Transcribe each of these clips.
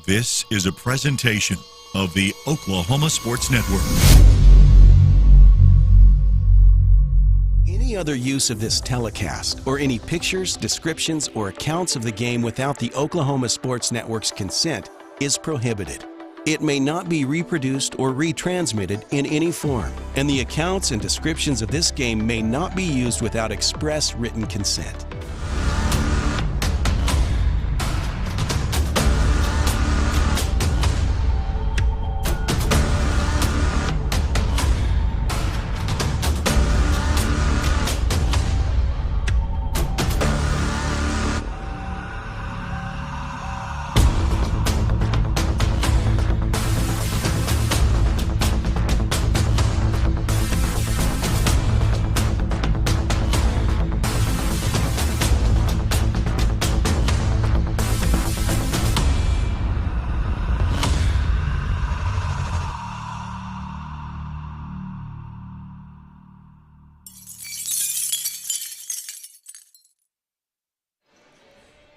This is a presentation of the Oklahoma Sports Network. Any other use of this telecast, or any pictures, descriptions, or accounts of the game without the Oklahoma Sports Network's consent is prohibited. It may not be reproduced or retransmitted in any form, and the accounts and descriptions of this game may not be used without express written consent.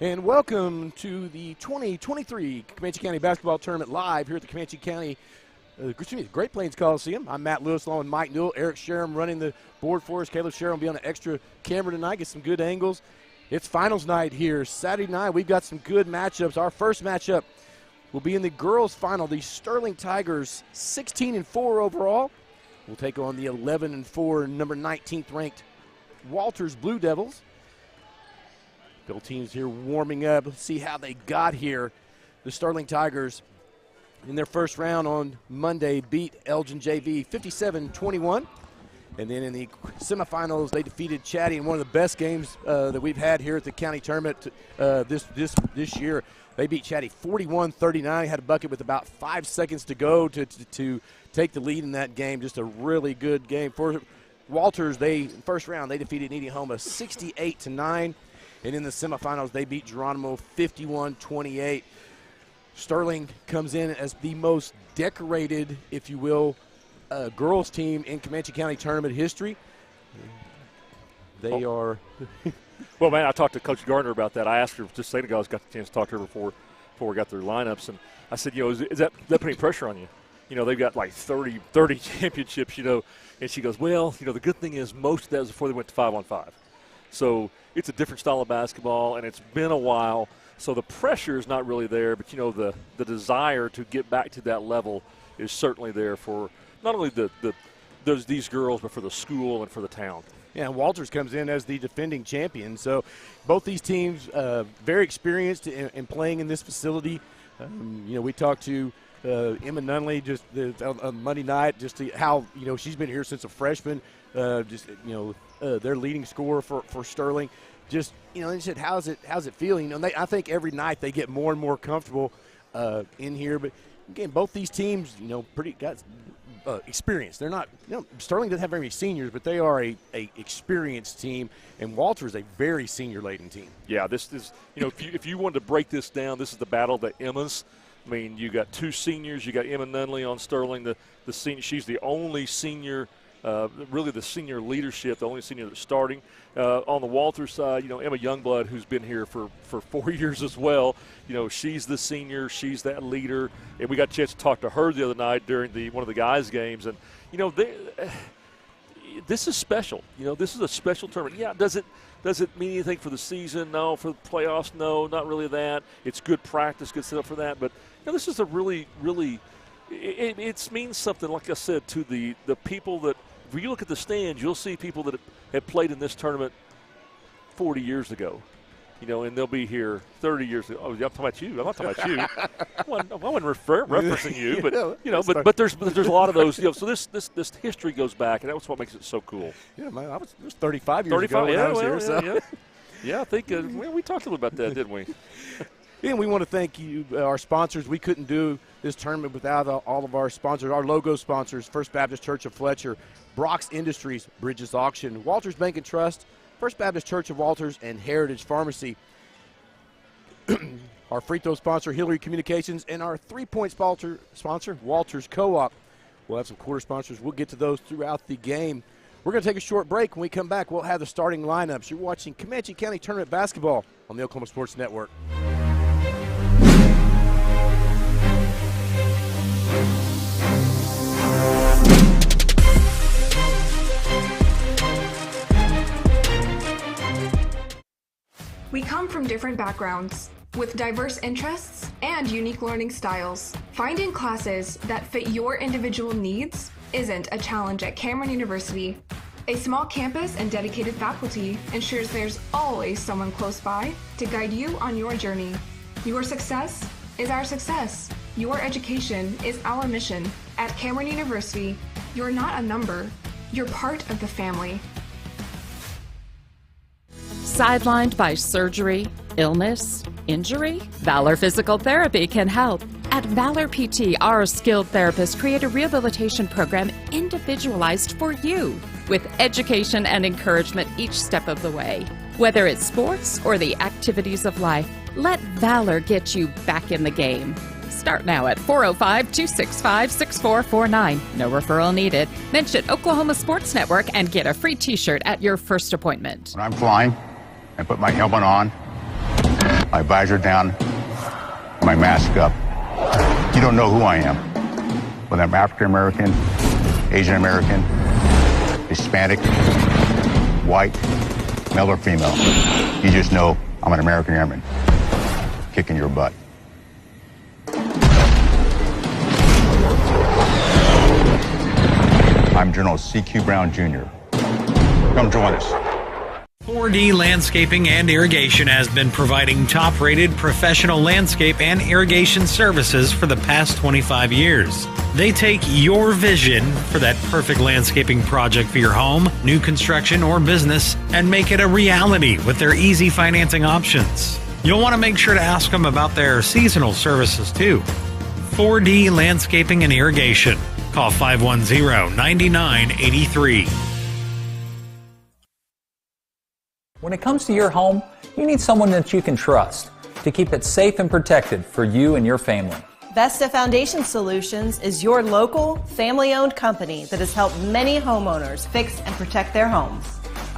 And welcome to the 2023 Comanche County Basketball Tournament live here at the Comanche County, Great Plains Coliseum. I'm Matt Lewis along with Mike Newell, Eric Sherem running the board for us. Caleb Sherem will be on an extra camera tonight, get some good angles. It's finals night here. Saturday night, we've got some good matchups. Our first matchup will be in the girls' final. The Sterling Tigers, 16-4 overall, will take on the 11-4, number 19th ranked Walters Blue Devils. Both teams here warming up. Let's see how they got here. The Sterling Tigers, in their first round on Monday, beat Elgin JV 57-21. And then in the semifinals, they defeated Chatty in one of the best games that we've had here at the county tournament this year. They beat Chatty 41-39. Had a bucket with about 5 seconds to go to take the lead in that game. Just a really good game for Walters. First round, they defeated Needy-Homa 68-9. And in the semifinals, they beat Geronimo 51-28. Sterling comes in as the most decorated, if you will, girls team in Comanche County tournament history. They are. Well, man, I talked to Coach Gardner about that. I asked her just a second ago. I got the chance to talk to her before we got their lineups, and I said, is that putting pressure on you? They've got like 30 championships, and she goes, well, the good thing is most of that was before they went to 5-on-5. So it's a different style of basketball, and it's been a while. So the pressure is not really there, but, the desire to get back to that level is certainly there for not only these girls, but for the school and for the town. Yeah, and Walters comes in as the defending champion. So both these teams very experienced in playing in this facility. We talked to Emma Nunley just on Monday night, just to how, she's been here since a freshman. Their leading scorer for Sterling. Just, they said, how's it feeling? I think every night they get more and more comfortable in here. But, again, both these teams, pretty got experience. They're not, Sterling doesn't have very many seniors, but they are a experienced team, and Walters a very senior-laden team. Yeah, this is, if you wanted to break this down, this is the battle of the Emmas. I mean, you got two seniors. You got Emma Nunley on Sterling, the senior. She's the only senior. Really the senior leadership, the only senior that's starting. On the Walters side, Emma Youngblood, who's been here for 4 years as well, she's the senior, she's that leader. And we got a chance to talk to her the other night during one of the guys' games. And, this is special. This is a special tournament. Yeah, does it mean anything for the season? No. For the playoffs? No, not really that. It's good practice, good setup for that. But, this is a really, really – it means something, like I said, to the people that – if you look at the stands, you'll see people that have played in this tournament 40 years ago, and they'll be here 30 years ago. Oh, I'm talking about you. I'm not talking about you. I wasn't referencing you, but but there's a lot of those. So this history goes back, and that's what makes it so cool. Yeah, man, it was 35 years ago when I was here. So. Yeah, I think we talked a little about that, didn't we? And we want to thank you, our sponsors. We couldn't do this tournament without all of our sponsors, our logo sponsors, First Baptist Church of Fletcher, Brock's Industries, Bridges Auction, Walters Bank and Trust, First Baptist Church of Walters, and Heritage Pharmacy. Our free throw sponsor, Hillary Communications, and our three-point sponsor, Walters Co-op. We'll have some quarter sponsors. We'll get to those throughout the game. We're going to take a short break. When we come back, we'll have the starting lineups. You're watching Comanche County Tournament Basketball on the Oklahoma Sports Network. We come from different backgrounds, with diverse interests and unique learning styles. Finding classes that fit your individual needs isn't a challenge at Cameron University. A small campus and dedicated faculty ensures there's always someone close by to guide you on your journey. Your success is our success. Your education is our mission. At Cameron University, you're not a number, you're part of the family. Sidelined by surgery, illness, injury? Valor Physical Therapy can help. At Valor PT, our skilled therapists create a rehabilitation program individualized for you, with education and encouragement each step of the way. Whether it's sports or the activities of life, let Valor get you back in the game. Start now at 405-265-6449. No referral needed. Mention Oklahoma Sports Network and get a free t-shirt at your first appointment. When I'm flying, I put my helmet on, my visor down, my mask up. You don't know who I am. Whether I'm African American, Asian American, Hispanic, white, male or female. You just know I'm an American Airman kicking your butt. I'm General C.Q. Brown Jr. Come join us. 4D Landscaping and Irrigation has been providing top-rated professional landscape and irrigation services for the past 25 years. They take your vision for that perfect landscaping project for your home, new construction, or business and make it a reality with their easy financing options. You'll want to make sure to ask them about their seasonal services too. 4D Landscaping and Irrigation. Call 510-9983. When it comes to your home, you need someone that you can trust to keep it safe and protected for you and your family. Vesta Foundation Solutions is your local, family-owned company that has helped many homeowners fix and protect their homes.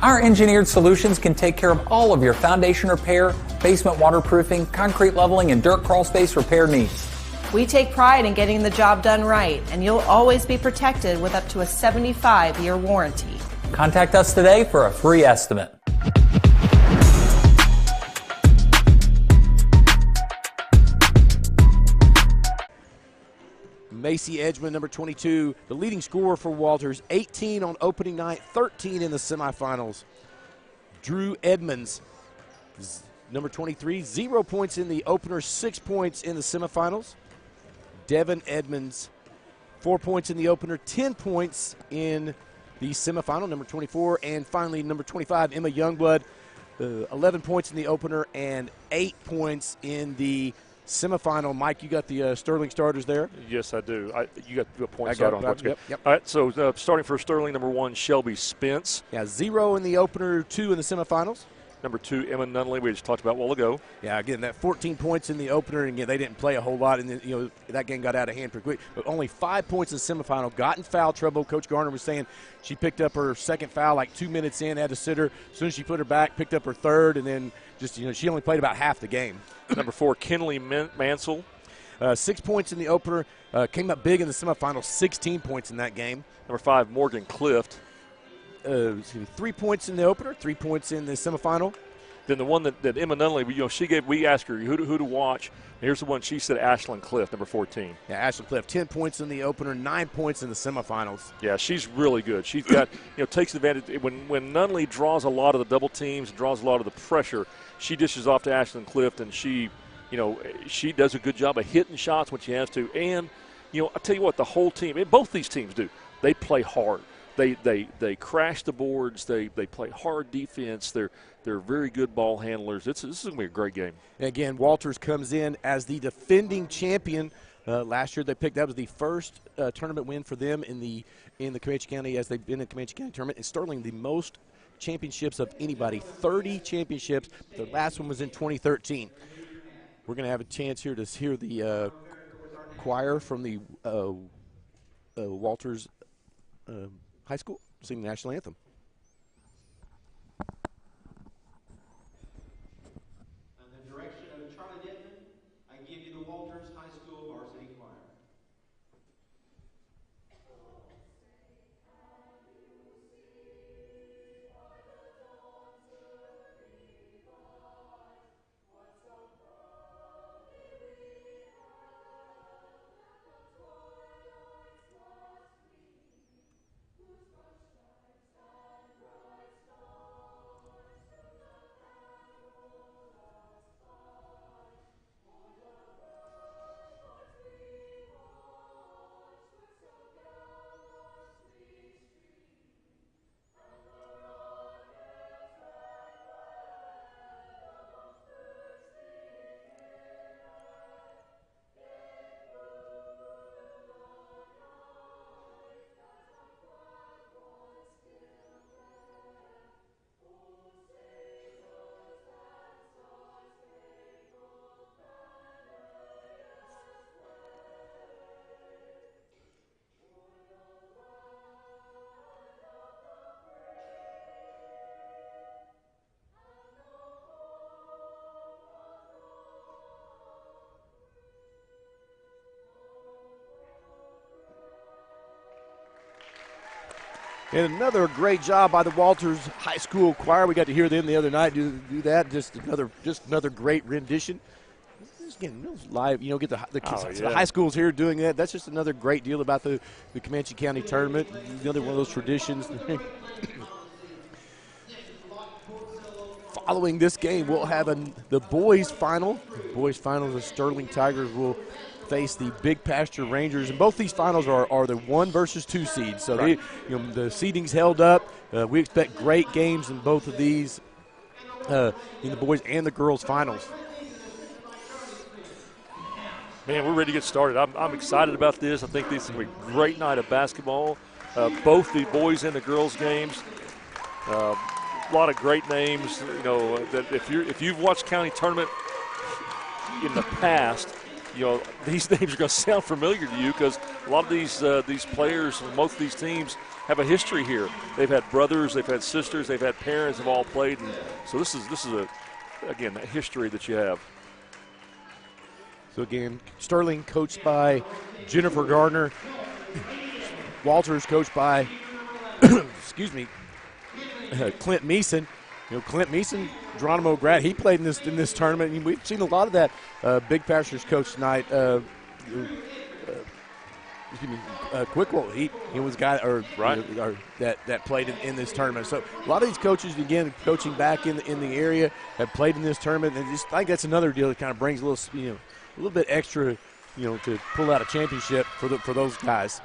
Our engineered solutions can take care of all of your foundation repair, basement waterproofing, concrete leveling, and dirt crawl space repair needs. We take pride in getting the job done right, and you'll always be protected with up to a 75-year warranty. Contact us today for a free estimate. Macy Edgman, number 22, the leading scorer for Walters, 18 on opening night, 13 in the semifinals. Drew Edmonds, number 23, 0 points in the opener, 6 points in the semifinals. Devin Edmonds, 4 points in the opener, 10 points in the semifinal, number 24. And finally, number 25, Emma Youngblood, 11 points in the opener and 8 points in the semifinal. Mike, you got the Sterling starters there? Yes, I do. You got the points out on what's good. Yep. All right, so starting for Sterling, number 1, Shelby Spence. Yeah, 0 in the opener, 2 in the semifinals. Number 2, Emma Nunley, we just talked about a while ago. Yeah, again, that 14 points in the opener, and again, they didn't play a whole lot, and then, that game got out of hand pretty quick. But only 5 points in the semifinal, got in foul trouble. Coach Garner was saying she picked up her second foul like 2 minutes in, had to sit her. As soon as she put her back, picked up her third, and then just, she only played about half the game. Number 4, Kinley Mansell. 6 points in the opener, came up big in the semifinals, 16 points in that game. Number 5, Morgan Clift. 3 points in the opener, 3 points in the semifinal. Then the one that Emma Nunley, we asked her who to watch. And here's the one she said, Ashlyn Clift, number 14. Yeah, Ashlyn Clift, 10 points in the opener, 9 points in the semifinals. Yeah, she's really good. She's got, takes advantage. When Nunley draws a lot of the double teams, draws a lot of the pressure, she dishes off to Ashlyn Clift, and she does a good job of hitting shots when she has to. And, I tell you what, the whole team, and both these teams do, they play hard. They crash the boards. They play hard defense. They're very good ball handlers. This is going to be a great game. And again, Walters comes in as the defending champion. Last year that was the first tournament win for them in the Comanche County as they've been in the Comanche County tournament. And Sterling, the most championships of anybody, 30 championships. The last one was in 2013. We're going to have a chance here to hear the choir from the Walters High School sing the national anthem. Under the direction of Charlie Denton, I give you the Walters High School Varsity Choir. And another great job by the Walters High School Choir. We got to hear them the other night do that. Just another great rendition. Just getting live, get the high schools here doing that. That's just another great deal about the Comanche County tournament. Another one of those traditions. Following this game, we'll have the boys' final. The boys' final, the Sterling Tigers will face the Big Pasture Rangers, and both these finals are the 1 versus 2 seeds. So right. The seeding's held up. We expect great games in both of these, in the boys and the girls' finals. Man, we're ready to get started. I'm excited about this. I think this is going to be a great night of basketball. Both the boys and the girls' games. A lot of great names. That if you've watched county tournament in the past, these names are going to sound familiar to you because a lot of these players and most of these teams have a history here. They've had brothers, they've had sisters, they've had parents have all played, and so this is a history that you have. So again, Sterling coached by Jennifer Gardner, Walters coached by Clint Meeson. Clint Meeson, Geronimo grad, he played in this tournament, and we've seen a lot of that. Big Pastures coach tonight, Quickwell, he was a guy that played in this tournament. So a lot of these coaches, again, coaching back in the area, have played in this tournament, and I think that's another deal that kind of brings a little bit extra, to pull out a championship for those guys.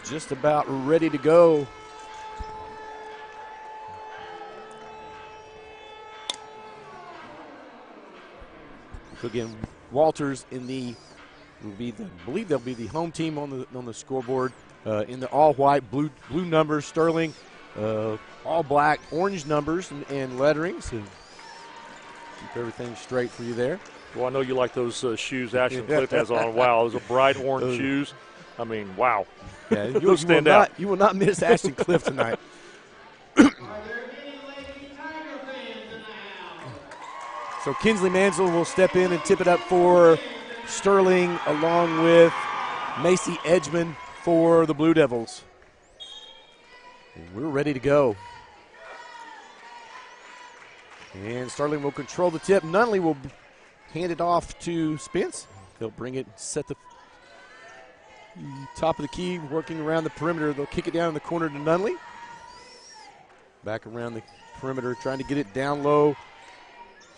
Just about ready to go. So again, Walters I believe they'll be the home team on the scoreboard in the all white, blue numbers. Sterling, all black, orange numbers and lettering. So keep everything straight for you there. Well, I know you like those shoes Ashton Cliff has on. Wow, those are bright orange shoes. I mean, wow. Yeah, you will not miss Ashton Cliff tonight. So Kinsley Mansell will step in and tip it up for Sterling, along with Macy Edgman for the Blue Devils. And we're ready to go. And Sterling will control the tip. Nunley will hand it off to Spence. They'll bring it, set the top of the key, working around the perimeter. They'll kick it down in the corner to Nunley. Back around the perimeter, trying to get it down low.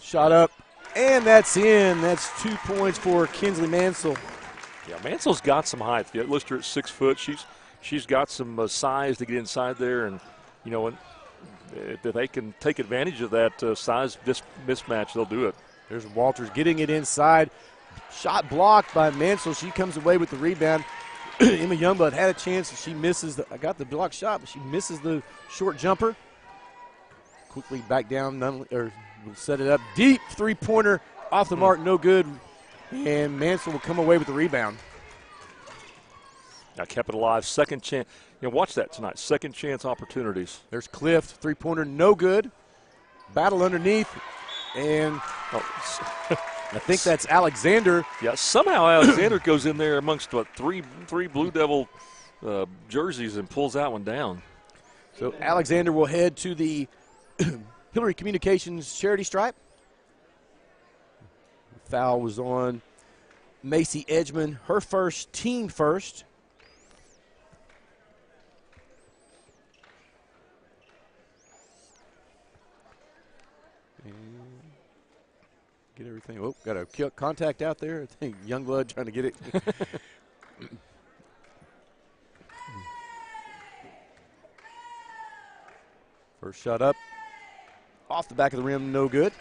Shot up, and that's in. That's 2 points for Kinsley Mansell. Yeah, Mansell's got some height. You list her at 6 foot. She's got some size to get inside there, and if they can take advantage of that size mismatch, they'll do it. There's Walters getting it inside. Shot blocked by Mansell. She comes away with the rebound. Emma Youngblood had a chance, and she misses. I got the block shot, but she misses the short jumper. Quickly back down. Will set it up. Deep three-pointer off the mark, no good. And Mansell will come away with the rebound. Now kept it alive. Second chance. Watch that tonight. Second chance opportunities. There's Cliff. Three-pointer, no good. Battle underneath. And I think that's Alexander. Yeah, somehow Alexander goes in there amongst three Blue Devil jerseys and pulls that one down. So Alexander will head to the Hillary Communications charity stripe. Foul was on Macy Edgman, her first, team first. Get everything. Oh, got a contact out there. I think Youngblood trying to get it. First shot up. Off the back of the rim, no good.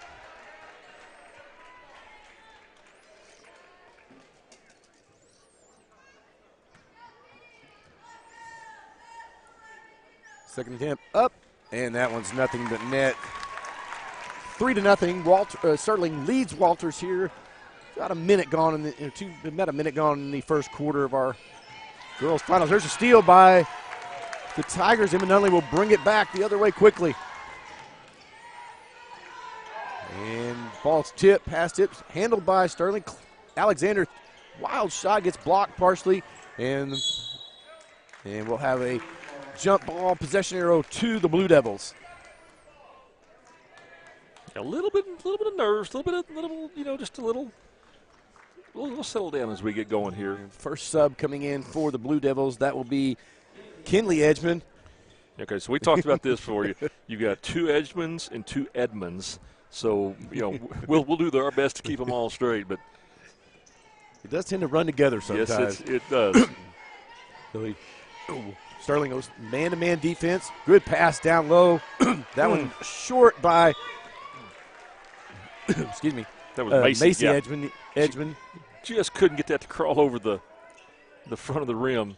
Second attempt up, and that one's nothing but net. 3-0. Sterling leads Walters here. About a minute gone about a minute gone in the first quarter of our girls' finals. There's a steal by the Tigers. Emma Nunley will bring it back the other way quickly. And ball's tipped, pass tips, handled by Sterling. Alexander wild shot gets blocked partially, and we'll have a jump ball possession arrow to the Blue Devils. A little bit of nerves, just a little settle down as we get going here. First sub coming in for the Blue Devils, that will be Kinley Edgman. Okay, so we talked about this for you. You got 2 Edgmans and 2 Edmonds. So, we'll do our best to keep them all straight, but it does tend to run together sometimes. Yes, it does. Sterling goes man-to-man defense. Good pass down low. That one short by excuse me. That was Macy yeah. Edgman. Just couldn't get that to crawl over the front of the rim.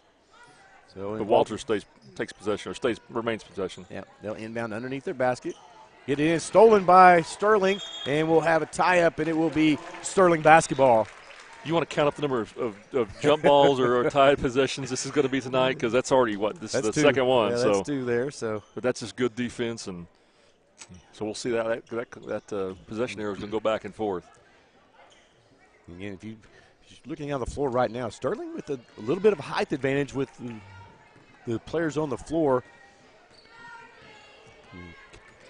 So but Walters takes possession, or remains possession. Yeah, they'll inbound underneath their basket. Get it in, stolen by Sterling, and we'll have a tie-up, and it will be Sterling basketball. You want to count up the number of jump balls or tied possessions this is going to be tonight? Because that's already this is the 2. Second one. Yeah, that's 2 there. So, but that's just good defense, and so we'll see that possession arrow is going to go back and forth. Again, if you're looking on the floor right now, Sterling with a little bit of height advantage with the players on the floor.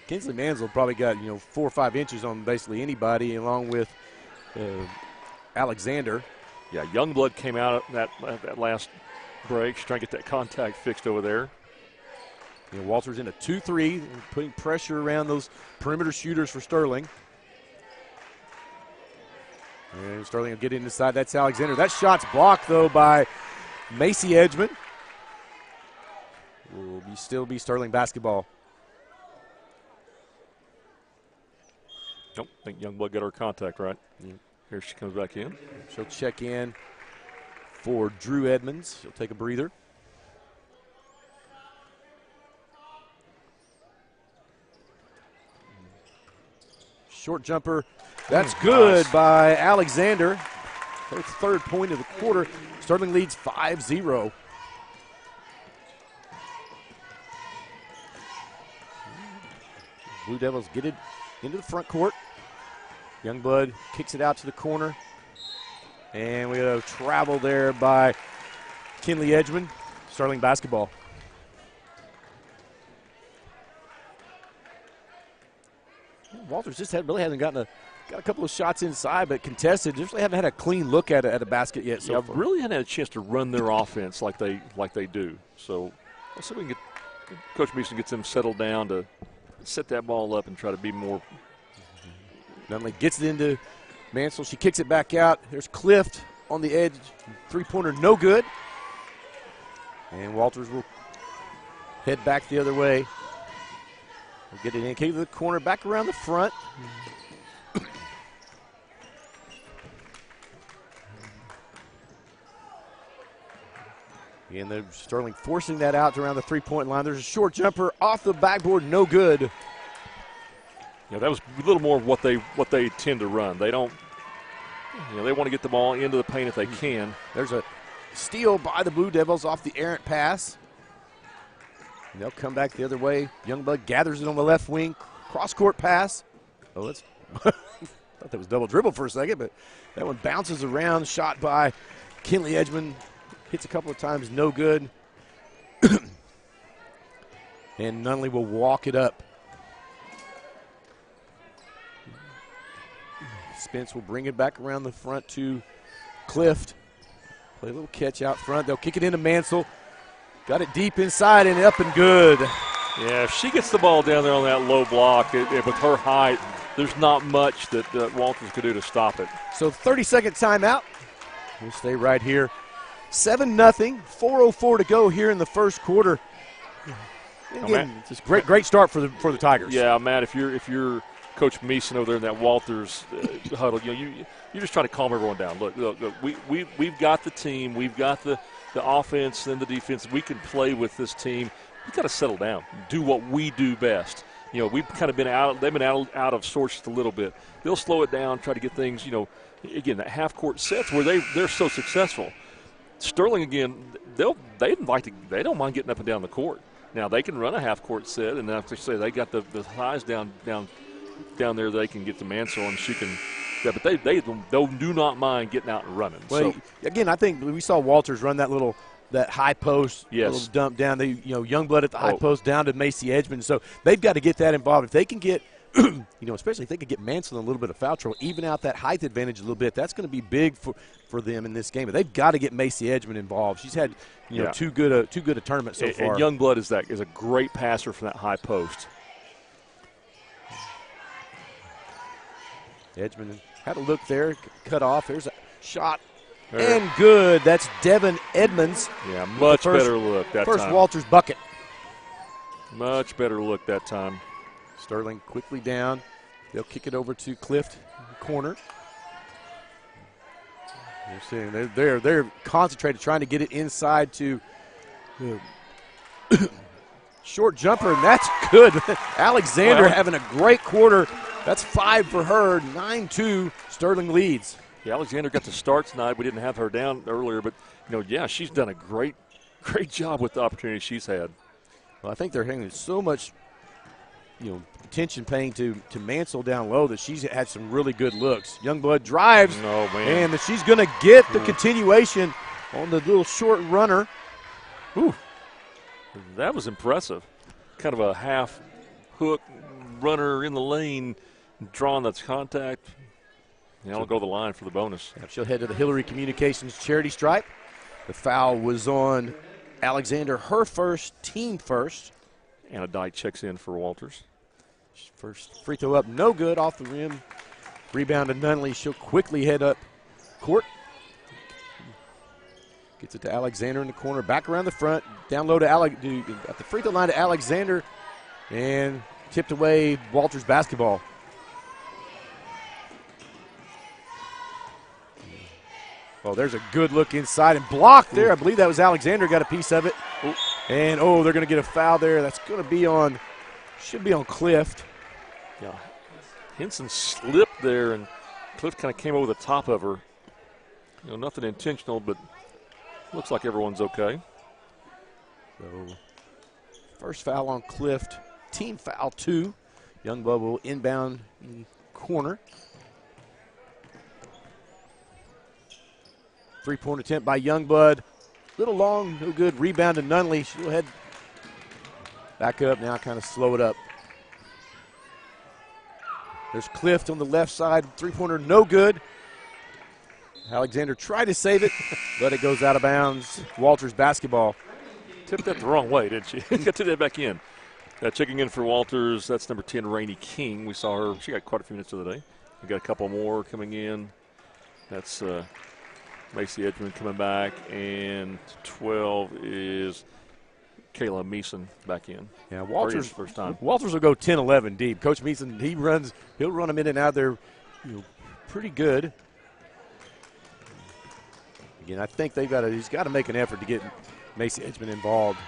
Kinsley Mansell probably got 4 or 5 inches on basically anybody, along with Alexander. Yeah, Youngblood came out at that last break. She's trying to get that contact fixed over there. Walters in a 2-3, putting pressure around those perimeter shooters for Sterling. And Sterling will get inside. That's Alexander. That shot's blocked, though, by Macy Edgman. Will still be Sterling basketball. Nope, I think Youngblood got her contact right. Yeah. Here she comes back in. She'll check in for Drew Edmonds. She'll take a breather. Short jumper. That's good by Alexander. Third point of the quarter. Sterling leads 5-0. Blue Devils get it into the front court. Youngblood kicks it out to the corner. And we have travel there by Kinley Edgman. Sterling basketball. Walters just really hasn't got a couple of shots inside, but contested. Just really haven't had a clean look at a basket yet. So far. Really haven't had a chance to run their offense like they do. So let's see if we can get Coach Meeson gets them settled down to set that ball up and try to be more. Nunley gets it into Mansell. She kicks it back out. There's Clift on the edge. 3-pointer, no good. And Walters will head back the other way. We'll get it in, kick to the corner, back around the front. And they're Sterling forcing that out to around the 3-point line. There's a short jumper off the backboard, no good. Yeah, that was a little more of what they tend to run. They don't, they want to get the ball into the paint if they can. There's a steal by the Blue Devils off the errant pass. And they'll come back the other way. Youngblood gathers it on the left wing. Cross-court pass. Oh, that's thought that was double dribble for a second, but that one bounces around. Shot by Kinley Edgman. Hits a couple of times, no good. And Nunley will walk it up. Spence will bring it back around the front to Clift. Play a little catch out front. They'll kick it into Mansell. Got it deep inside and up and good. Yeah, if she gets the ball down there on that low block, with her height, there's not much that Walters could do to stop it. So 30-second timeout. We'll stay right here. 7-0, 4:04 to go here in the first quarter. Again, just great start for the Tigers. Yeah, Matt, if you're Coach Meeson over there in that Walters huddle, you're just trying to calm everyone down. Look, we've got the team, we've got the offense and the defense. We can play with this team. We've got to settle down, do what we do best. We've kind of been out. They've been out of sorts just a little bit. They'll slow it down, try to get things. Again, that half court sets where they're so successful. Sterling again, they don't mind getting up and down the court. Now they can run a half court set, and as I say, they got the highs down there. They can get to Mansell, and she can that, but they do not mind getting out and running. Well, so again, I think we saw Walters run that high post, little dump down. Youngblood at the high post down to Macy Edgman. So they've got to get that involved. If they can get, especially if they could get Mansell in a little bit of foul trouble, even out that height advantage a little bit, that's going to be big for them in this game. But they've got to get Macy Edgman involved. She's had too good a tournament so far. And Youngblood is a great passer from that high post. Edgman had a look there, cut off. There's a shot. And good. That's Devin Edmonds. Yeah, much better look that time. First Walters bucket. Much better look that time. Sterling quickly down. They'll kick it over to Clift, corner. You're seeing they're concentrated, trying to get it inside to short jumper, and that's good. Alexander having a great quarter. That's 5 for her. 9-2. Sterling leads. Yeah, Alexander got the start tonight. We didn't have her down earlier, but she's done a great job with the opportunity she's had. Well, I think they're having so much, attention paying to Mansell down low that she's had some really good looks. Youngblood drives, and that she's going to get the continuation on the little short runner. Ooh, that was impressive. Kind of a half hook runner in the lane, drawing that contact. Now I'll go the line for the bonus. She'll head to the Hillary Communications charity stripe. The foul was on Alexander, her first, team first. Anna Dyke checks in for Walters. First free throw up, no good, off the rim. Rebound to Nunley. She'll quickly head up court. Gets it to Alexander in the corner, back around the front, down low to at the free throw line to Alexander, and tipped away. Walters basketball. Oh, there's a good look inside and blocked there. I believe that was Alexander, got a piece of it. And, they're going to get a foul there. That's going to be should be on Clift. Yeah, Henson slipped there, and Clift kind of came over the top of her. Nothing intentional, but looks like everyone's okay. So, first foul on Clift. Team foul 2. Youngblood will inbound in corner. Three-point attempt by Youngblood. Little long, no good. Rebound to Nunley. She'll head back up now, kind of slow it up. There's Clift on the left side. Three-pointer, no good. Alexander tried to save it, but it goes out of bounds. Walters basketball. Tipped that the wrong way, didn't she? Got to that back in. Checking in for Walters, that's number 10, Rainey King. We saw her. She got quite a few minutes the other day. We got a couple more coming in. That's Macy Edgman coming back, and 12 is Kayla Meeson back in. Yeah, Walters first time. Walters will go 10-11 deep. Coach Meeson, he'll run them in and out there, pretty good. Again, I think he's got to make an effort to get Macy Edgman involved.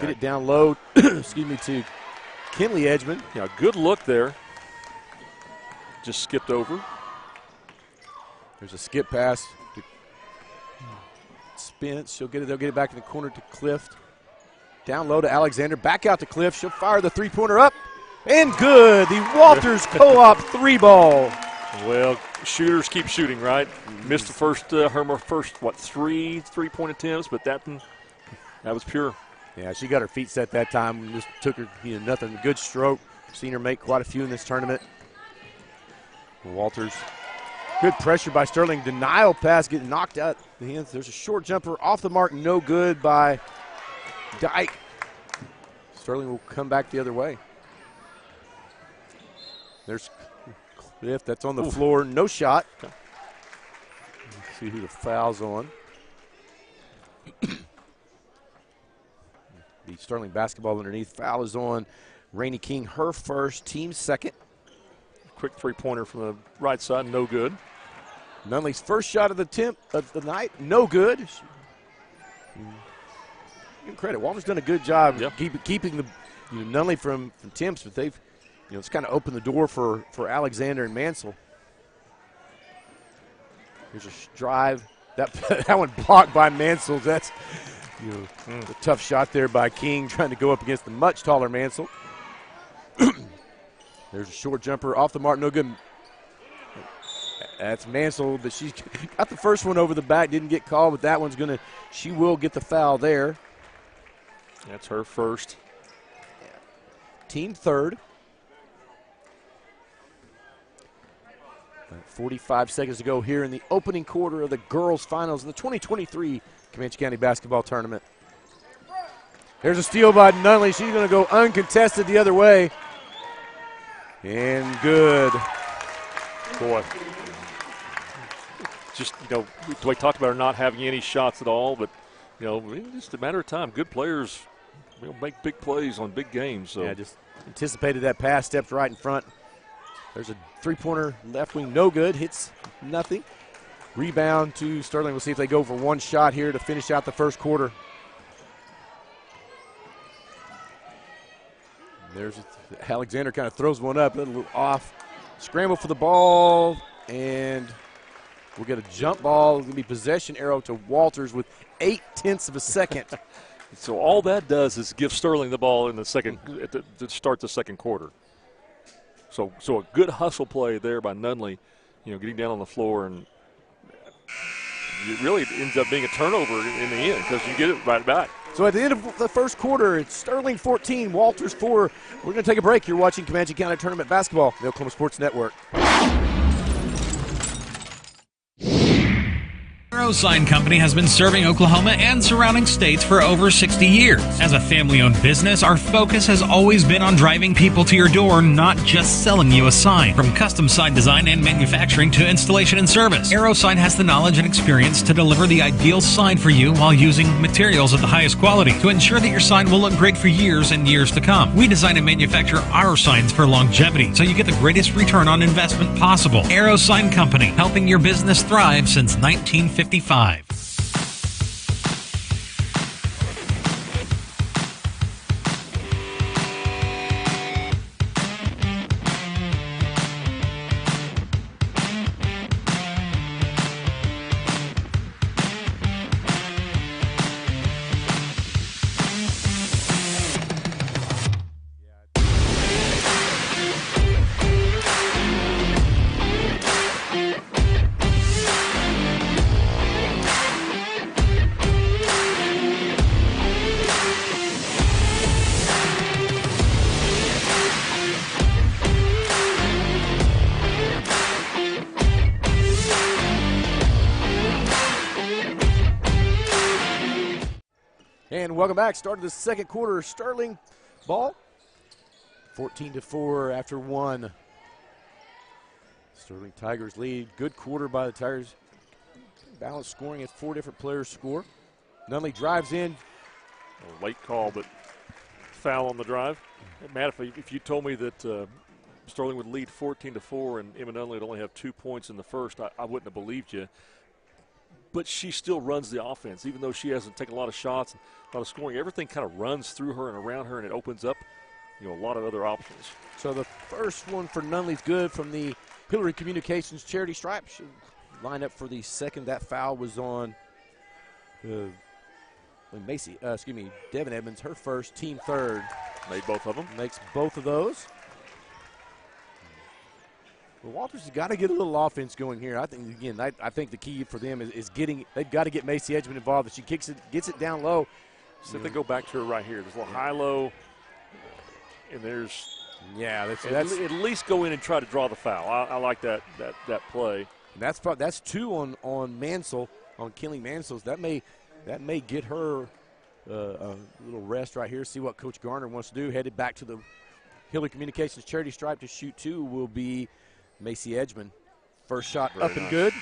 Get it down low, excuse me, to Kinley Edgman. Yeah, good look there. Just skipped over. There's a skip pass to Spence. They'll get it back in the corner to Clift. Down low to Alexander. Back out to Clift. She'll fire the three-pointer up. And good. The Walters co-op 3-ball. Well, shooters keep shooting, right? Missed the first, her first, three-point attempts, but that was pure. Yeah, she got her feet set that time. Just took her, nothing. Good stroke. Seen her make quite a few in this tournament. Walters. Good pressure by Sterling. Denial pass getting knocked out. There's a short jumper off the mark. No good by Dyke. Sterling will come back the other way. There's Cliff. That's on the floor. No shot. Let's see who the foul's on. The Sterling basketball underneath. Foul is on Rainey King. Her first, team second. Quick three-pointer from the right side, no good. Nunley's first shot of the night, no good. Give him credit. Walter's done a good job keeping the Nunley from attempts, but they've it's kind of opened the door for Alexander and Mansell. Here's a drive. That one blocked by Mansell. That's a tough shot there by King, trying to go up against the much taller Mansell. There's a short jumper off the mark, no good. That's Mansell, but she got the first one over the back, didn't get called, but that one's she will get the foul there. That's her first. Team third. 45 seconds to go here in the opening quarter of the girls' finals in the 2023 Comanche County Basketball Tournament. There's a steal by Nunley. She's going to go uncontested the other way. And good. Boy. Just, we talked about her not having any shots at all, but, it's just a matter of time. Good players make big plays on big games. So. Yeah, just anticipated that pass, stepped right in front. There's a three-pointer left wing, no good, hits nothing. Rebound to Sterling. We'll see if they go for one shot here to finish out the first quarter. There's Alexander kind of throws one up, a little off. Scramble for the ball, and we'll get a jump ball. It's going to be possession arrow to Walters with 0.8 of a second. So all that does is give Sterling the ball in the second to start the second quarter. So a good hustle play there by Nunley, getting down on the floor, and it really ends up being a turnover in the end because you get it right back. So at the end of the first quarter, it's Sterling 14, Walters 4. We're going to take a break. You're watching Comanche County Tournament Basketball, the Oklahoma Sports Network. Arrow Sign Company has been serving Oklahoma and surrounding states for over 60 years. As a family-owned business, our focus has always been on driving people to your door, not just selling you a sign. From custom sign design and manufacturing to installation and service, Arrow Sign has the knowledge and experience to deliver the ideal sign for you while using materials of the highest quality to ensure that your sign will look great for years and years to come. We design and manufacture our signs for longevity, so you get the greatest return on investment possible. Arrow Sign Company, helping your business thrive since 1955. And welcome back. Started the second quarter. Sterling ball. 14-4 after one. Sterling Tigers lead. Good quarter by the Tigers. Balanced scoring as 4 different players score. Nunley drives in. A late call, but foul on the drive. Matt, if you told me that Sterling would lead 14-4 and Emma Nunley would only have 2 points in the first, I wouldn't have believed you. But she still runs the offense, even though she hasn't taken a lot of shots, a lot of scoring. Everything kind of runs through her and around her, and it opens up, a lot of other options. So the first one for Nunley's good from the Hillary Communications charity stripe. She'll line up for the second. That foul was on Devin Edmonds, her first, team third. Made both of them. Makes both of those. Well, Walters has got to get a little offense going here. I think the key for them is getting. They've got to get Macy Edgman involved. If she gets it down low. So if they go back to her right here, there's a little high-low, and there's that's at least go in and try to draw the foul. I like that play. And that's 2 on Mansell, on Kinley Mansell's. That may get her a little rest right here. See what Coach Garner wants to do. Headed back to the Hillary Communications charity stripe to shoot 2 will be Macy Edgman. First shot Very up and nice.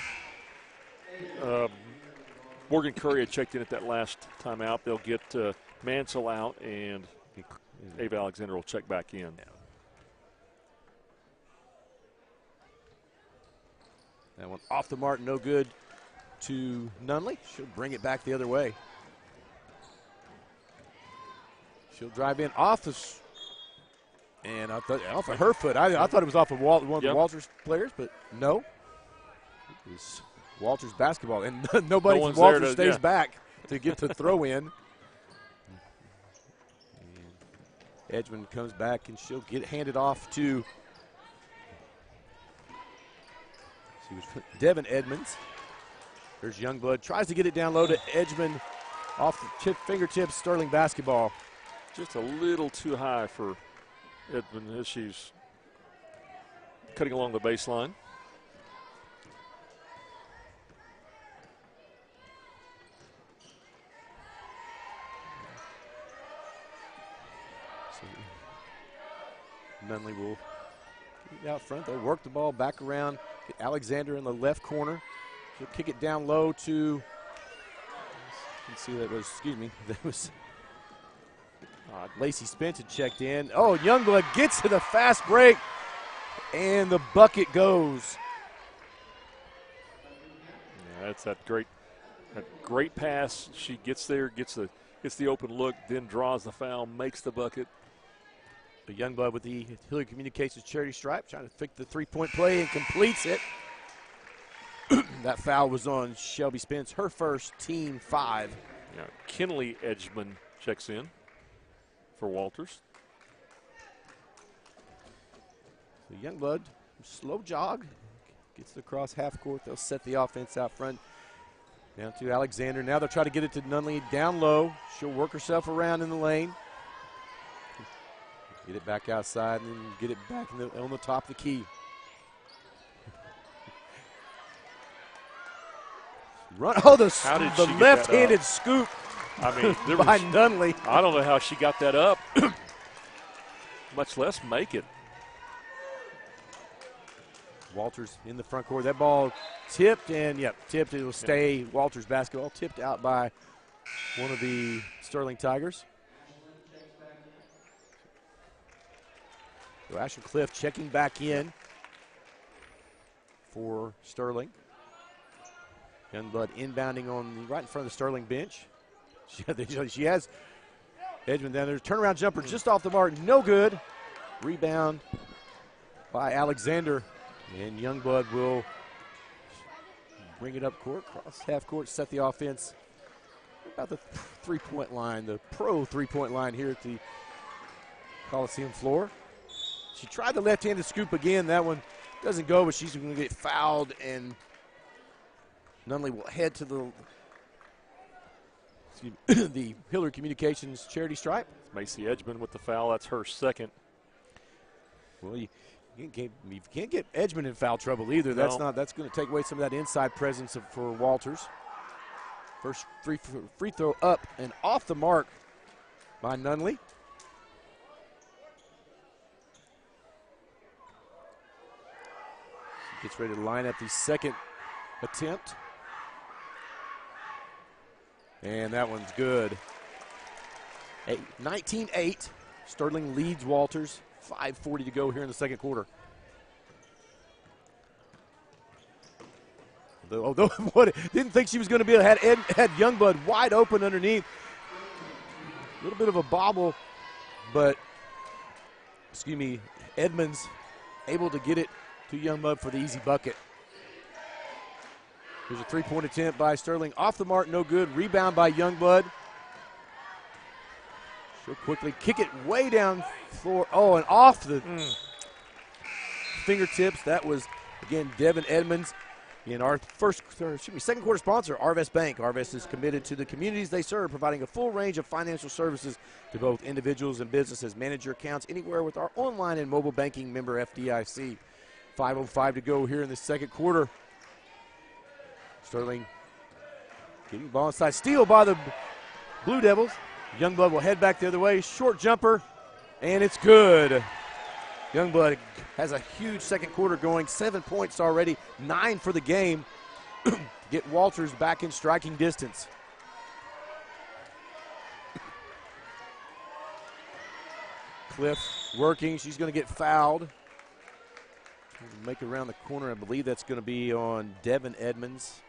Good. Morgan Curry had checked in at that last timeout. They'll get Mansell out, and Ava Alexander will check back in. Yeah. That one off the mark, no good to Nunley. She'll bring it back the other way. She'll drive in off and I thought off of her foot. I thought it was off of one of the Walters players, but no. It was Walters basketball, and nobody from Walters stays back to get the throw in. And Edgman comes back, and she'll get handed off to. See Devin Edmonds. There's Youngblood. Tries to get it down low to Edgman off the fingertips. Sterling basketball. Just a little too high for Edmond as she's cutting along the baseline. So Nunley will get it out front. They'll work the ball back around. Get Alexander in the left corner. She'll kick it down low to, you can see that was, that was Lacey Spence had checked in. Oh, Youngblood gets to the fast break, and the bucket goes. Yeah, that's that great pass. She gets there, gets the open look, then draws the foul, makes the bucket. The Youngblood with the Hilliard Communications charity stripe, trying to fake the three-point play and completes it. That foul was on Shelby Spence, her first, team 5. Yeah, Kinley Edgman checks in for Walters. The Youngblood, slow jog, gets it across half court. They'll set the offense out front. Down to Alexander. Now they'll try to get it to Nunley down low. She'll work herself around in the lane. Get it back outside and then get it back on the top of the key. Run! Oh, the left-handed scoop. I mean, by Nunley. I don't know how she got that up, much less make it. Walters in the front court. That ball tipped, and tipped. It will stay Walters basketball. Tipped out by one of the Sterling Tigers. So Asher Cliff checking back in for Sterling. Youngblood inbounding right in front of the Sterling bench. She has Edgman down there. Turnaround jumper just off the mark. No good. Rebound by Alexander. And Youngblood will bring it up court, cross half court, set the offense about the three-point line, the pro three-point line here at the Coliseum floor. She tried the left-handed scoop again. That one doesn't go, but she's going to get fouled, and Nunley will head to the Hilliard Communications charity stripe. Macy Edgman with the foul. That's her second. Well, you can't get Edgman in foul trouble either. No. That's going to take away some of that inside presence for Walters. First free throw up and off the mark by Nunley. She gets ready to line up the second attempt. And that one's good. 19-8. Sterling leads Walters. 5:40 to go here in the second quarter. Although didn't think she was going to be able to had Youngblood wide open underneath. A little bit of a bobble, but Edmonds able to get it to Youngblood for the easy bucket. There's a three-point attempt by Sterling. Off the mark, no good. Rebound by Youngblood. She'll quickly kick it way down floor. Oh, and off the fingertips. That was, again, Devin Edmonds. In our second quarter sponsor, Arvest Bank. Arvest is committed to the communities they serve, providing a full range of financial services to both individuals and businesses. Manage your accounts anywhere with our online and mobile banking member FDIC. 5:05 to go here in the second quarter. Sterling getting the ball inside. Steal by the Blue Devils. Youngblood will head back the other way. Short jumper, and it's good. Youngblood has a huge second quarter going. 7 points already, 9 for the game. Get Walters back in striking distance. Cliff working. She's going to get fouled. Make it around the corner. I believe that's going to be on Devin Edmonds.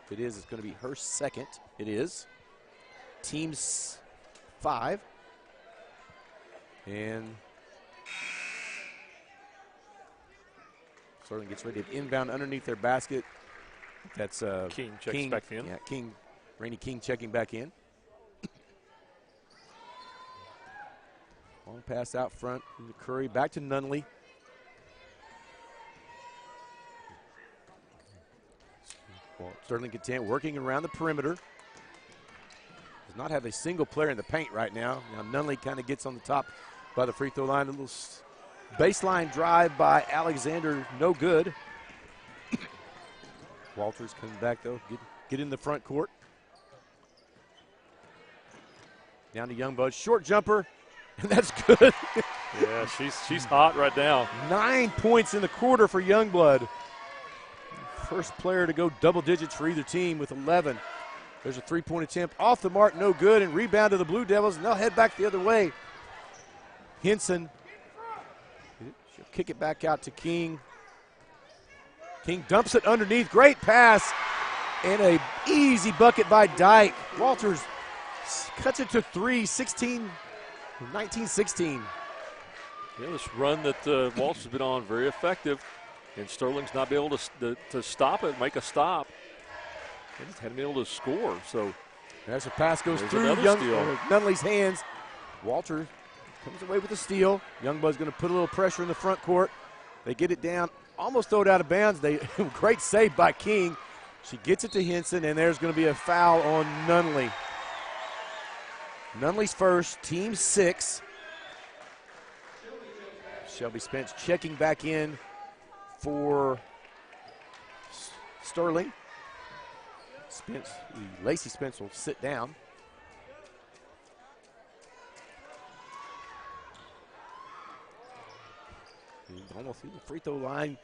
If it is, it's going to be her second. It is. Team's 5. And Sterling gets ready to inbound underneath their basket. That's King checks back in. Yeah, Rainey King checking back in. Long pass out front into Curry. Back to Nunley. Sterling Content working around the perimeter. Does not have a single player in the paint right now. Now Nunley kind of gets on the top by the free throw line. A little baseline drive by Alexander, no good. Walters coming back though, get in the front court. Down to Youngblood, short jumper, and that's good. Yeah, she's hot right now. 9 points in the quarter for Youngblood. First player to go double digits for either team with 11. There's a three-point attempt off the mark, no good, and rebound to the Blue Devils, and they'll head back the other way. Henson, she'll kick it back out to King. King dumps it underneath, great pass, and a easy bucket by Dyke. Walters cuts it to 3, 19-16. Yeah, this run that Walters has been on, very effective, and Sterling's not been able to stop it, make a stop. They just haven't been able to score. So as the pass goes through Nunley's hands, Walter comes away with a steal. Youngblood's going to put a little pressure in the front court. They get it down, almost throw it out of bounds. Great save by King. She gets it to Henson, and there's going to be a foul on Nunley. Nunley's first, team 6. Shelby Spence checking back in for Sterling. Lacey Spence will sit down. Almost through the free throw line.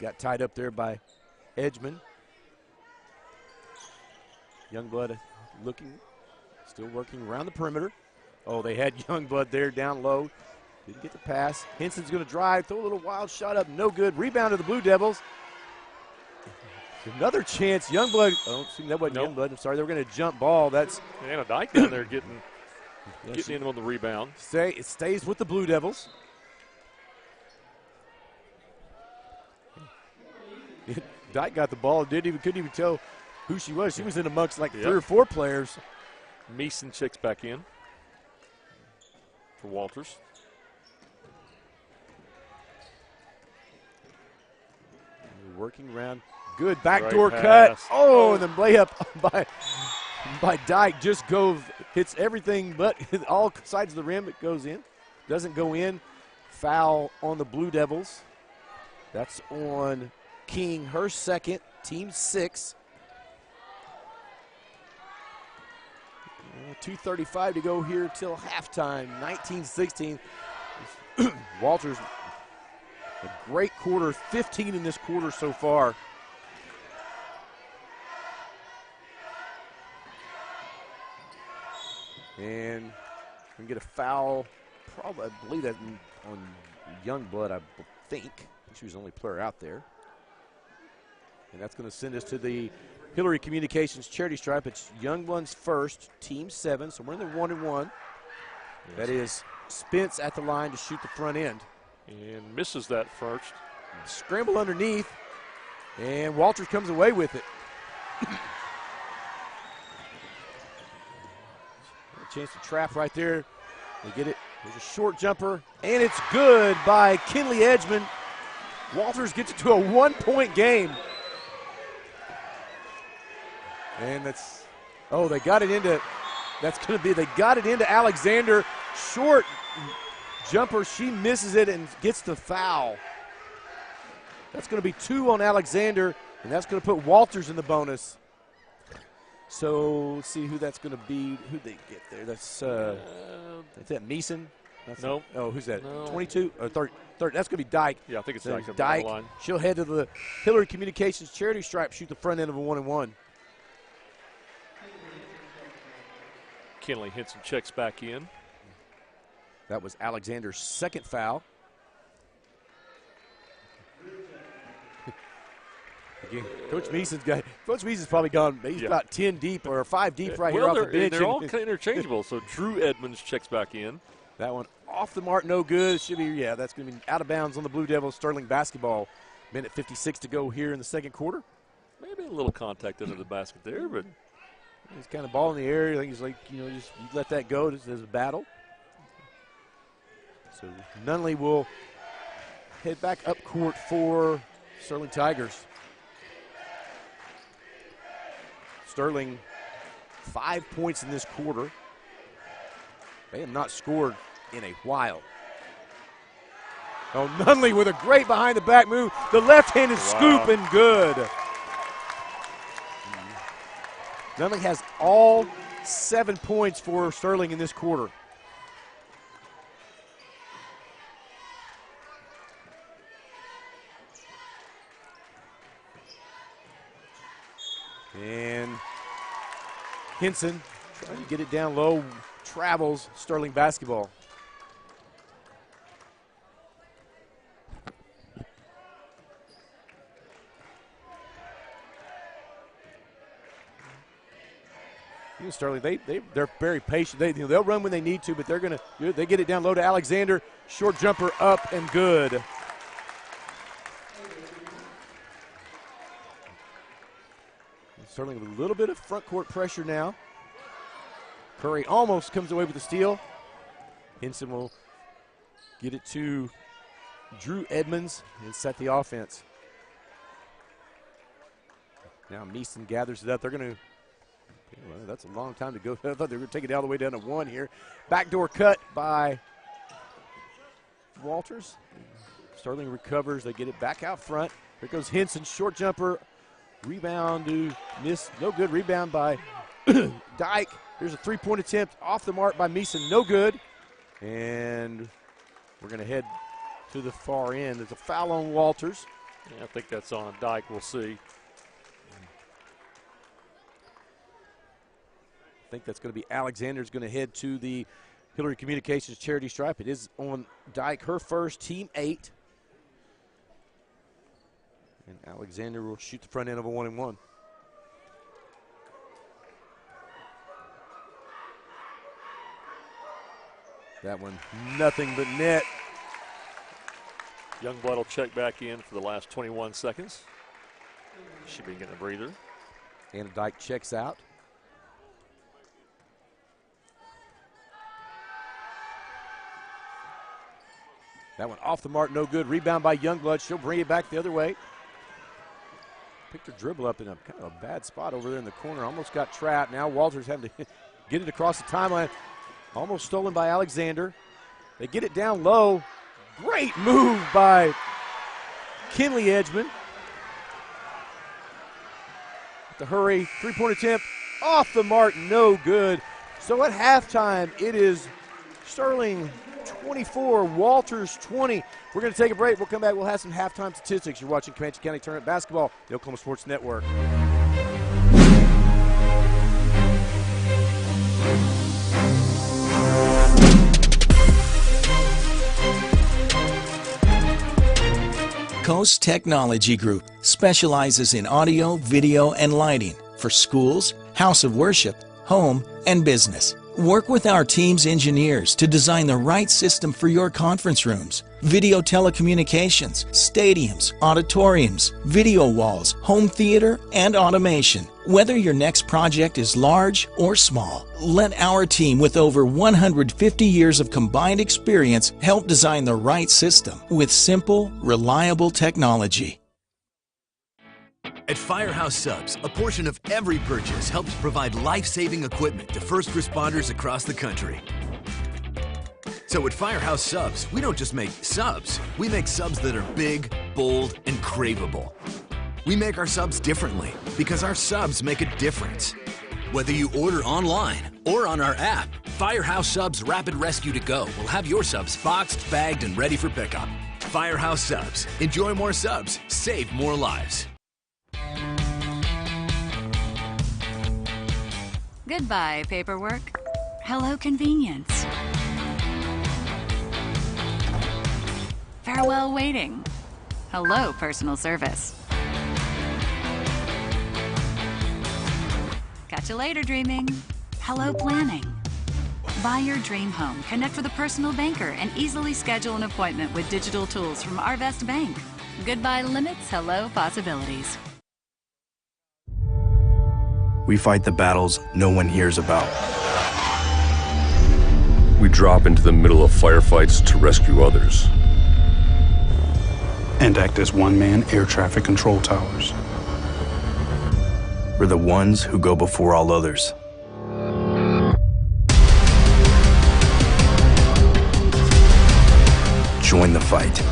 Got tied up there by Edgman. Youngblood looking, still working around the perimeter. Oh, they had Youngblood there down low. Didn't get the pass. Henson's going to drive, throw a little wild shot up, no good. Rebound to the Blue Devils. Another chance. Youngblood. Oh, that wasn't Youngblood. I'm sorry. They were going to jump ball. That's Anna Dyke down there getting in on the rebound. It stays with the Blue Devils. Dyke got the ball. Couldn't even tell who she was. She was in amongst like 3 or 4 players. Meeson checks back in for Walters. Working around. Good backdoor cut. Oh, and then layup by Dyke just hits everything but all sides of the rim. It goes in. Doesn't go in. Foul on the Blue Devils. That's on King, her second, team 6. 2:35 to go here till halftime. 19-16. Walters, a great quarter, 15 in this quarter so far. And we get a foul, probably, I believe that on Youngblood, I think. She was the only player out there. And that's going to send us to the Hillary Communications charity stripe. It's Youngblood's first, team 7, so we're in the 1-1. That is Spence at the line to shoot the front end. And misses that first. Scramble underneath, and Walters comes away with it. A chance to trap right there. They get it. There's a short jumper, and it's good by Kinley Edgman. Walters gets it to a 1-point game. And they got it into, they got it into Alexander. Short jumper, she misses it and gets the foul. That's going to be 2 on Alexander, and that's going to put Walters in the bonus. So let's see who that's going to be. Who'd they get there? That's that Meeson? No. Oh, who's that? No. 22 or 30? That's going to be Dyke. Yeah, I think it's So Dyke. Dyke. She'll head to the Hillary Communications charity stripe, shoot the front end of a 1-1. Kinley Henson checks back in. That was Alexander's second foul. Again, Coach Meeson's probably gone. He's about 10 deep or 5 deep right here off the bench. They're all kind of interchangeable. So Drew Edmonds checks back in. That one off the mark, no good. Should be, that's going to be out of bounds on the Blue Devils. Sterling basketball. Minute 56 to go here in the second quarter. Maybe a little contact under the basket there, but he's kind of ball in the air. I think he's like, just you let that go. This is a battle. So Nunley will head back up court for Sterling Tigers. Sterling 5 points in this quarter. They have not scored in a while. Oh, Nunley with a great behind-the-back move. The left-handed scoop and good. Nunley has all 7 points for Sterling in this quarter. And Henson trying to get it down low, travels Sterling basketball. Sterling, they're very patient. They'll run when they need to, but they get it down low to Alexander. Short jumper up and good. Sterling with a little bit of front court pressure now. Curry almost comes away with the steal. Henson will get it to Drew Edmonds and set the offense. Now Meeson gathers it up. They're going to. Well, that's a long time to go. I thought they were going to take it all the way down to 1 here. Backdoor cut by Walters. Sterling recovers. They get it back out front. Here goes Henson. Short jumper. Rebound to miss. No good. Rebound by Dyke. Here's a three-point attempt off the mark by Meeson. No good. And we're going to head to the far end. There's a foul on Walters. Yeah, I think that's on Dyke. We'll see. I think that's going to be Alexander's going to head to the Hillary Communications charity stripe. It is on Dyke, her first, team 8. And Alexander will shoot the front end of a 1-and-1. That one, nothing but net. Youngblood will check back in for the last 21 seconds. Should be getting a breather. And Dyke checks out. That one off the mark, no good. Rebound by Youngblood. She'll bring it back the other way. Picked her dribble up in a kind of a bad spot over there in the corner. Almost got trapped. Now Walters having to get it across the timeline. Almost stolen by Alexander. They get it down low. Great move by Kinley Edgman. The hurry, three-point attempt. Off the mark, no good. So at halftime, it is Sterling 24, Walters 20. We're going to take a break. We'll come back. We'll have some halftime statistics. You're watching Comanche County Tournament Basketball, the Oklahoma Sports Network. Coast Technology Group specializes in audio, video, and lighting for schools, house of worship, home, and business. Work with our team's engineers to design the right system for your conference rooms, video telecommunications, stadiums, auditoriums, video walls, home theater, and automation. Whether your next project is large or small, let our team with over 150 years of combined experience help design the right system with simple, reliable technology. At Firehouse Subs, a portion of every purchase helps provide life-saving equipment to first responders across the country. So at Firehouse Subs, we don't just make subs, we make subs that are big, bold, and craveable. We make our subs differently because our subs make a difference. Whether you order online or on our app, Firehouse Subs Rapid Rescue to Go will have your subs boxed, bagged, and ready for pickup. Firehouse Subs. Enjoy more subs, save more lives. Goodbye, paperwork. Hello, convenience. Farewell, waiting. Hello, personal service. Catch you later, dreaming. Hello, planning. Buy your dream home, connect with a personal banker, and easily schedule an appointment with digital tools from Arvest Bank. Goodbye limits, hello possibilities. We fight the battles no one hears about. We drop into the middle of firefights to rescue others. And act as one-man air traffic control towers. or the ones who go before all others? Join the fight.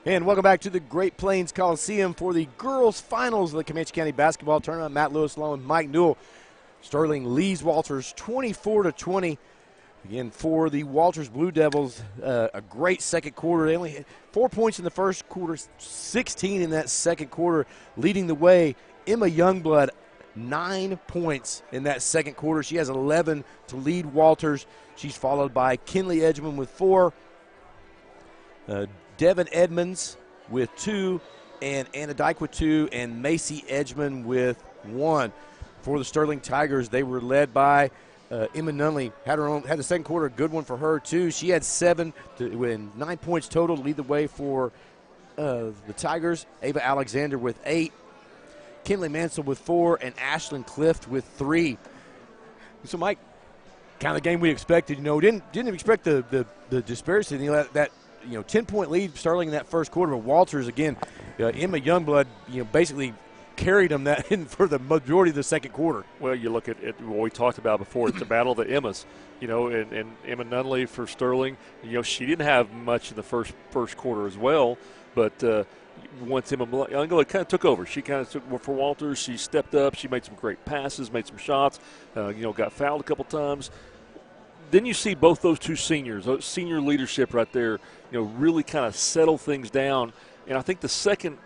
And welcome back to the Great Plains Coliseum for the girls' finals of the Comanche County basketball tournament. Matt Lewis along with Mike Newell. Sterling leads Walters 24-20. Again, for the Walters Blue Devils, a great second quarter. They only had 4 points in the first quarter, 16 in that second quarter. Leading the way, Emma Youngblood, 9 points in that second quarter. She has 11 to lead Walters. She's followed by Kinley Edgman with 4. Devin Edmonds with 2, and Anna Dyke with 2, and Macy Edgman with 1. For the Sterling Tigers, they were led by Emma Nunley. Had the second quarter, a good one for her too. She had 7 to win, 9 points total to lead the way for the Tigers. Ava Alexander with 8, Kinley Mansell with 4, and Ashlyn Clift with 3. So, Mike, kind of the game we expected. Didn't expect the disparity. That 10-point lead Sterling in that first quarter, but Walters, again, Emma Youngblood, basically carried them for the majority of the second quarter. Well, you look at what we talked about before. It's a battle of the Emmas, and Emma Nunley for Sterling. She didn't have much in the first quarter as well, but once Emma Youngblood kind of took over, she kind of took for Walters. She stepped up. She made some great passes, made some shots. Got fouled a couple times. Then you see both those two seniors, senior leadership right there, really kind of settle things down. And I think the second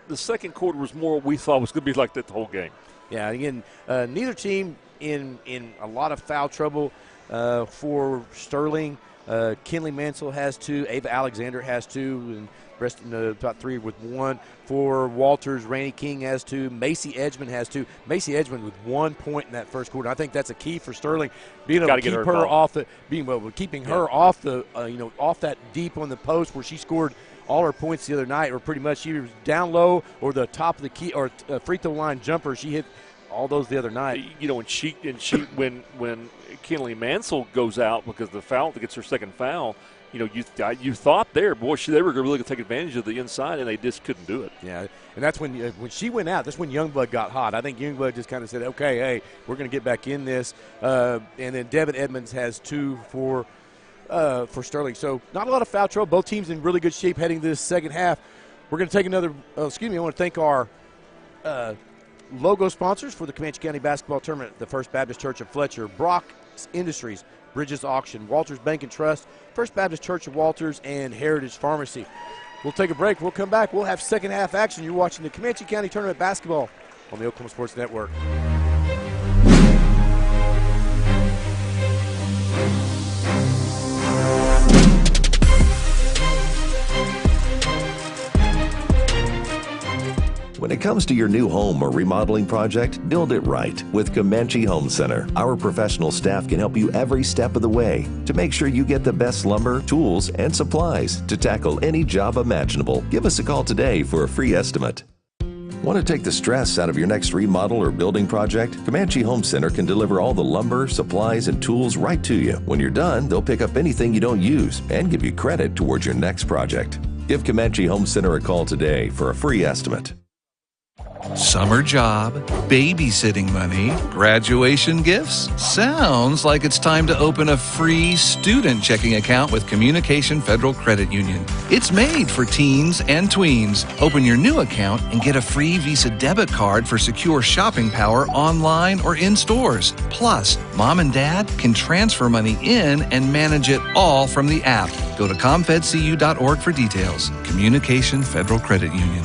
quarter was more what we thought was going to be like that the whole game. Yeah, again, neither team in a lot of foul trouble for Sterling. Kinley Mansell has 2, Ava Alexander has 2, and the rest in the top 3 with 1. For Walters, Rainey King has 2, Macy Edgman has 2. Macy Edgman with 1 point in that first quarter. I think that's a key for Sterling, being able to keep her off keeping her off the off that deep on the post where she scored all her points the other night, or pretty much she was down low or the top of the key or free throw line jumper. She hit all those the other night. When Kinley Mansell goes out because of the foul, gets her second foul, you thought there, boy, they were really going to take advantage of the inside, and they just couldn't do it. Yeah, and that's when she went out. That's when Youngblood got hot. I think Youngblood just kind of said, okay, hey, we're going to get back in this. And then Devin Edmonds has 2 for Sterling. So not a lot of foul trouble. Both teams in really good shape heading to this second half. We're going to take another I want to thank our logo sponsors for the Comanche County basketball tournament: the First Baptist Church of Fletcher, Brock Industries, Bridges Auction, Walters Bank and Trust, First Baptist Church of Walters, and Heritage Pharmacy. We'll take a break. We'll come back. We'll have second half action. You're watching the Comanche County Tournament basketball on the Oklahoma Sports Network. When it comes to your new home or remodeling project, build it right with Comanche Home Center. Our professional staff can help you every step of the way to make sure you get the best lumber, tools, and supplies to tackle any job imaginable. Give us a call today for a free estimate. Want to take the stress out of your next remodel or building project? Comanche Home Center can deliver all the lumber, supplies, and tools right to you. When you're done, they'll pick up anything you don't use and give you credit towards your next project. Give Comanche Home Center a call today for a free estimate. Summer job, babysitting money, graduation gifts. Sounds like it's time to open a free student checking account with Communication Federal Credit Union. It's made for teens and tweens. Open your new account and get a free Visa debit card for secure shopping power online or in stores. Plus, mom and dad can transfer money in and manage it all from the app. Go to comfedcu.org for details. Communication Federal Credit Union.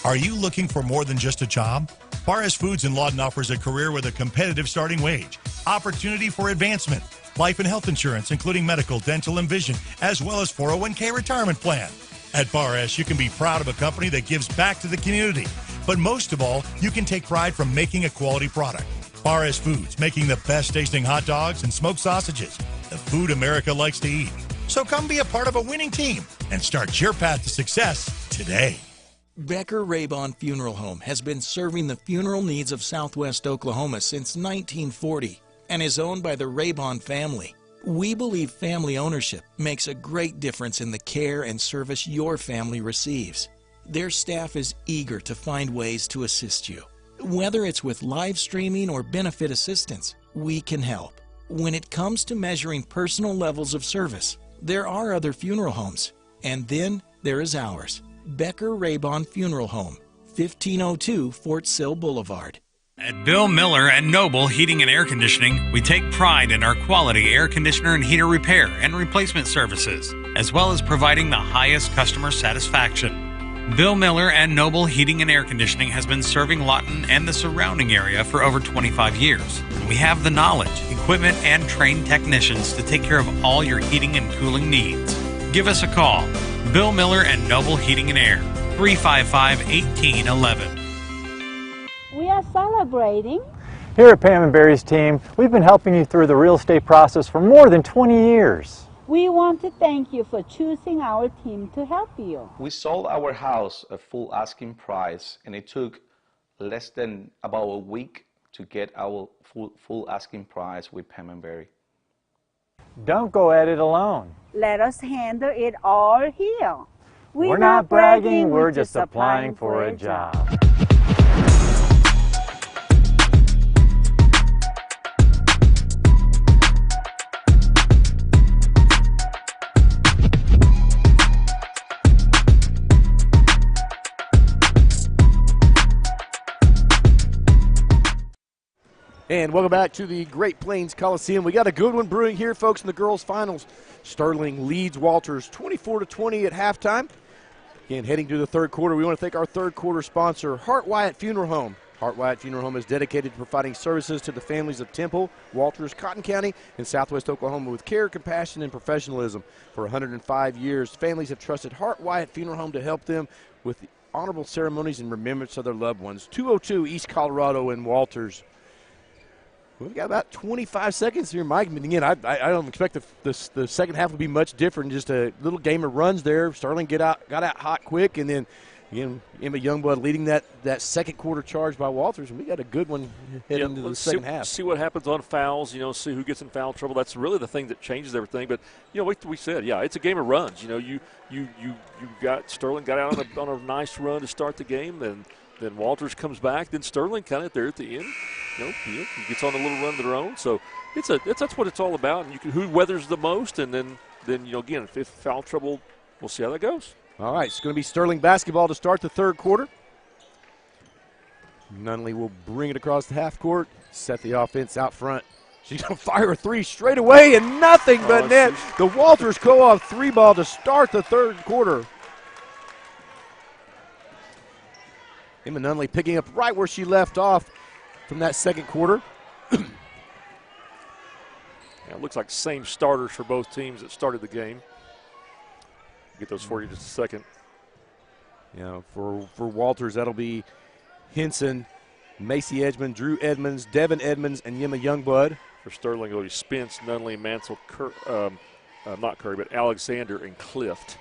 Are you looking for more than just a job? Bar S Foods in Lawton offers a career with a competitive starting wage, opportunity for advancement, life and health insurance, including medical, dental, and vision, as well as 401k retirement plan. At Bar S, you can be proud of a company that gives back to the community. But most of all, you can take pride from making a quality product. Bar S Foods, making the best tasting hot dogs and smoked sausages, the food America likes to eat. So come be a part of a winning team and start your path to success today. Becker Raybon Funeral Home has been serving the funeral needs of Southwest Oklahoma since 1940 and is owned by the Raybon family. We believe family ownership makes a great difference in the care and service your family receives. Their staff is eager to find ways to assist you. Whether it's with live streaming or benefit assistance, we can help. When it comes to measuring personal levels of service, there are other funeral homes, and then there is ours, Becker Raybon Funeral Home, 1502 Fort Sill Boulevard. At Bill Miller and Noble Heating and Air Conditioning, we take pride in our quality air conditioner and heater repair and replacement services, as well as providing the highest customer satisfaction. Bill Miller and Noble Heating and Air Conditioning has been serving Lawton and the surrounding area for over 25 years. We have the knowledge, equipment, and trained technicians to take care of all your heating and cooling needs. Give us a call. Bill Miller and Noble Heating and Air, 355-1811. We are celebrating. Here at Pam and Barry's team, we've been helping you through the real estate process for more than 20 years. We want to thank you for choosing our team to help you. We sold our house at full asking price, and it took less than about a week to get our full asking price with Pam and Barry. Don't go at it alone. Let us handle it all here. We're not bragging, we're just applying for a job. And welcome back to the Great Plains Coliseum. We got a good one brewing here, folks, in the girls' finals. Sterling leads Walters 24-20 at halftime. Again, heading to the third quarter, we want to thank our third quarter sponsor, Hart Wyatt Funeral Home. Hart Wyatt Funeral Home is dedicated to providing services to the families of Temple, Walters, Cotton County, and Southwest Oklahoma with care, compassion, and professionalism. For 105 years, families have trusted Hart Wyatt Funeral Home to help them with the honorable ceremonies and remembrance of their loved ones. 202 East Colorado and Walters. We've got about 25 seconds here, Mike. I mean, again, I don't expect the second half will be much different. Just a little game of runs there. Sterling got out hot quick, and then again, Emma Youngblood leading that second quarter charge by Walters. And we got a good one heading into the second half. See what happens on fouls. See who gets in foul trouble. That's really the thing that changes everything. But we said, it's a game of runs. You got Sterling got out on a nice run to start the game, and then Walters comes back. Then Sterling kind of there at the end. He gets on a little run of their own. So that's what it's all about. And who weathers the most, and then again, if foul trouble, we'll see how that goes. All right, it's going to be Sterling basketball to start the third quarter. Nunley will bring it across the half court, set the offense out front. She's going to fire a three straight away, and nothing but net. The Walters co-op three ball to start the third quarter. Emma Nunley picking up right where she left off from that second quarter. It looks like same starters for both teams that started the game. Get those for you in just a second. For Walters, that'll be Henson, Macy Edgman, Drew Edmonds, Devin Edmonds, and Yemma Youngblood. For Sterling, it'll be Spence, Nunley, Mansell, not Curry, but Alexander and Clift.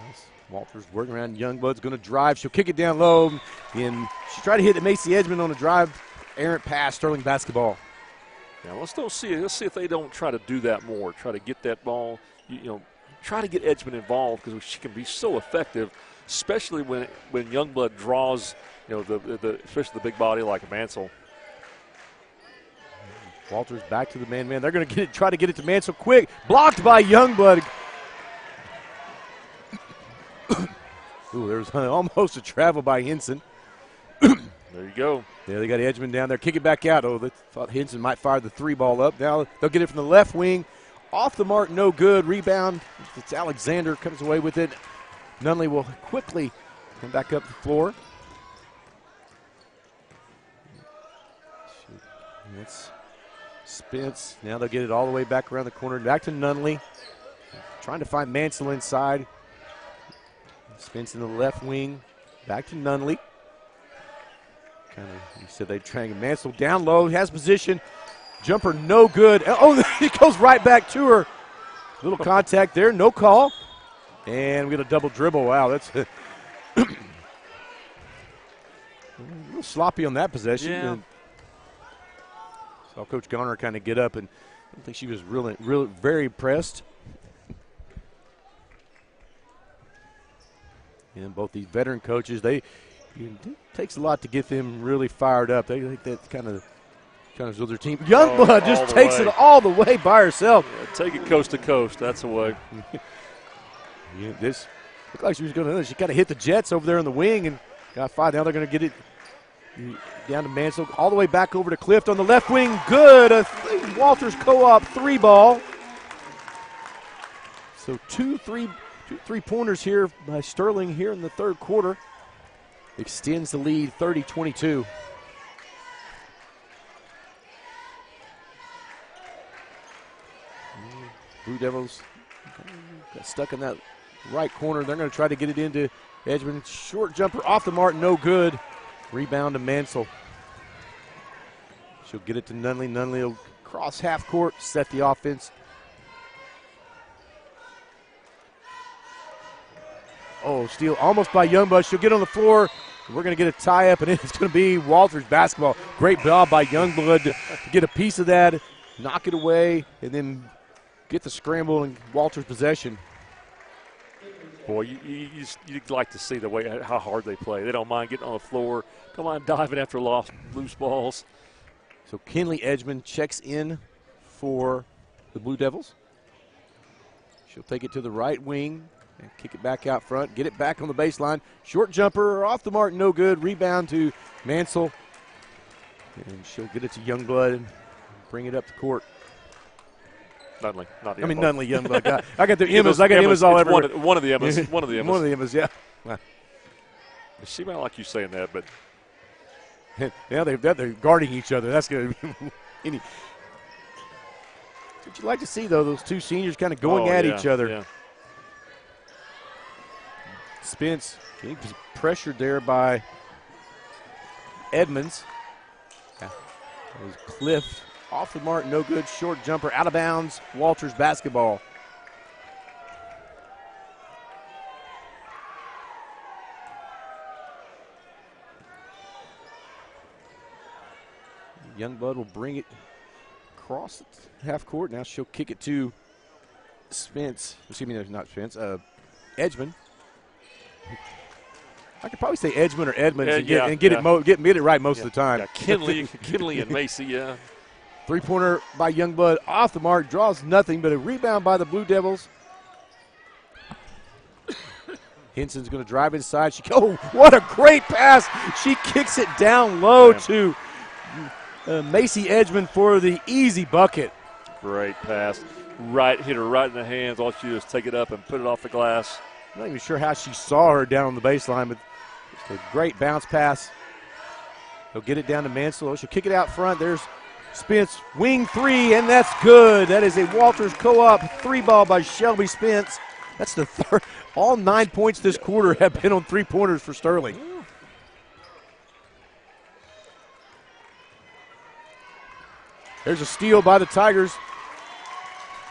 Nice. Walters working around. Youngblood's going to drive. She'll kick it down low. And she tried to hit Macy Edgman on a drive. Errant pass, Sterling basketball. Now, let's see if they don't try to do that more. Try to get that ball, try to get Edgman involved because she can be so effective, especially when Youngblood draws, especially the big body like Mansell. Walters back to the man. They're going to try to get it to Mansell quick. Blocked by Youngblood. Ooh, there's almost a travel by Henson. There you go. Yeah, they got Edgman down there. Kick it back out. Oh, they thought Henson might fire the three ball up. Now they'll get it from the left wing. Off the mark, no good. Rebound. It's Alexander comes away with it. Nunley will quickly come back up the floor. It's Spence. Now they'll get it all the way back around the corner. Back to Nunley. Trying to find Mansell inside. Spence in the left wing. Back to Nunley. You said they trying Mansell down low. Has position. Jumper no good. Oh, he goes right back to her. Little contact there, no call. And we get a double dribble. Wow, that's a little sloppy on that possession. Yeah. Saw Coach Garner kind of get up, and I don't think she was really very impressed. And both these veteran coaches, it takes a lot to get them really fired up. They think that's kind of their team. Youngblood just takes it all the way by herself. Yeah, take it coast to coast. That's the way. Yeah, this looked like she was going to. She kind of hit the Jets over there in the wing and got five. Now they're going to get it down to Mansell, all the way back over to Clift on the left wing. Good. Walters co-op 3-ball. So two three-pointers here by Sterling here in the third quarter. Extends the lead 30-22. Blue Devils got stuck in that right corner. They're going to try to get it into Edgman. Short jumper off the mark, no good. Rebound to Mansell. She'll get it to Nunley. Nunley will cross half court, set the offense. Oh, steal almost by Youngblood. She'll get on the floor. We're going to get a tie-up, and it's going to be Walters basketball. Great job by Youngblood to get a piece of that, knock it away, and then get the scramble and Walters' possession. Boy, you'd like to see the way how hard they play. They don't mind getting on the floor. Come on, diving after loose balls. So Kinley Edgman checks in for the Blue Devils. She'll take it to the right wing and kick it back out front. Get it back on the baseline. Short jumper off the mark, no good. Rebound to Mansell. And she'll get it to Youngblood and bring it up the court. Nunley, not Youngblood. Nunley, Youngblood. I got the Emmas. I got Emmas all over. One of the Emmas. One of the Emmas. One of the Emmas, yeah. She might like you saying that, but. Yeah, they're guarding each other. That's going to be what you like to see, though, those two seniors kind of going at each other. Yeah. Spence getting pressured there by Edmonds. Yeah. It was Cliff off the mark, no good. Short jumper, out of bounds. Walters basketball. Youngblood will bring it across half court. Now she'll kick it to Spence. Excuse me, not Spence. Edgman. I could probably say Edgman or Edmonds and get it right most of the time. Yeah, Kinley and Macy, yeah. Three-pointer by Youngblood off the mark, draws nothing, but a rebound by the Blue Devils. Henson's going to drive inside. What a great pass. She kicks it down low to Macy Edgman for the easy bucket. Great pass. Hit her right in the hands. All she did was take it up and put it off the glass. I'm not even sure how she saw her down on the baseline, but just a great bounce pass. He'll get it down to Mansell. She'll kick it out front. There's Spence, wing three, and that's good. That is a Walters co-op 3-ball by Shelby Spence. That's the third. All 9 points this quarter have been on three-pointers for Sterling. There's a steal by the Tigers.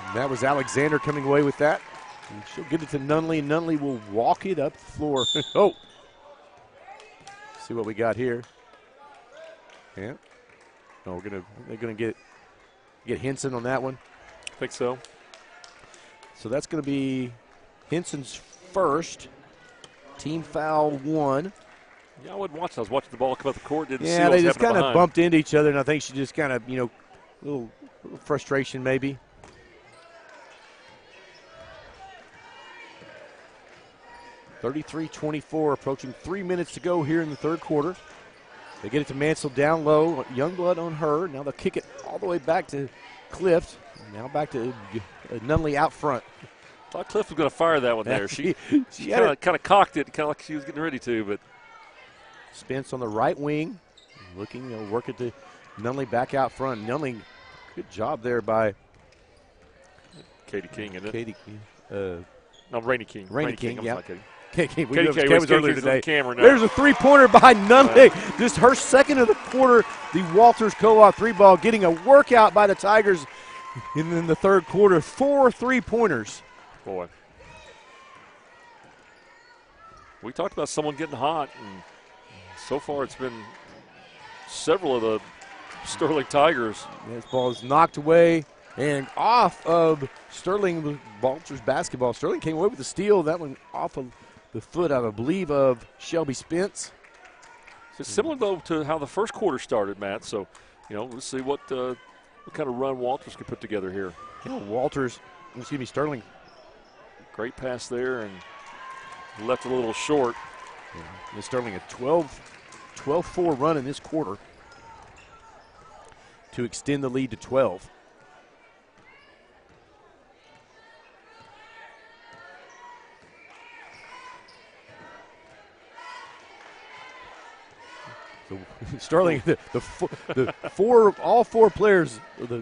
And that was Alexander coming away with that. And she'll get it to Nunley. Nunley will walk it up the floor. See what we got here. Yeah. No, they're gonna get Henson on that one. I think so. So that's gonna be Henson's first. Team foul 1. Yeah, I wasn't watching. I was watching the ball come up the court. Didn't see yeah, what they was just kind of behind. bumped into each other, and I think she just kind of, a little frustration maybe. (33-24), approaching 3 minutes to go here in the third quarter. They get it to Mansell down low. Youngblood on her. Now they'll kick it all the way back to Clift. Now back to Nunley out front. Thought Clift was going to fire that one there. She kind of cocked it, kind of like she was getting ready to, but. Spence on the right wing. Looking, work it to Nunley back out front. Nunley, good job there by Katie King, isn't it? No, Rainey King. Rainey King, yeah. Katie was earlier today. The There's a three-pointer by Nunley. Just her second of the quarter. The Walters co-op 3-ball getting a workout by the Tigers. And in the third quarter, 4 3-pointers. Boy. We talked about someone getting hot, and so far it's been several of the Sterling Tigers. This ball is knocked away and off of Sterling Walters basketball. Sterling came away with the steal. That one off of the foot, I believe, of Shelby Spence. It's similar, though, to how the first quarter started, Matt. So, we'll see what kind of run Walters can put together here. Sterling. Great pass there and left a little short. Yeah. Sterling a 12-4 run in this quarter to extend the lead to 12. So Sterling, all four players,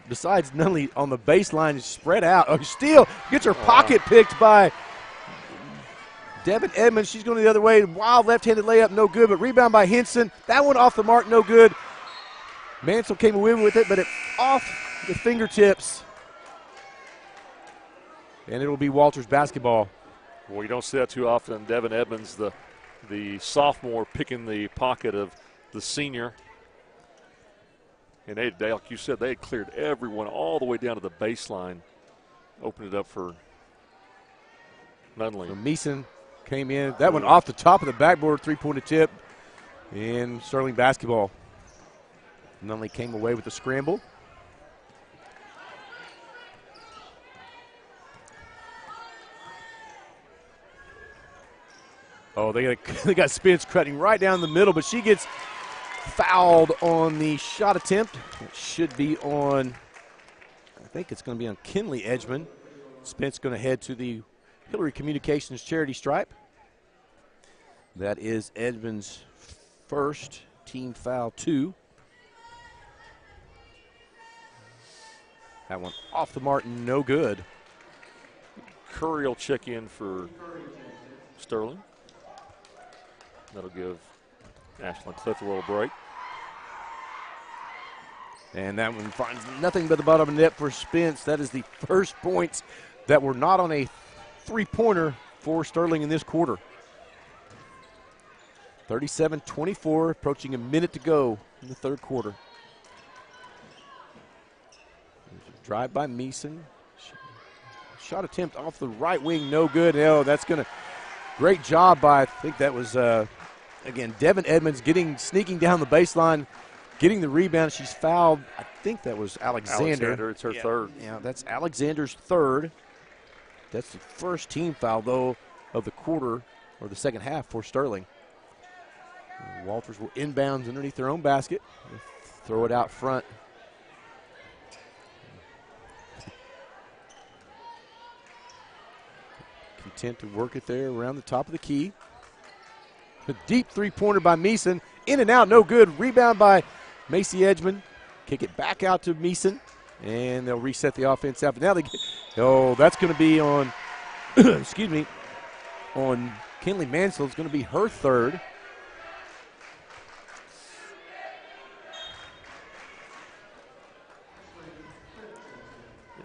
besides Nunley, on the baseline spread out. Oh, steal, gets her pocket picked by Devin Edmonds. She's going the other way. Wild left-handed layup, no good, but rebound by Henson. That one off the mark, no good. Mansell came away with it, but it off the fingertips. And it'll be Walters basketball. Well, you don't see that too often. Devin Edmonds, the sophomore, picking the pocket of the senior. And they, like you said, they had cleared everyone all the way down to the baseline. Opened it up for Nunley. So Meeson came in. That one off the top of the backboard, three-pointer tip. And Sterling basketball. Nunley came away with the scramble. Oh, they got Spence cutting right down the middle, but she gets fouled on the shot attempt. It should be on, I think it's going to be on Kinley Edgman. Spence going to head to the Hillary Communications charity stripe. That is Edgman's first team foul, 2. That one off the mark, no good. Curry will check in for Sterling. That'll give Ashlyn Cliff a little break. And that one finds nothing but the bottom of the net for Spence. That is the first points that were not on a three-pointer for Sterling in this quarter. 37-24, approaching a minute to go in the third quarter. Drive by Meeson. Shot attempt off the right wing, no good. Oh, that's going to, great job by, I think that was, again, Devin Edmonds sneaking down the baseline, getting the rebound. She's fouled. I think that was Alexander. It's her third. Yeah, that's Alexander's third. That's the first team foul, though, of the quarter or the second half for Sterling. Walters will inbounds underneath their own basket. Throw it out front. Content to work it there around the top of the key. A deep three-pointer by Meeson. In and out, no good. Rebound by Macy Edgman. Kick it back out to Meeson. And they'll reset the offense after. Now that's going to be on, excuse me, on Kinley Mansell. It's going to be her third.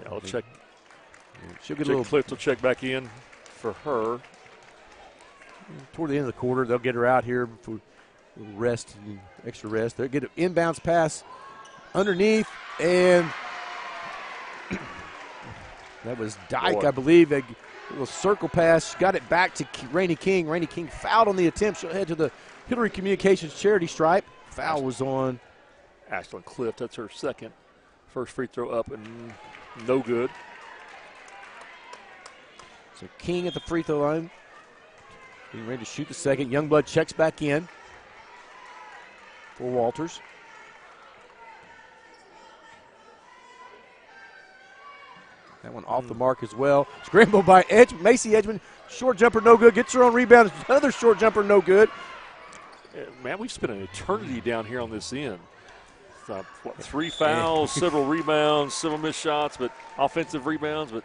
Yeah, I'll check. She'll get a little. Cliff will check back in for her. Toward the end of the quarter, they'll get her out here for rest, extra rest. They'll get an inbounds pass underneath, and that was Dyke, I believe. A little circle pass, got it back to Rainey King. Rainey King fouled on the attempt. She'll head to the Hillary Communications charity stripe. Foul was on Ashlyn Cliff. That's her second. First free throw up and no good. So King at the free throw line. Being ready to shoot the second. Youngblood checks back in for Walters. That one off the mark as well. Scramble by Macy Edgman. Short jumper, no good. Gets her own rebound. Another short jumper, no good. Man, we've spent an eternity down here on this end. 3 fouls, several rebounds, several missed shots, but offensive rebounds, but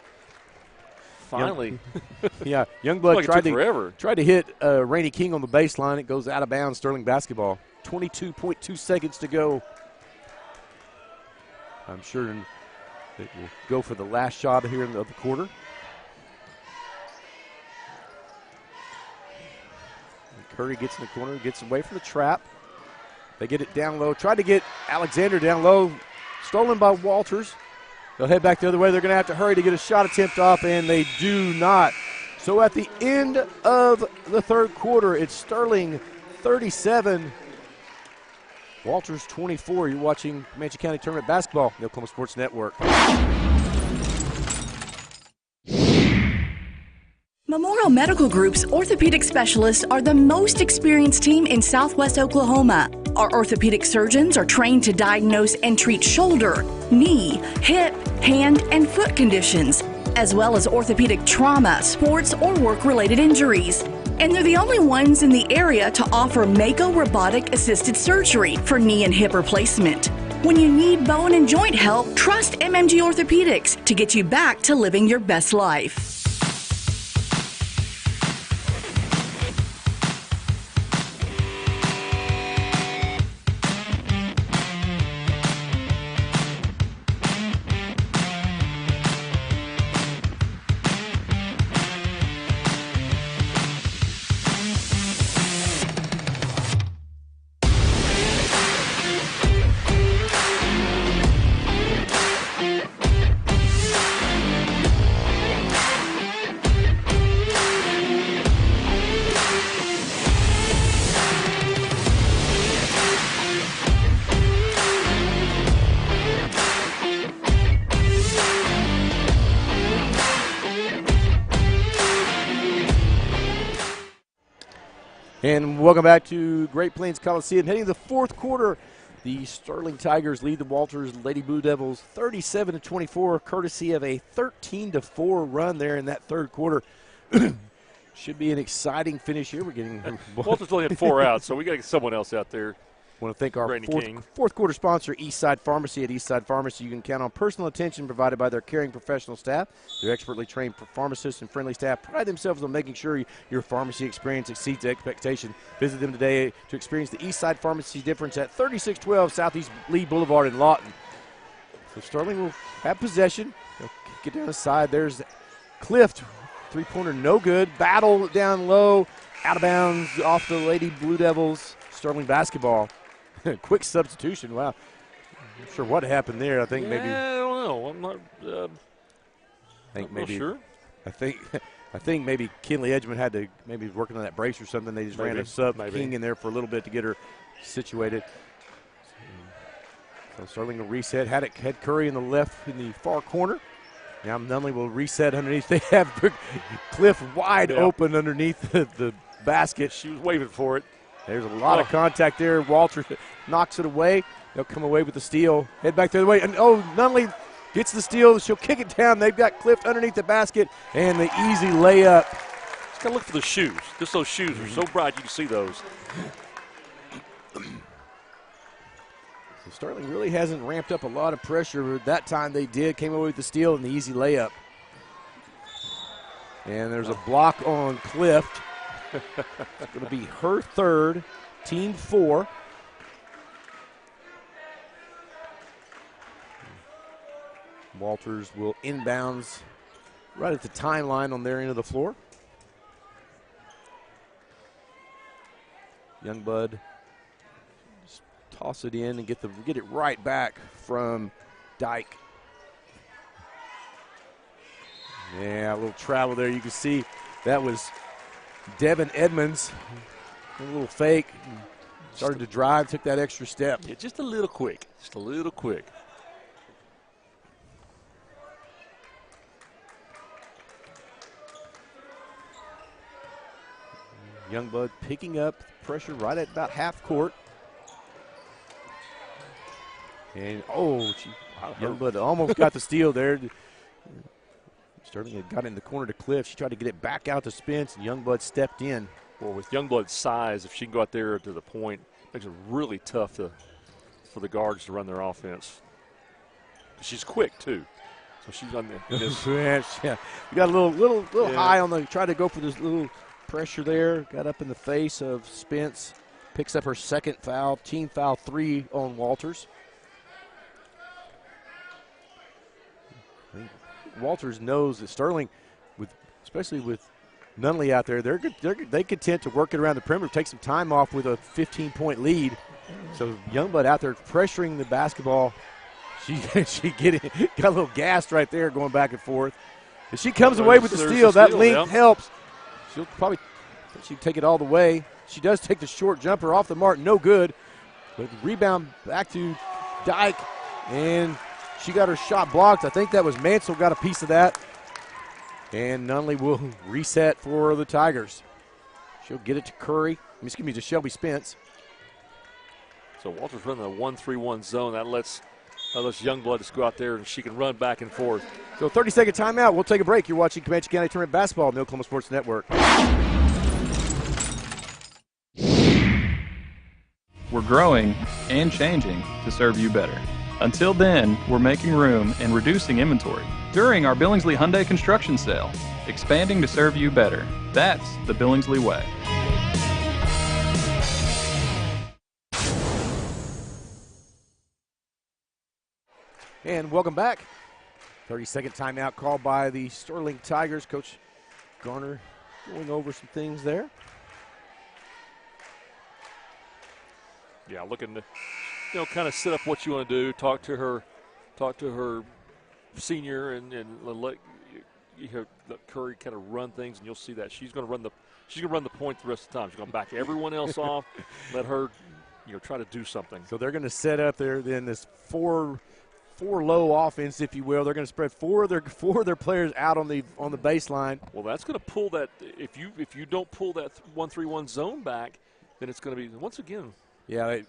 finally. Youngblood like tried to hit Rainey King on the baseline. It goes out of bounds. Sterling basketball. 22.2 seconds to go. I'm sure It will go for the last shot here of the quarter. And Curry gets in the corner, gets away from the trap. They get it down low. Tried to get Alexander down low. Stolen by Walters. They'll head back the other way. They're going to have to hurry to get a shot attempt off, and they do not. So at the end of the third quarter, it's Sterling 37, Walters 24. You're watching Comanche County Tournament Basketball, the Oklahoma Sports Network. Memorial Medical Group's orthopedic specialists are the most experienced team in Southwest Oklahoma. Our orthopedic surgeons are trained to diagnose and treat shoulder, knee, hip, hand, and foot conditions, as well as orthopedic trauma, sports, or work-related injuries. And they're the only ones in the area to offer Mako robotic-assisted surgery for knee and hip replacement. When you need bone and joint help, trust MMG Orthopedics to get you back to living your best life. And welcome back to Great Plains Coliseum. Heading to the fourth quarter, the Sterling Tigers lead the Walters Lady Blue Devils 37-24, courtesy of a 13-4 run there in that third quarter. Should be an exciting finish here. We're getting Walters only had 4 outs, so we got to get someone else out there. Want to thank our fourth quarter sponsor, Eastside Pharmacy. At Eastside Pharmacy, you can count on personal attention provided by their caring professional staff. Their expertly trained pharmacists and friendly staff pride themselves on making sure your pharmacy experience exceeds expectation. Visit them today to experience the Eastside Pharmacy difference at 3612 Southeast Lee Boulevard in Lawton. So Sterling will have possession. They'll get down the side. There's Clift, three-pointer no good. Battle down low, out of bounds off the Lady Blue Devils. Sterling basketball. Quick substitution. Wow. I'm not sure what happened there. I think maybe. I don't know. I'm not. Maybe. Sure. I think maybe Kinley Edgman had to maybe working on that brace or something. They just ran a sub King in there for a little bit to get her situated. So Sterling will reset. Had Curry in the far corner. Now Nunley will reset underneath. They have Cliff wide open underneath the basket. She was waving for it. There's a lot of contact there. Walter knocks it away. They'll come away with the steal. Head back the other way. And, Nunley gets the steal. She'll kick it down. They've got Clift underneath the basket. And the easy layup. Just got to look for the shoes. Just those shoes are so bright you can see those. So Sterling really hasn't ramped up a lot of pressure. That time they did. Came away with the steal and the easy layup. And there's a block on Clift. It's going to be her third, team 4. Walters will inbounds right at the timeline on their end of the floor. Youngblood just toss it in and get it right back from Dyke. Yeah, a little travel there. You can see that was Devin Edmonds, a little fake, started to drive, took that extra step. Yeah, just a little quick, Youngblood picking up pressure right at about half court. And, Youngblood almost got the steal there. Sterling had got in the corner to Cliff. She tried to get it back out to Spence, and Youngblood stepped in. Well, with Youngblood's size, if she can go out there to the point, it makes it really tough for the guards to run their offense. She's quick, too. So she's on this. Yeah. We got a little high on the, try to go for this little pressure there. Got up in the face of Spence. Picks up her second foul, team foul 3 on Walters. I think Walters knows that Sterling, especially with Nunley out there, they content to work it around the perimeter, take some time off with a 15-point lead. So Youngblood out there pressuring the basketball. She got a little gassed right there going back and forth. If she comes away with the steal, that length helps. She'll probably take it all the way. She does take the short jumper off the mark, no good. But rebound back to Dyke, and she got her shot blocked. I think that was Mansell got a piece of that. And Nunley will reset for the Tigers. She'll get it to Curry. Excuse me, to Shelby Spence. So Walters running a 1-3-1 zone. That lets Youngblood just go out there and she can run back and forth. So 30-second timeout. We'll take a break. You're watching Comanche County Tournament Basketball on the Oklahoma Sports Network. We're growing and changing to serve you better. Until then, we're making room and reducing inventory during our Billingsley Hyundai construction sale. Expanding to serve you better. That's the Billingsley way. And welcome back. 30-second timeout called by the Sterling Tigers. Coach Garner going over some things there. Yeah, looking to, kind of set up what you want to do. Talk to her senior, and let Curry kind of run things, and you'll see that she's going to run the point the rest of the time. She's going to back everyone else off. Let her, try to do something. So they're going to set up there then this four low offense, if you will. They're going to spread four of their players out on the baseline. Well, that's going to pull that. If you don't pull that 1-3-1 zone back, then it's going to be once again. Yeah,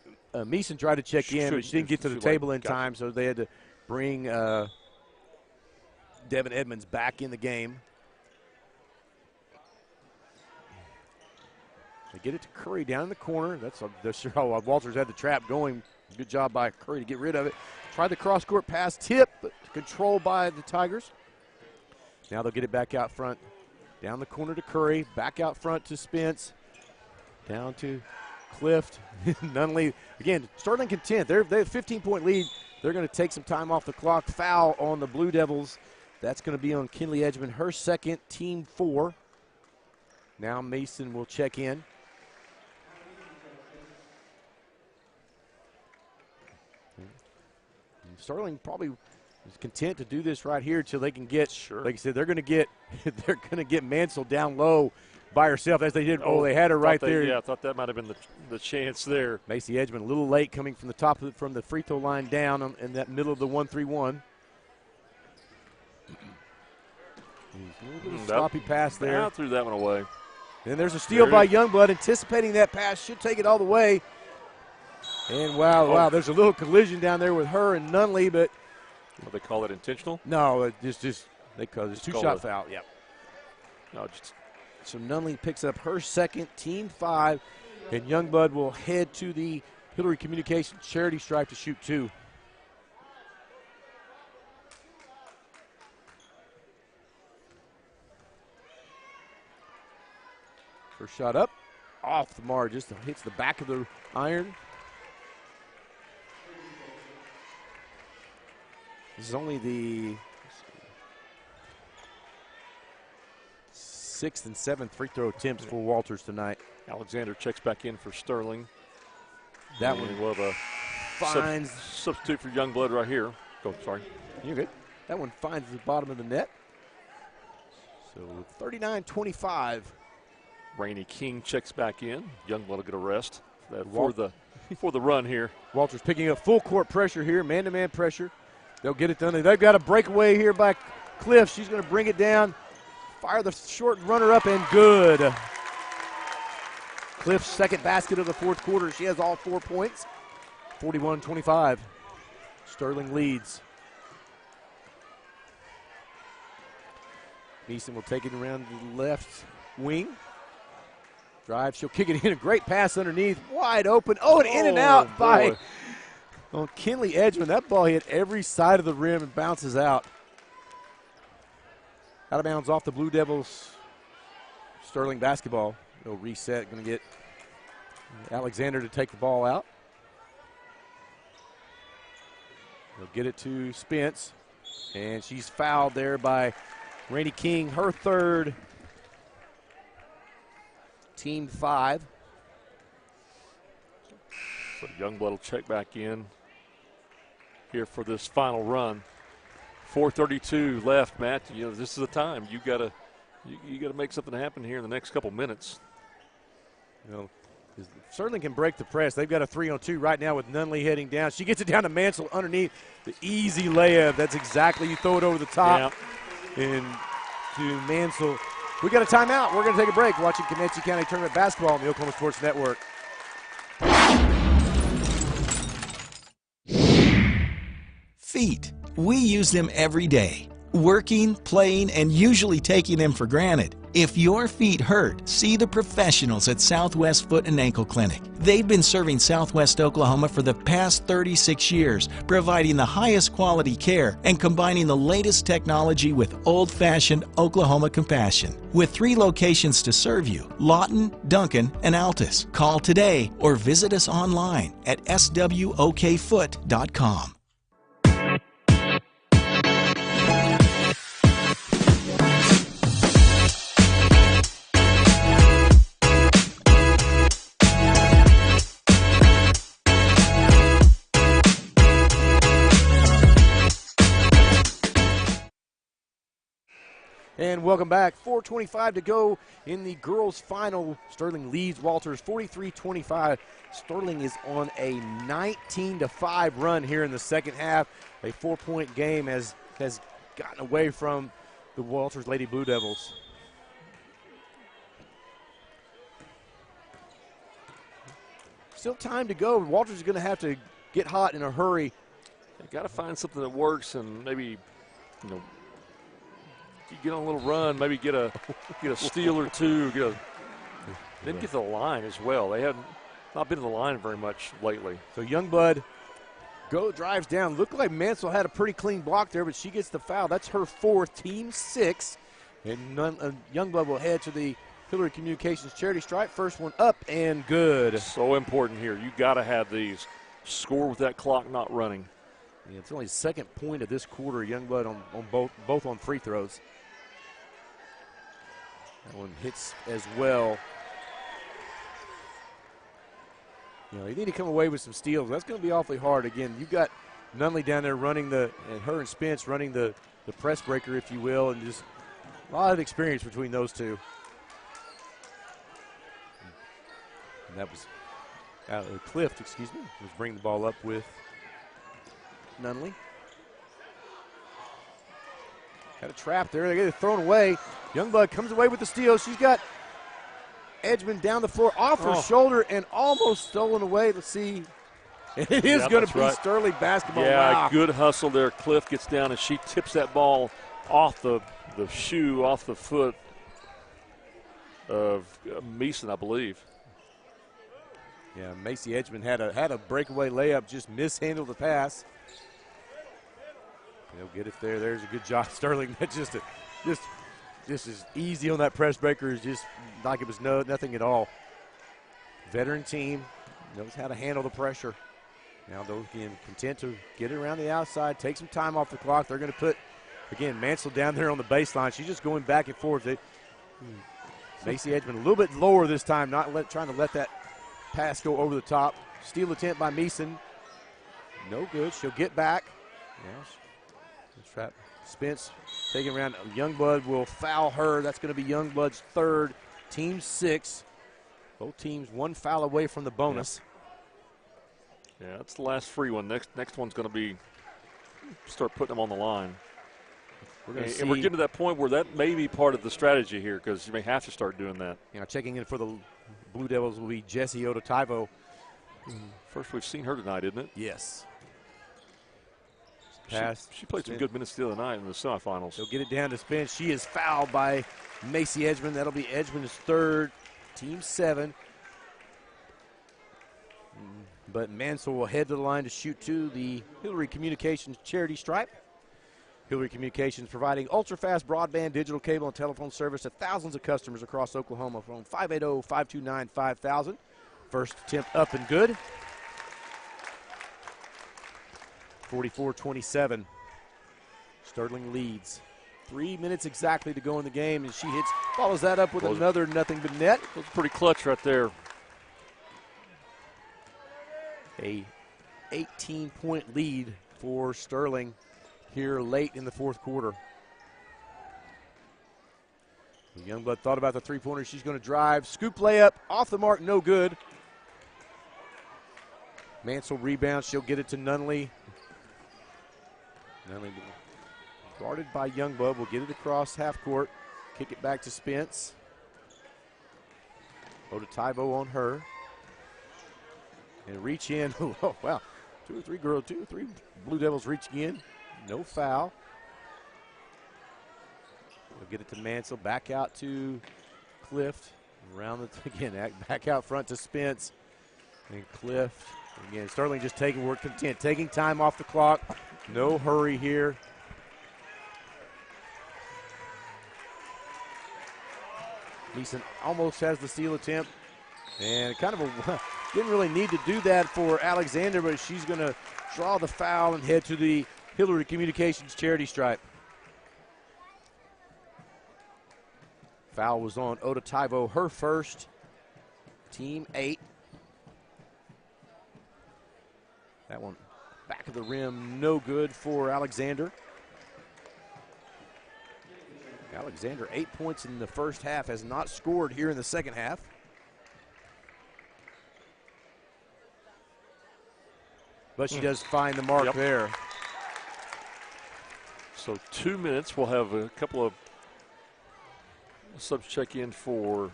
Meeson tried to check in, but she didn't get to the table in time, so they had to bring Devin Edmonds back in the game. They get it to Curry down in the corner. That's how Walters had the trap going. Good job by Curry to get rid of it. Tried the cross-court pass tip, but controlled by the Tigers. Now they'll get it back out front. Down the corner to Curry, back out front to Spence. Down to Clift. Nunley. Again, Sterling content. They have a 15-point lead. They're going to take some time off the clock. Foul on the Blue Devils. That's going to be on Kinley Edgman, her second, team 4. Now Mason will check in. Sterling probably is content to do this right here until they can get, like I said, they're going to get Mansell down low by herself as they did. They had her right there. Yeah, I thought that might have been the chance there. Macy Edgman a little late coming from the top from the free throw line down in that middle of the 1-3-1. A little sloppy pass there. I threw that one away. And there's a steal by Youngblood, anticipating that pass, should take it all the way. And wow, there's a little collision down there with her and Nunley, but what they call it, intentional? No, they call it a two-shot foul. Yep. No, so Nunley picks up her second, team 5, and Youngblood will head to the Hillary Communications charity stripe to shoot 2. First shot up, off the mark, just hits the back of the iron. This is only the 6th and 7th free throw attempts for Walters tonight. Alexander checks back in for Sterling. That one will have a finds substitute for Youngblood right here. Sorry. You're good. That one finds the bottom of the net. So 39-25. Rainey King checks back in. Youngblood will get a rest for the run here. Walters picking up full court pressure here, man-to-man pressure. They'll get it done. They've got a breakaway here by Cliff. She's going to bring it down, fire the short runner up, and good. Cliff's second basket of the fourth quarter. She has all 4 points. 41-25. Sterling leads. Neeson will take it around the left wing. Drive. She'll kick it in. A great pass underneath. Wide open. And in and out by on Kinley Edgman. That ball hit every side of the rim and bounces out. Out of bounds off the Blue Devils. Sterling basketball. They'll reset. Going to get Alexander to take the ball out. They'll get it to Spence. And she's fouled there by Rainey King, her third. Team 5. So Youngblood will check back in here for this final run. 4:32 left, Matt. You know, this is the time. You gotta make something happen here in the next couple minutes. You know, Sterling can break the press. They've got a 3-on-2 right now with Nunley heading down. She gets it down to Mansell underneath. The easy layup. That's exactly, you throw it over the top. And to Mansell. We got a timeout. We're going to take a break. Watching Comanche County Tournament basketball on the Oklahoma Sports Network. Feet. We use them every day. Working, playing, and usually taking them for granted. If your feet hurt, see the professionals at Southwest Foot and Ankle Clinic. They've been serving Southwest Oklahoma for the past 36 years, providing the highest quality care and combining the latest technology with old-fashioned Oklahoma compassion. With 3 locations to serve you, Lawton, Duncan, and Altus. Call today or visit us online at swokfoot.com. And welcome back. 4:25 to go in the girls' final. Sterling leads Walters 43-25. Sterling is on a 19-5 run here in the second half. A 4-point game has gotten away from the Walters Lady Blue Devils. Still time to go. Walters is going to have to get hot in a hurry. They got to find something that works and maybe, you know, get on a little run, maybe get a steal or two. Then get to the line as well. They haven't not been to the line very much lately. So Youngblood drives down. Looked like Mansell had a pretty clean block there, but she gets the foul. That's her 4th, team 6. And Youngblood will head to the Hillary Communications charity stripe. First one up and good. So important here. You got to have these. Score with that clock not running. Yeah, it's only the second point of this quarter. Youngblood on both on free throws. That one hits as well. You know, you need to come away with some steals. That's going to be awfully hard. Again, you've got Nunley down there running and her and Spence running the press breaker, if you will, and just a lot of experience between those two. And that was Clift, was bringing the ball up with Nunley. Got a trap there. They get it thrown away. Youngblood comes away with the steal. She's got Edgman down the floor off her shoulder and almost stolen away. Let's see. It is going to be right. Sterling basketball. Yeah, wow. Good hustle there. Cliff gets down and she tips that ball off the shoe, off the foot of Meeson, I believe. Yeah, Macy Edgman had a breakaway layup, just mishandled the pass. He'll get it there. There's a good job, Sterling. That's just as easy on that press breaker as just like it was nothing at all. Veteran team knows how to handle the pressure. Now they'll again content to get it around the outside, take some time off the clock. They're going to put again Mansell down there on the baseline. She's just going back and forth. Macy Edgman a little bit lower this time, trying to let that pass go over the top. Steal attempt by Meeson. No good. She'll get back. Yeah. Trap. Spence taking around. Youngblood will foul her. That's going to be Youngblood's 3rd, team 6. Both teams 1 foul away from the bonus. Yeah, that's the last free one. Next one's going to be start putting them on the line. We're getting to that point where that may be part of the strategy here because you may have to start doing that. You know, checking in for the Blue Devils will be Jessie Ototaivo. First we've seen her tonight, isn't it? Yes. She played some good minutes the other night in the semifinals. They'll get it down to Spence. She is fouled by Macy Edgman. That'll be Edgman's 3rd, team 7. But Mansell will head to the line to shoot to the Hillary Communications charity stripe. Hillary Communications providing ultra-fast broadband, digital cable, and telephone service to thousands of customers across Oklahoma. Phone 580-529-5000. First attempt up and good. 44-27. Sterling leads. 3 minutes exactly to go in the game, and she follows that up with another nothing but net. It was pretty clutch right there. A 18-point lead for Sterling here late in the fourth quarter. Youngblood thought about the three-pointer. She's going to drive. Scoop layup. Off the mark. No good. Mansell rebounds. She'll get it to Nunley. Nunley guarded by Youngblood. Will get it across half court. Kick it back to Spence. Odotivo on her. And reach in. Oh, wow. Two or three Blue Devils reaching in. No foul. We'll get it to Mansell. Back out to Clift. Around again, back out front to Spence. And Clift. Again, Sterling just taking work content. Taking time off the clock. No hurry here. Neeson almost has the steal attempt. And kind of didn't really need to do that for Alexander, but she's going to draw the foul and head to the Hillary Communications charity stripe. Foul was on Odotivo, her first. Team 8. That one back of the rim, no good for Alexander. Alexander, 8 points in the first half, has not scored here in the second half. But she does find the mark there. So 2 minutes. We'll have a couple of subs check in for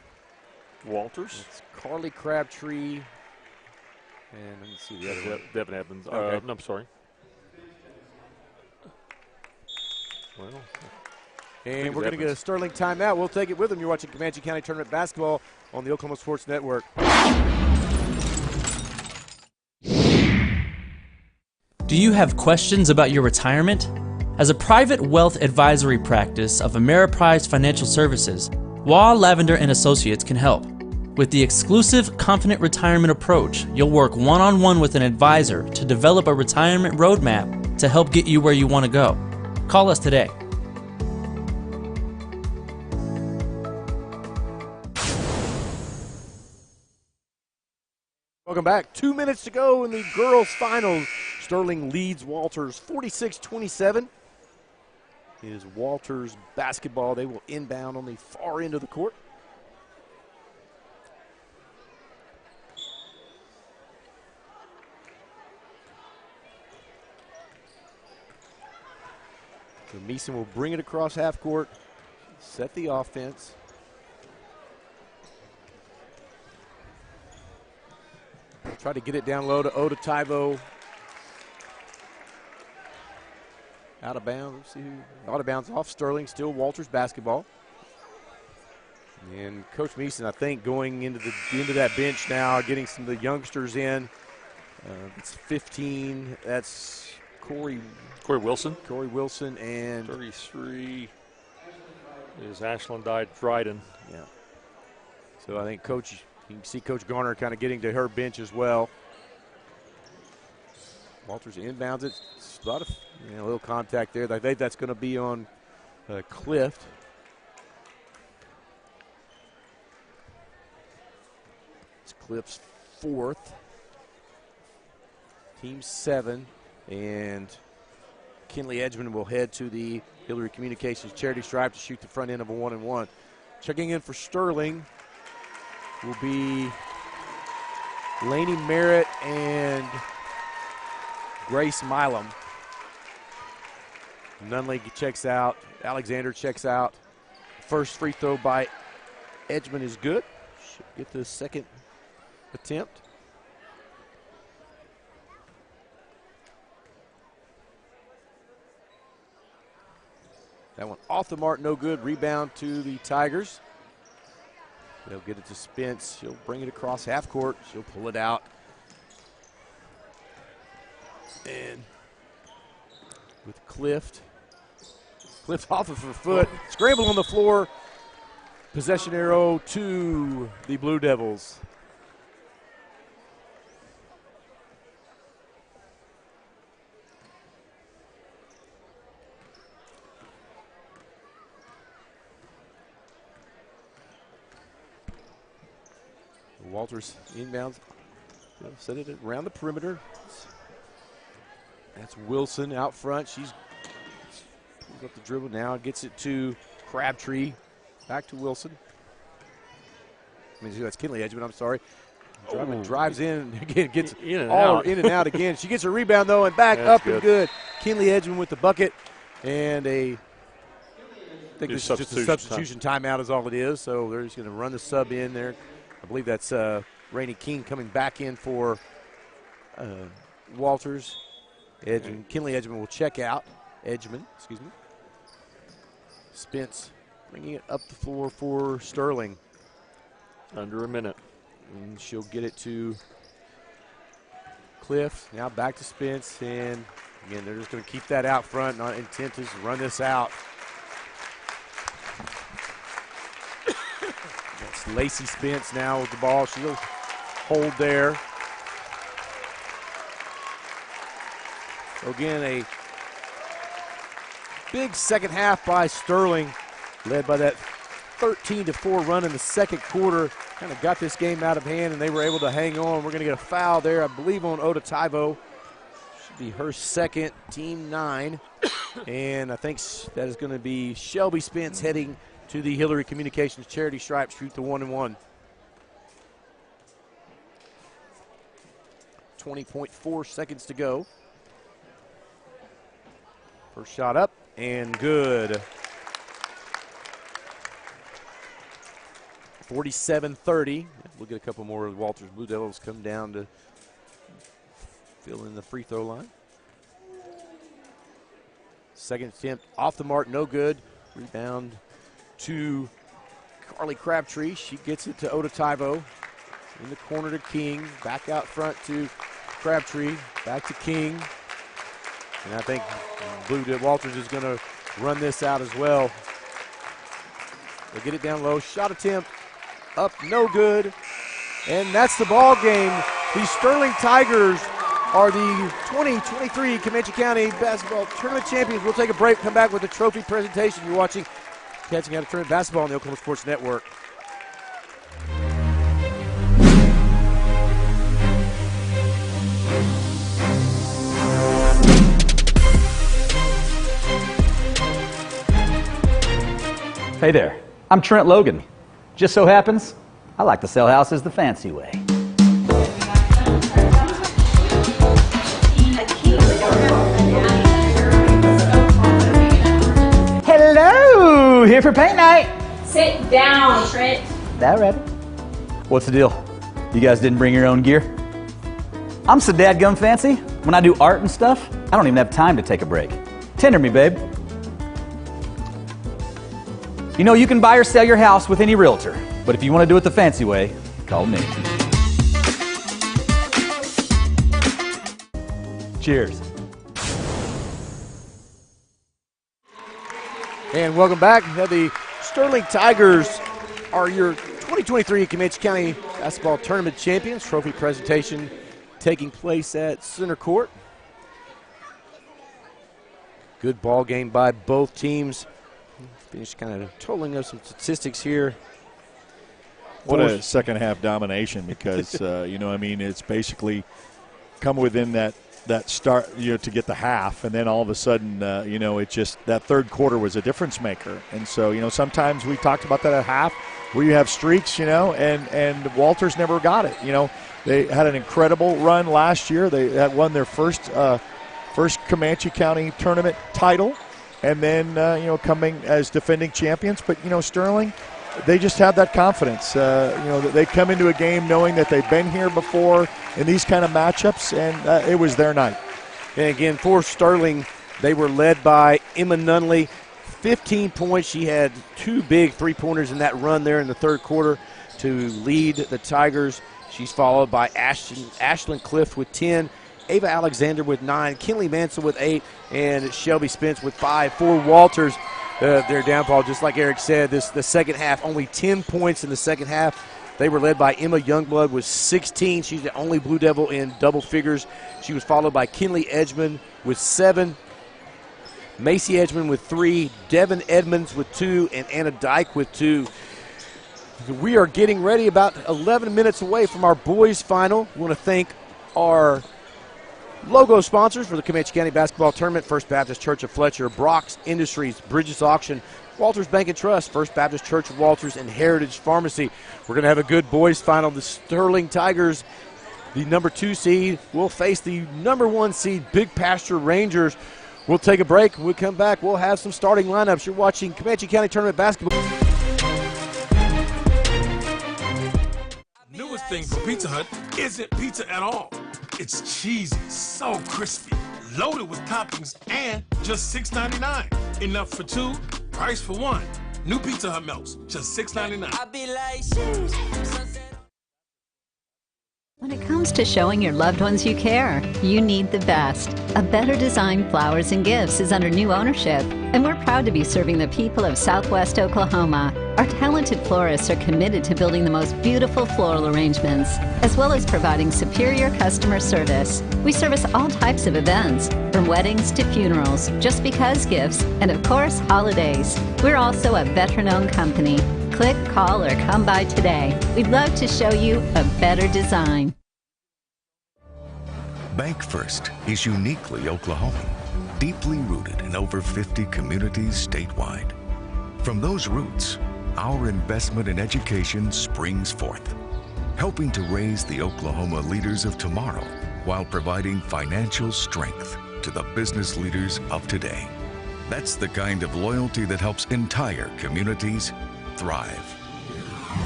Walters. It's Carly Crabtree. And let me see the other one. Devin Evans. Okay. No, I'm sorry. Well, and we're going to get a Sterling timeout. We'll take it with them. You're watching Comanche County Tournament Basketball on the Oklahoma Sports Network. Do you have questions about your retirement? As a private wealth advisory practice of Ameriprise Financial Services, Wall Lavender and Associates can help. With the exclusive Confident Retirement approach, you'll work one-on-one with an advisor to develop a retirement roadmap to help get you where you want to go. Call us today. Welcome back. 2 minutes to go in the girls' finals. Sterling leads Walters 46-27. It is Walters basketball. They will inbound on the far end of the court. So Meeson will bring it across half court, set the offense. Try to get it down low to Odotivo. Out of bounds. Let's see who. Out of bounds off Sterling. Still Walters basketball. And Coach Meeson, I think, going into that bench now, getting some of the youngsters in. It's 15. That's Corey Wilson. Corey Wilson and 33 is Ashlyn Dryden. Yeah. So I think you can see Coach Garner kind of getting to her bench as well. Walters inbounds it. A lot of a little contact there. I think that's going to be on Clift. It's Clift's fourth. Team 7. And Kinley Edgman will head to the Hillary Communications charity stripe to shoot the front end of a 1-and-1. Checking in for Sterling will be Laney Merritt and Grace Milam. Nunley checks out. Alexander checks out. First free throw by Edgman is good. Should get the second attempt. That one off the mark, no good. Rebound to the Tigers. They'll get it to Spence. She'll bring it across half court. She'll pull it out. And with Clift. Clift off of her foot. Scramble on the floor. Possession arrow to the Blue Devils. Walters inbounds. Set it around the perimeter. That's Wilson out front. She's pulls up the dribble now. Gets it to Crabtree. Back to Wilson. That's Kinley Edgman, I'm sorry. Drives in, again, gets in and out again. She gets a rebound, though, and back That's up and good. Kinley Edgman with the bucket. And I think this is just a substitution timeout is all it is. So they're just going to run the sub in there. I believe that's Rainey King coming back in for Walters. Kinley Edgman will check out. Spence bringing it up the floor for Sterling. Under a minute. And she'll get it to Cliff. Now back to Spence. And again, they're just going to keep that out front. Not intent is to run this out. That's Lacey Spence now with the ball. She'll hold there. So again, a big second half by Sterling, led by that 13-4 run in the second quarter. Kind of got this game out of hand, and they were able to hang on. We're going to get a foul there, I believe, on Oda Taivo. Should be her second, team 9. And I think that is going to be Shelby Spence heading to the Hillary Communications charity stripe, shoot the 1-and-1. 20.4 seconds to go. First shot up and good. 47-30. We'll get a couple more of Walters Blue Devils come down to fill in the free throw line. Second attempt off the mark, no good. Rebound to Carly Crabtree. She gets it to Oda Taivo. In the corner to King. Back out front to Crabtree. Back to King. And I think Walters is going to run this out as well. They get it down low. Shot attempt up, no good. And that's the ball game. The Sterling Tigers are the 2023 Comanche County Basketball Tournament champions. We'll take a break, come back with the trophy presentation. You're watching Catching Out of Tournament Basketball on the Oklahoma Sports Network. Hey there, I'm Trent Logan. Just so happens, I like to sell houses the fancy way. Hello, here for paint night. Sit down, Trent. That ready? What's the deal? You guys didn't bring your own gear? I'm so dadgum fancy. When I do art and stuff, I don't even have time to take a break. Tender me, babe. You know, you can buy or sell your house with any realtor, but if you want to do it the fancy way, call me. Cheers. And welcome back. The Sterling Tigers are your 2023 Comanche County Basketball Tournament champions. Trophy presentation taking place at Center Court. Good ball game by both teams. Finished kind of totaling up some statistics here. What a second half domination because, it's basically come within that start, to get the half, and then all of a sudden, it just, that third quarter was a difference maker. And so, sometimes we talked about that at half where you have streaks, and Walters never got it. They had an incredible run last year. They had won their first Comanche County tournament title. And then, coming as defending champions. But, Sterling, they just have that confidence. They come into a game knowing that they've been here before in these kind of matchups, and it was their night. And again, for Sterling, they were led by Emma Nunley, 15 points. She had 2 big three-pointers in that run there in the third quarter to lead the Tigers. She's followed by Ashlyn Cliff with 10. Ava Alexander with 9, Kinley Mansell with 8, and Shelby Spence with 5. For Walters, their downfall, just like Eric said, the second half, only 10 points in the second half. They were led by Emma Youngblood with 16. She's the only Blue Devil in double figures. She was followed by Kinley Edgman with 7, Macy Edgman with 3, Devin Edmonds with 2, and Anna Dyke with 2. We are getting ready, about 11 minutes away from our boys final. We want to thank our logo sponsors for the Comanche County Basketball Tournament: First Baptist Church of Fletcher, Brock's Industries, Bridges Auction, Walters Bank and Trust, First Baptist Church of Walters, and Heritage Pharmacy. We're going to have a good boys final. The Sterling Tigers, the number 2 seed, will face the number 1 seed Big Pasture Rangers. We'll take a break. When we come back, we'll have some starting lineups. You're watching Comanche County Tournament Basketball. Newest thing from Pizza Hut isn't pizza at all. It's cheesy, so crispy, loaded with toppings, and just $6.99. Enough for 2, price for 1. New Pizza Hut melts, just $6.99. When it comes to showing your loved ones you care, you need the best. A Better Design Flowers and Gifts is under new ownership, and we're proud to be serving the people of Southwest Oklahoma. Our talented florists are committed to building the most beautiful floral arrangements, as well as providing superior customer service. We service all types of events, from weddings to funerals, just because gifts, and of course, holidays. We're also a veteran-owned company. Click, call, or come by today. We'd love to show you a better design. Bank First is uniquely Oklahoman, deeply rooted in over 50 communities statewide. From those roots, our investment in education springs forth, helping to raise the Oklahoma leaders of tomorrow while providing financial strength to the business leaders of today. That's the kind of loyalty that helps entire communities thrive.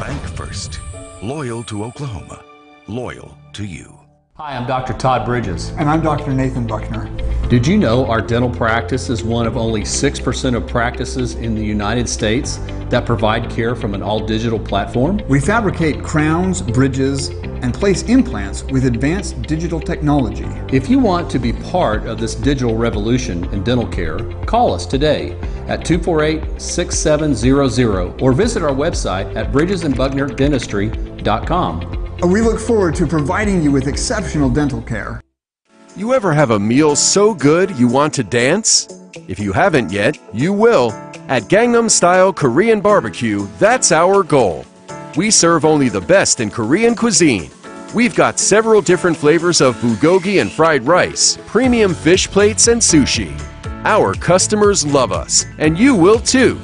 Bank First. Loyal to Oklahoma. Loyal to you. Hi, I'm Dr. Todd Bridges. And I'm Dr. Nathan Buckner. Did you know our dental practice is one of only 6% of practices in the United States that provide care from an all-digital platform? We fabricate crowns, bridges, and place implants with advanced digital technology. If you want to be part of this digital revolution in dental care, call us today at 248-6700 or visit our website at bridgesandbucknerdentistry.com. We look forward to providing you with exceptional dental care. You ever have a meal so good you want to dance? If you haven't yet, you will. At Gangnam Style Korean Barbecue, that's our goal. We serve only the best in Korean cuisine. We've got several different flavors of bulgogi and fried rice, premium fish plates, and sushi. Our customers love us, and you will too.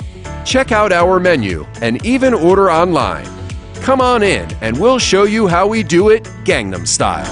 Check out our menu and even order online. Come on in and we'll show you how we do it Gangnam Style.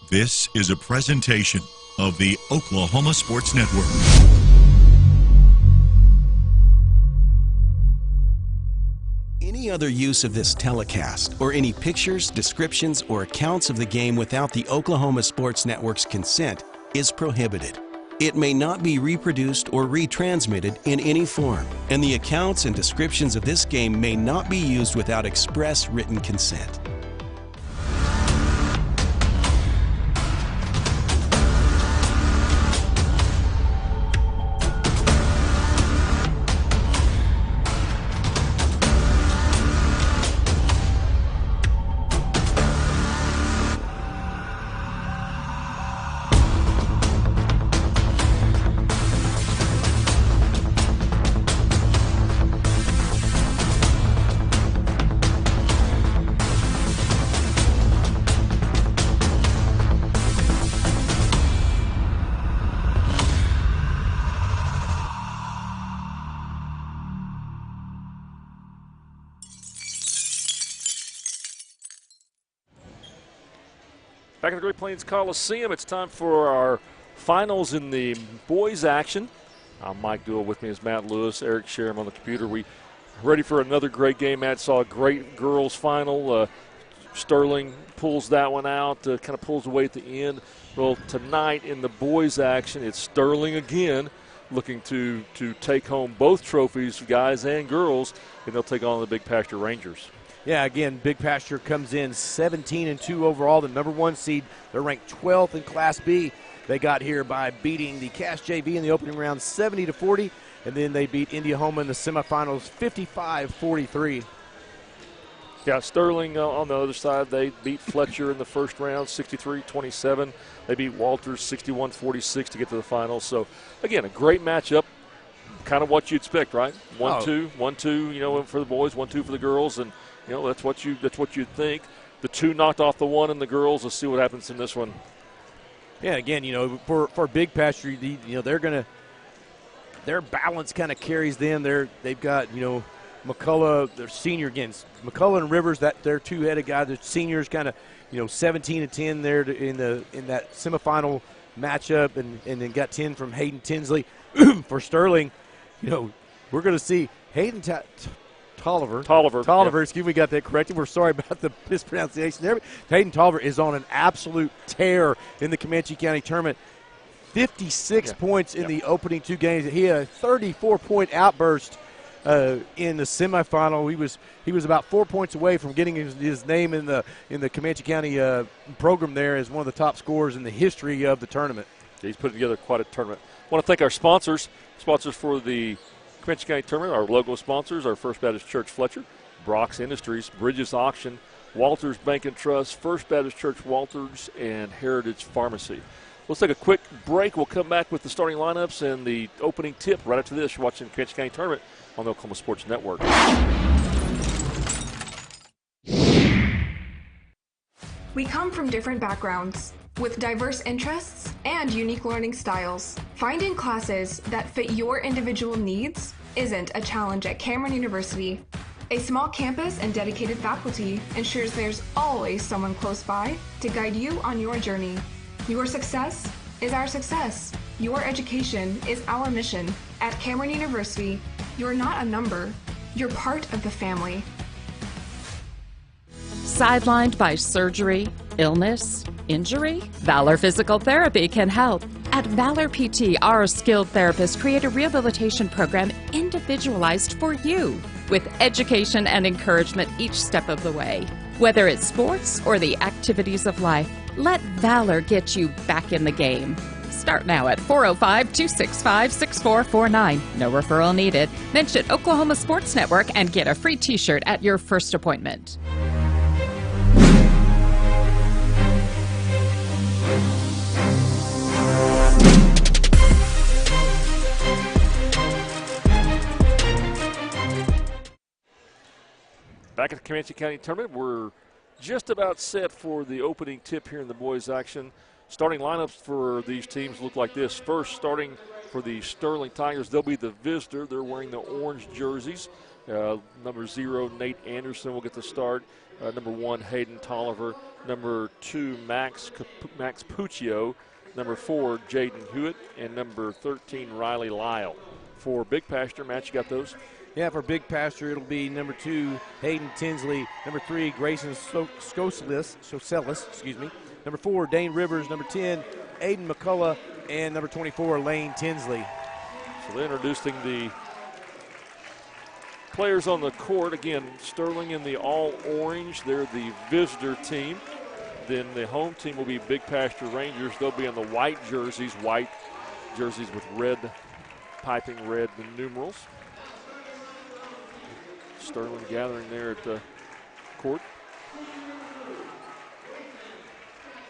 This is a presentation of the Oklahoma Sports Network. Any other use of this telecast or any pictures, descriptions, or accounts of the game without the Oklahoma Sports Network's consent is prohibited. It may not be reproduced or retransmitted in any form, and the accounts and descriptions of this game may not be used without express written consent. Back at the Great Plains Coliseum, it's time for our finals in the boys action. I'm Mike Duell, with me is Matt Lewis, Eric Sherem on the computer. We ready for another great game. Matt saw a great girls final. Sterling pulls that one out, kind of pulls away at the end. Well, tonight in the boys action, it's Sterling again, looking to take home both trophies, guys and girls, and they'll take on the Big Pasture Rangers. Yeah, again, Big Pasture comes in 17-2 overall, the number 1 seed. They're ranked 12th in Class B. They got here by beating the Cass JV in the opening round 70-40, and then they beat Indiahoma in the semifinals 55-43. Yeah, Sterling on the other side, they beat Fletcher in the first round 63-27. They beat Walters 61-46 to get to the finals. So, again, a great matchup. Kind of what you expect, right? 1-2, 1-2, for the boys, 1-2 for the girls, and that's what you'd think. The 2 knocked off the 1 in the girls. Let's see what happens in this one. Yeah, again, for Big Pasture, their balance kind of carries them. They've got McCullough, their senior again. McCullough and Rivers, that they're 2-headed guys. The seniors kind of 17-10 there in that semifinal matchup, and then got 10 from Hayden Tinsley. For Sterling, we're going to see Hayden Tolliver. Excuse me, got that corrected. We're sorry about the mispronunciation there. But Hayden Tolliver is on an absolute tear in the Comanche County tournament. 56 points in the opening 2 games. He had a 34-point outburst in the semifinal. He was about 4 points away from getting his name in the Comanche County program there as one of the top scorers in the history of the tournament. He's put together quite a tournament. I want to thank our sponsors for the Comanche County Tournament. Our logo sponsors are First Baptist Church Fletcher, Brock's Industries, Bridges Auction, Walters Bank and Trust, First Baptist Church Walters, and Heritage Pharmacy. Let's take a quick break. We'll come back with the starting lineups and the opening tip right after this. You're watching the Comanche County Tournament on the Oklahoma Sports Network. We come from different backgrounds, with diverse interests and unique learning styles. Finding classes that fit your individual needs isn't a challenge at Cameron University. A small campus and dedicated faculty ensures there's always someone close by to guide you on your journey. Your success is our success. Your education is our mission. At Cameron University, you're not a number, you're part of the family. Sidelined by surgery, illness, injury? Valor Physical Therapy can help. At Valor PT, our skilled therapists create a rehabilitation program individualized for you, with education and encouragement each step of the way. Whether it's sports or the activities of life, let Valor get you back in the game. Start now at 405-265-6449. No referral needed. Mention Oklahoma Sports Network and get a free t-shirt at your first appointment. Back at the Comanche County Tournament, we're just about set for the opening tip here in the boys' action. Starting lineups for these teams look like this. First, starting for the Sterling Tigers, they'll be the visitor. They're wearing the orange jerseys. Number 0, Nate Anderson will get the start. Number 1, Hayden Tolliver. Number 2, Max Puccio. Number 4, Jaden Hewitt. And number 13, Riley Lyle. For Big Pasture, Matt, you got those? Yeah, for Big Pasture, it'll be number 2, Hayden Tinsley. Number 3, Grayson Socelis, excuse me. Number 4, Dane Rivers. Number 10, Aiden McCullough. And number 24, Lane Tinsley. So they're introducing the players on the court. Again, Sterling in the all-orange. They're the visitor team. Then the home team will be Big Pasture Rangers. They'll be in the white jerseys with red, piping red numerals. Sterling gathering there at the court.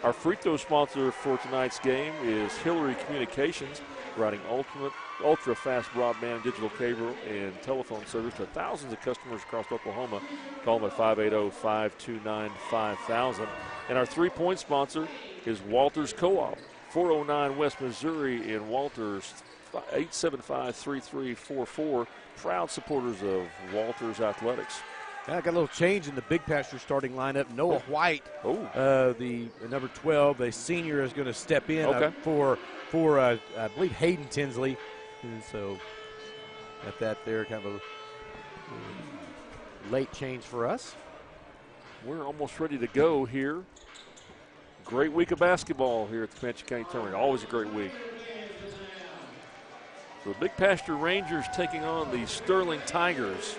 Our free throw sponsor for tonight's game is Hillary Communications, providing ultra-fast broadband, digital cable, and telephone service to thousands of customers across Oklahoma. Call them at 580-529-5000. And our three-point sponsor is Walters Co-op, 409 West Missouri in Walters, 875-3344. Proud supporters of Walters Athletics. I got a little change in the Big Pasture starting lineup. Noah White, the number 12, the senior, is going to step in for I believe Hayden Tinsley. And so got that there, kind of a late change for us. We're almost ready to go here. Great week of basketball here at the Comanche County Tournament. Always a great week. So the Big Pasture Rangers taking on the Sterling Tigers.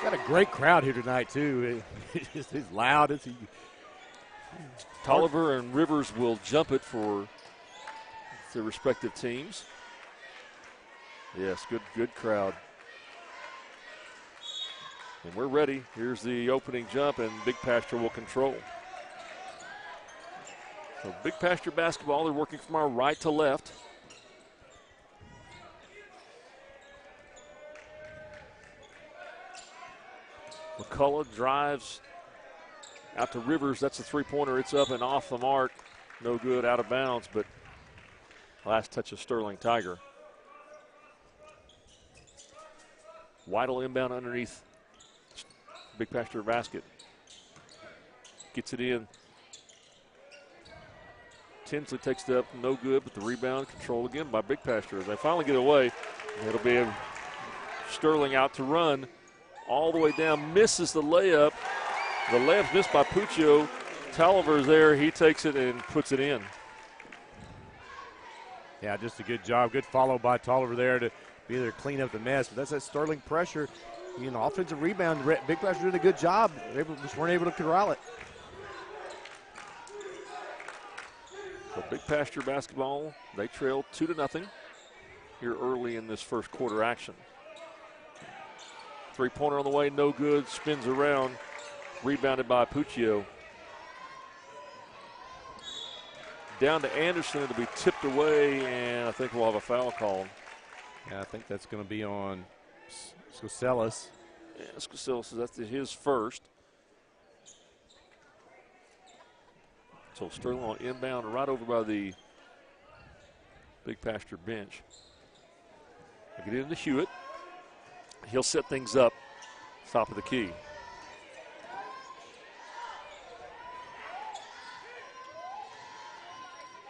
Got a great crowd here tonight, too. It's loud. Tolliver and Rivers will jump it for their respective teams. Yes, good crowd. And we're ready. Here's the opening jump, and Big Pasture will control. So Big Pasture basketball, they're working from our right to left. McCullough drives out to Rivers. That's a three-pointer. It's up and off the mark. No good, out of bounds, but last touch of Sterling Tiger. Weidel inbound underneath Big Pasture basket. Gets it in. Tinsley takes it up, no good, but the rebound controlled again by Big Pasture. As they finally get away, it'll be Sterling out to run. All the way down, misses the layup. The layup's missed by Puccio. Tolliver's there. He takes it and puts it in. Yeah, just a good job. Good follow by Tolliver there to be able to clean up the mess. But that's that Sterling pressure. Offensive rebound. Big Pasture did a good job. They just weren't able to corral it. So Big Pasture basketball, they trail 2-0 here early in this first quarter action. Three-pointer on the way, no good, spins around, rebounded by Puccio. Down to Anderson, it'll be tipped away, and I think we'll have a foul called. Yeah, I think that's going to be on Scocelis. Yeah, Scocelis, that's his first. So Sterling on inbound right over by the Big Pasture bench. Get it into Hewitt. He'll set things up, top of the key.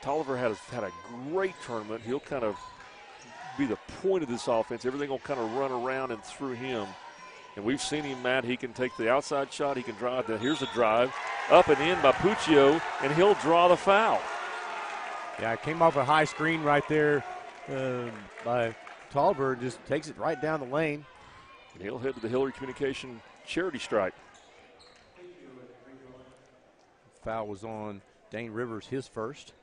Tolliver has had a great tournament. He'll kind of be the point of this offense. Everything will kind of run around and through him. And we've seen him, Matt. He can take the outside shot. He can drive. Here's a drive. Up and in by Puccio, and he'll draw the foul. Yeah, it came off a high screen right there by Tolliver and just takes it right down the lane. And he'll head to the Hillary Communication charity stripe. Foul was on Dane Rivers, his first.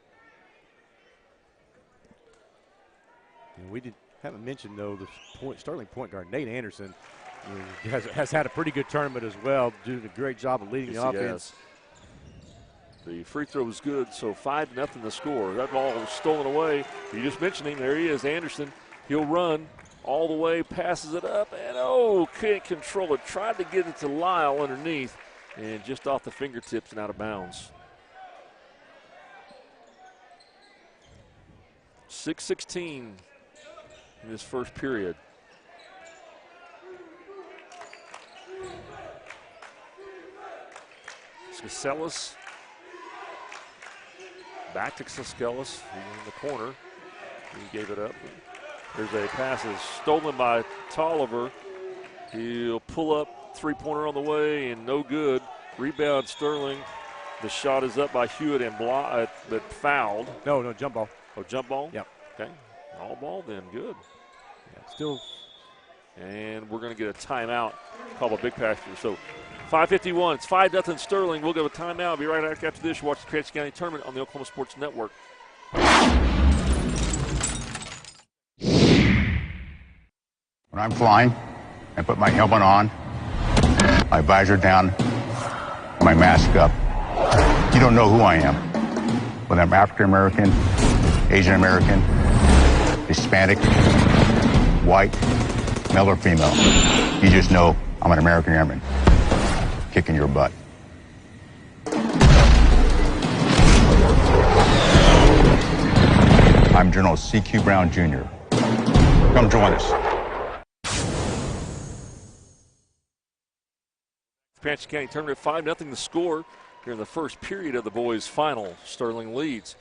And we haven't mentioned, though, the Sterling point guard, Nate Anderson, has had a pretty good tournament as well, doing a great job of leading the offense. The free throw was good, so 5-0 the score. That ball was stolen away. You just mentioned him. There he is, Anderson. He'll run all the way, passes it up, and can't control it. Tried to get it to Lyle underneath, and just off the fingertips and out of bounds. 6:16 in this first period. Casellas. Back to Casellas in the corner. He gave it up. There's a pass that's stolen by Tolliver. He'll pull up, three-pointer on the way, and no good. Rebound Sterling. The shot is up by Hewitt and but fouled. No, jump ball. Oh, jump ball? Yep. Okay. All ball then. Good. Yeah, still. And we're going to get a timeout called by Big Pasture. So 5:51. It's 5-0 Sterling. We'll go to a timeout. Be right back after this. You watch the Comanche County Tournament on the Oklahoma Sports Network. When I'm flying, I put my helmet on, my visor down, my mask up. You don't know who I am. Whether I'm African American, Asian American, Hispanic, white, male or female. You just know I'm an American airman kicking your butt. I'm General C.Q. Brown Jr. Come join us. Comanche County Tournament 5-0 the score here in the first period of the boys' final. Sterling leads.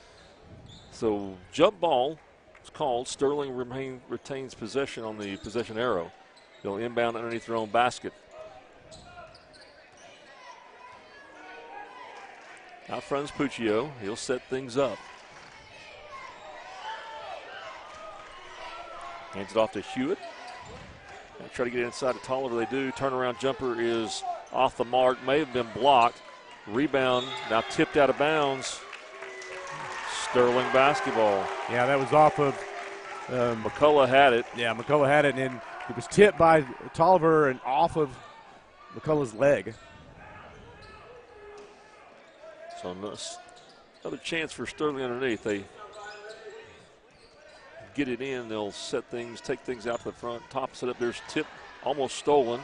So jump ball is called. Sterling retains possession on the possession arrow. They'll inbound underneath their own basket. Out front is Puccio. He'll set things up. Hands it off to Hewitt. They'll try to get inside to Tolliver. They do. Turnaround jumper is off the mark. May have been blocked. Rebound now tipped out of bounds. Sterling basketball. Yeah, that was off of. McCullough had it. Yeah, McCullough had it, and it was tipped by Tolliver and off of McCullough's leg. So another chance for Sterling underneath. They get it in. They'll set things, take things out to the front. Tops it up. There's tip, almost stolen.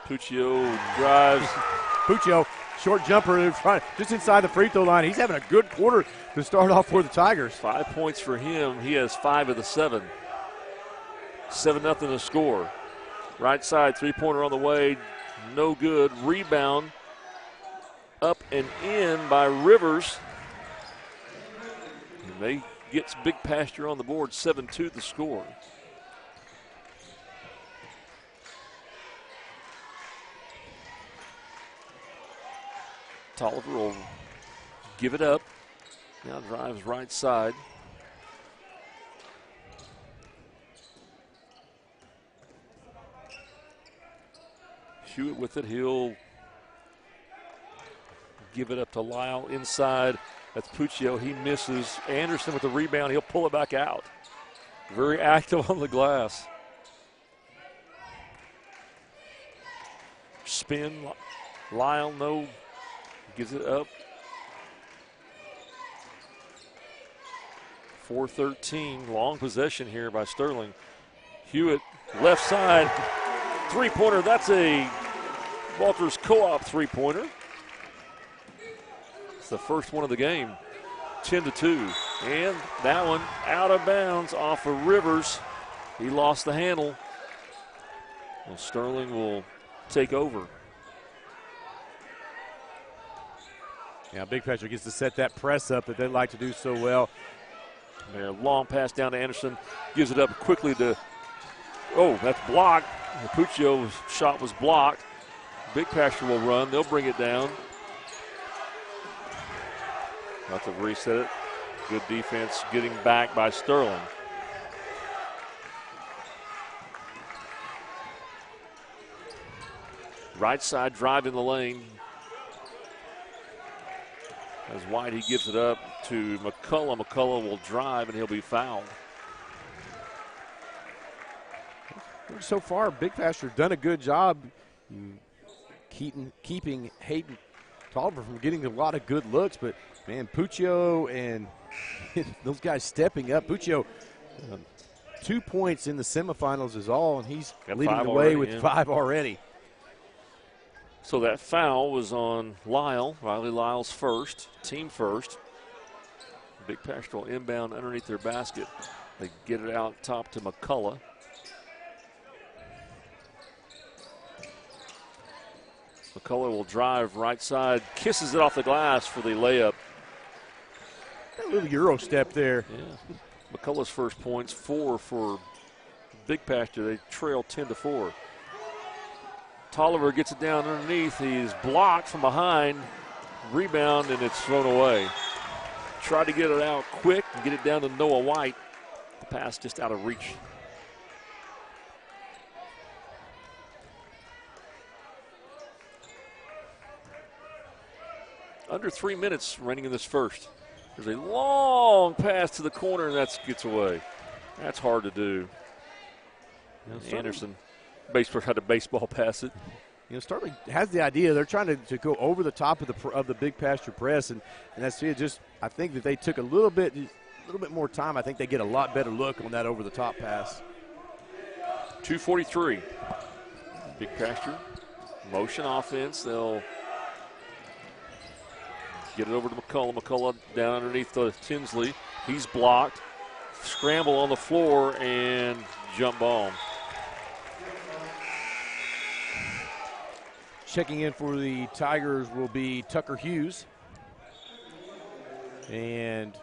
Puccio drives. Puccio, short jumper, just inside the free throw line. He's having a good quarter to start off for the Tigers. 5 points for him. He has 5 of the 7. 7-0 the score. Right side, three-pointer on the way. No good. Rebound up and in by Rivers. And they gets Big Pasture on the board. 7-2 the score. Tolliver will give it up. Now drives right side. Hewitt with it. He'll give it up to Lyle inside. That's Puccio. He misses. Anderson with the rebound. He'll pull it back out. Very active on the glass. Spin. Lyle, no. Gives it up. 4-13. Long possession here by Sterling. Hewitt, left side. Three-pointer. That's a Walters Co-op three-pointer. It's the first one of the game. 10-2. And that one out of bounds off of Rivers. He lost the handle. Well, Sterling will take over. Yeah, Big Pasture gets to set that press up that they like to do so well. There, long pass down to Anderson. Gives it up quickly to, oh, that's blocked. Puccio's shot was blocked. Big Pasture will run. They'll bring it down. Not to reset it. Good defense getting back by Sterling. Right side drive in the lane. As White, he gives it up to McCullough. McCullough will drive, and he'll be fouled. So far, Big Pasture done a good job keeping Hayden Tolliver from getting a lot of good looks. But, man, Puccio and those guys stepping up. Puccio, 2 points in the semifinals is all, and he's leading the way with 5 already. So that foul was on Lyle. Riley Lyle's first, team first. Big Pasture will inbound underneath their basket. They get it out top to McCullough. McCullough will drive right side, kisses it off the glass for the layup. A little Euro step there. Yeah. McCullough's first points, 4 for Big Pasture. They trail 10-4. Tolliver gets it down underneath. He's blocked from behind. Rebound, and it's thrown away. Tried to get it out quick and get it down to Noah White. The pass just out of reach. Under 3 minutes remaining in this first. There's a long pass to the corner, and that gets away. That's hard to do. Anderson had to baseball pass it. Starling has the idea. They're trying to go over the top of the Big Pasture press, and that's it. Just I think that they took a little bit more time. I think they get a lot better look on that over the top pass. 2:43. Big Pasture motion offense. They'll get it over to McCullough. McCullough down underneath the Tinsley. He's blocked. Scramble on the floor and jump ball. Checking in for the Tigers will be Tucker Hughes. And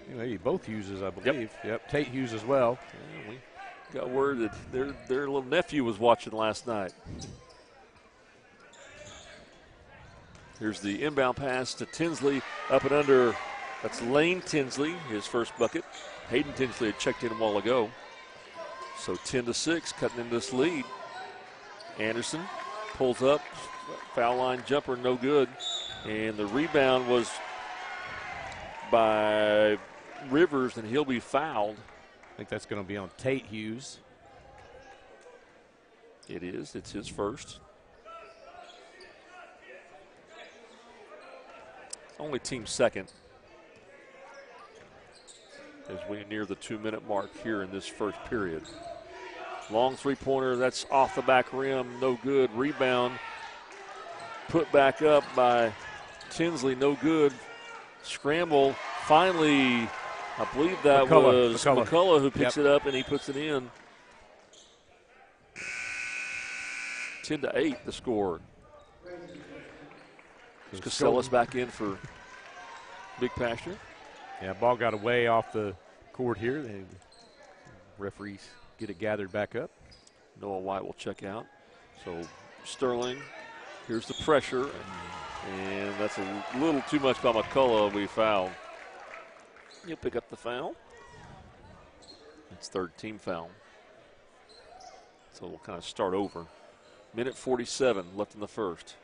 maybe both Hugheses, I believe. Yep, Tate Hughes as well. Yeah, we got word that their little nephew was watching last night. Here's the inbound pass to Tinsley, up and under. That's Lane Tinsley, his first bucket. Hayden Tinsley had checked in a while ago. So 10-6, cutting into this lead. Anderson pulls up, foul line jumper, no good. And the rebound was by Rivers, and he'll be fouled. I think that's going to be on Tate Hughes. It is. It's his first. Only team second as we near the 2-minute mark here in this first period. Long three-pointer, that's off the back rim, no good. Rebound, put back up by Tinsley, no good. Scramble, finally, I believe that was McCullough who picks it up and he puts it in. 10-8 the score. Casellas back in for Big Pasture. Yeah, ball got away off the court here. The referees get it gathered back up. Noah White will check out. So Sterling, here's the pressure. And that's a little too much by McCullough. We fouled. He'll pick up the foul. It's third team foul. So we'll kind of start over. Minute 47 left in the first.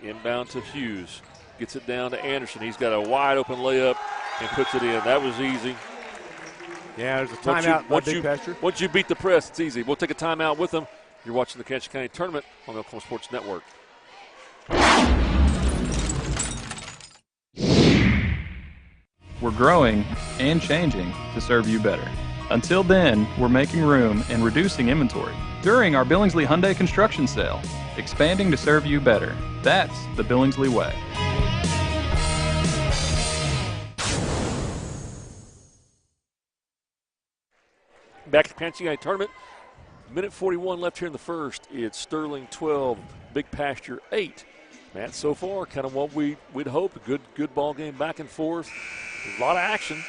Inbound to Hughes. Gets it down to Anderson. He's got a wide open layup and puts it in. That was easy. Yeah, there's a timeout by Big Pasture. Once you beat the press, it's easy. We'll take a timeout with them. You're watching the Comanche County Tournament on the Oklahoma Sports Network. We're growing and changing to serve you better. Until then, we're making room and reducing inventory during our Billingsley Hyundai construction sale, expanding to serve you better. That's the Billingsley way. Back to the Comanche County Tournament. Minute 41 left here in the first. It's Sterling 12, Big Pasture 8. Matt, so far, kind of what we'd hope. A good ball game back and forth. A lot of action.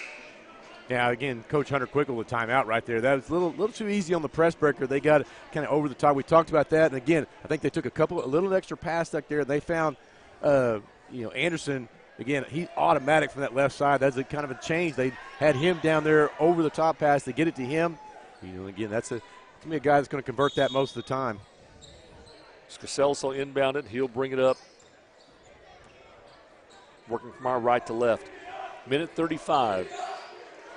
Yeah, again, Coach Hunter Quickle with timeout right there. That was a little too easy on the press breaker. They got kind of over the top. We talked about that. And, again, I think they took a little extra pass back there. They found, Anderson, again, he's automatic from that left side. That's a kind of a change. They had him down there over the top pass to get it to him. Again, that's to me a guy that's going to convert that most of the time. Casellas will inbound it. He'll bring it up. Working from our right to left. Minute 35.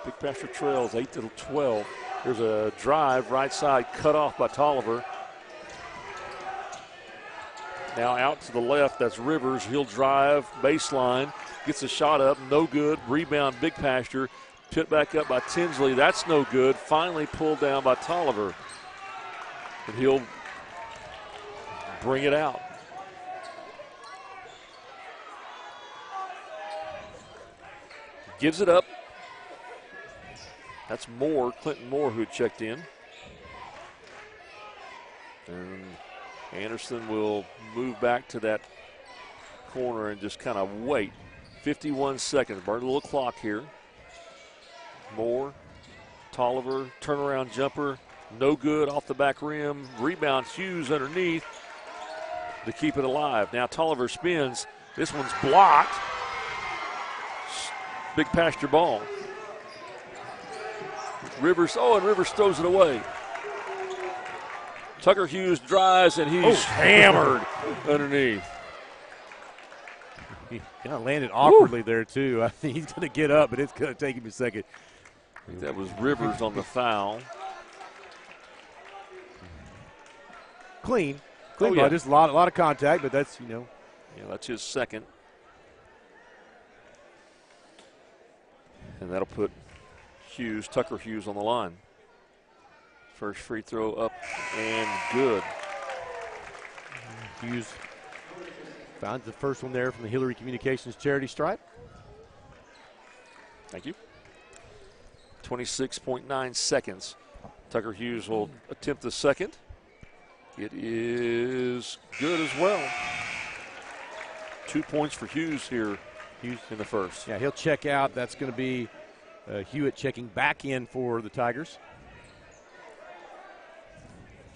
Big Pasture trails 8-12. There's a drive right side cut off by Tolliver. Now out to the left, that's Rivers. He'll drive baseline, gets a shot up, no good. Rebound, Big Pasture. Put back up by Tinsley. That's no good. Finally pulled down by Tolliver. And he'll bring it out. Gives it up. That's Clinton Moore, who checked in. And Anderson will move back to that corner and just kind of wait. 51 seconds. Burn a little clock here. Moore, Tolliver, turnaround jumper. No good off the back rim. Rebound, Hughes underneath to keep it alive. Now Tolliver spins. This one's blocked. Big pasture ball. Rivers, and Rivers throws it away. Tucker Hughes drives, and he's hammered underneath. He kind of landed awkwardly there, too. I think he's going to get up, but it's going to take him a second. I think that was Rivers on the foul. Clean ball, just a lot of contact, but that's, Yeah, that's his second. And that'll put Tucker Hughes on the line. First free throw up and good. Hughes finds the first one there from the Hillary Communications charity stripe. Thank you. 26.9 seconds. Tucker Hughes will attempt the second. It is good as well. 2 points for Hughes here in the first. Yeah, he'll check out. That's going to be Hewitt checking back in for the Tigers.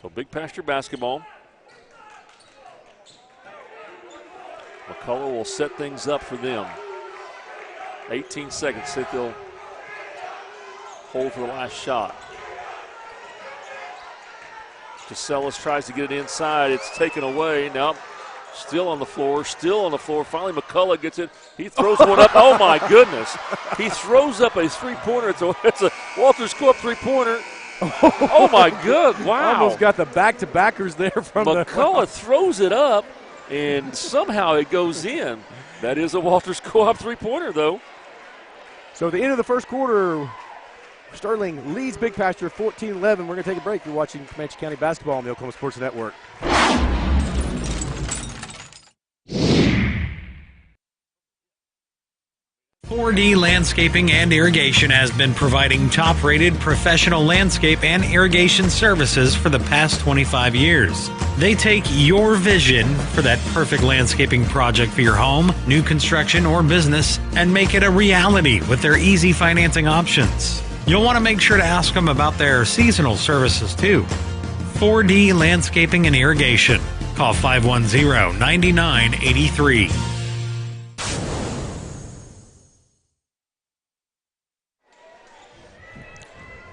So big pasture basketball. McCullough will set things up for them. 18 seconds. Think they'll hold for the last shot. Casellas tries to get it inside. It's taken away. Now still on the floor. Finally McCullough gets it. He throws one up. Oh, my goodness. He throws up a three-pointer. It's a Walters co-op three-pointer. Oh, my good. Wow. Almost got the back-to-backers there from McCullough throws it up, and somehow it goes in. That is a Walters co-op three-pointer, though. So at the end of the first quarter, Sterling leads Big Pasture 14-11. We're going to take a break. You're watching Comanche County basketball on the Oklahoma Sports Network. 4D Landscaping and Irrigation has been providing top-rated professional landscape and irrigation services for the past 25 years. They take your vision for that perfect landscaping project for your home, new construction, or business and make it a reality with their easy financing options. You'll want to make sure to ask them about their seasonal services too. 4D Landscaping and Irrigation. Call 510-9983.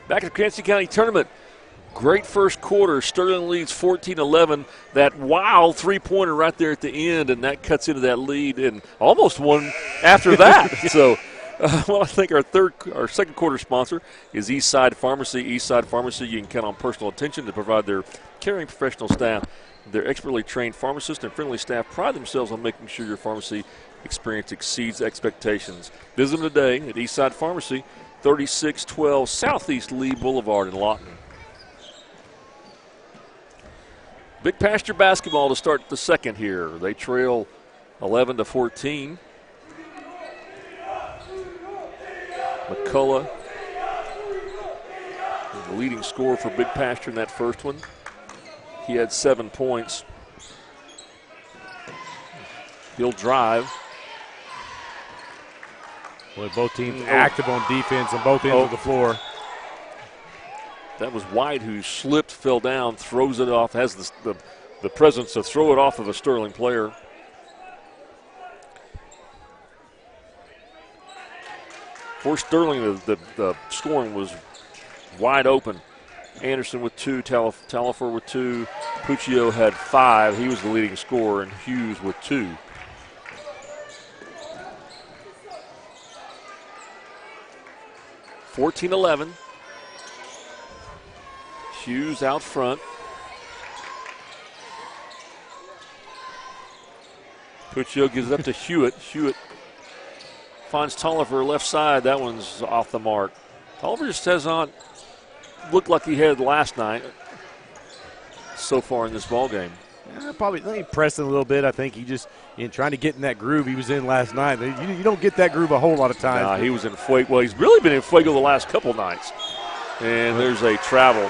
Back at the Comanche County Tournament. Great first quarter. Sterling leads 14-11. That wild three-pointer right there at the end, and that cuts into that lead and almost one after that. So, I think our second quarter sponsor is Eastside Pharmacy. Eastside Pharmacy, you can count on personal attention to provide their caring professional staff. Their expertly trained pharmacists and friendly staff pride themselves on making sure your pharmacy experience exceeds expectations. Visit them today at Eastside Pharmacy, 3612 Southeast Lee Boulevard in Lawton. Big Pasture basketball to start the second here. They trail 11-14. McCullough, the leading scorer for Big Pasture in that first one. He had 7 points. He'll drive. Boy, both teams active on defense on both ends of the floor. That was White who slipped, fell down, throws it off, has the presence to throw it off of a Sterling player. For Sterling, the scoring was wide open. Anderson with 2, Talifer with 2, Puccio had 5. He was the leading scorer, and Hughes with 2. (14-11). Hughes out front. Puccio gives it up to Hewitt. Hewitt finds Tolliver left side. That one's off the mark. Tolliver just has not looked like he had last night so far in this ball game. Probably pressing a little bit. I think he just trying to get in that groove he was in last night. You don't get that groove a whole lot of times. Nah, he was in Fuego. Well, he's really been in Fuego the last couple nights. And there's a travel.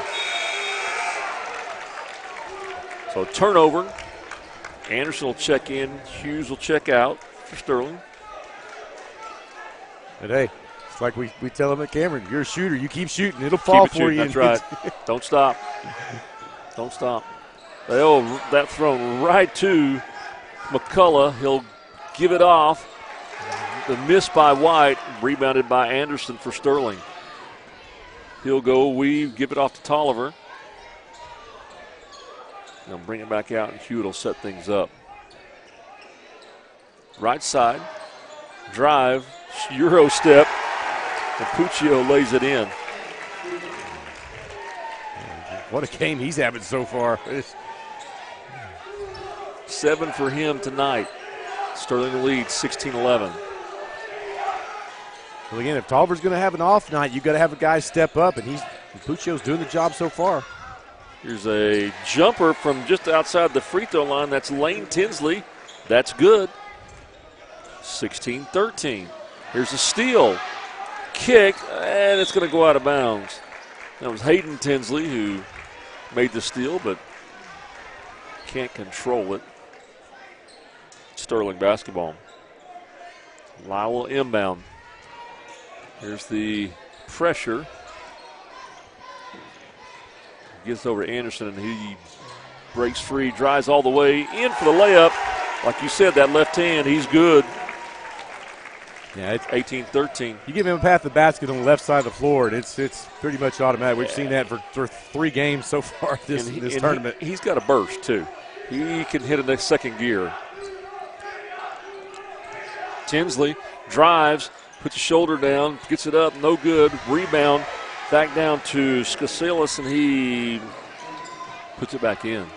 So turnover. Anderson will check in. Hughes will check out for Sterling. But hey, it's like we tell him at Cameron, you're a shooter. You keep shooting. It'll fall for you. That's right. Don't stop. Don't stop. That thrown right to McCullough. He'll give it off. The miss by White, rebounded by Anderson for Sterling. He'll go weave, give it off to Tolliver. They'll bring it back out, and Hewitt will set things up. Right side, drive, Euro step, and Puccio lays it in. What a game he's having so far. 7 for him tonight. Sterling leads 16-11. Well, again, if Tolliver's going to have an off night, you've got to have a guy step up, and Puccio's doing the job so far. Here's a jumper from just outside the free throw line. That's Lane Tinsley. That's good. 16-13. Here's a steal. Kick, and it's going to go out of bounds. That was Hayden Tinsley who made the steal, but can't control it. Sterling basketball. Lyle inbound. Here's the pressure. Gets over to Anderson, and he breaks free, drives all the way in for the layup. Like you said, that left hand, he's good. Yeah, it's 18-13. You give him a path to the basket on the left side of the floor, and it's pretty much automatic. We've seen that for 3 games so far this tournament. He's got a burst, too. He can hit in the second gear. Tinsley drives, puts his shoulder down, gets it up, no good. Rebound, back down to Skasilis, and he puts it back in.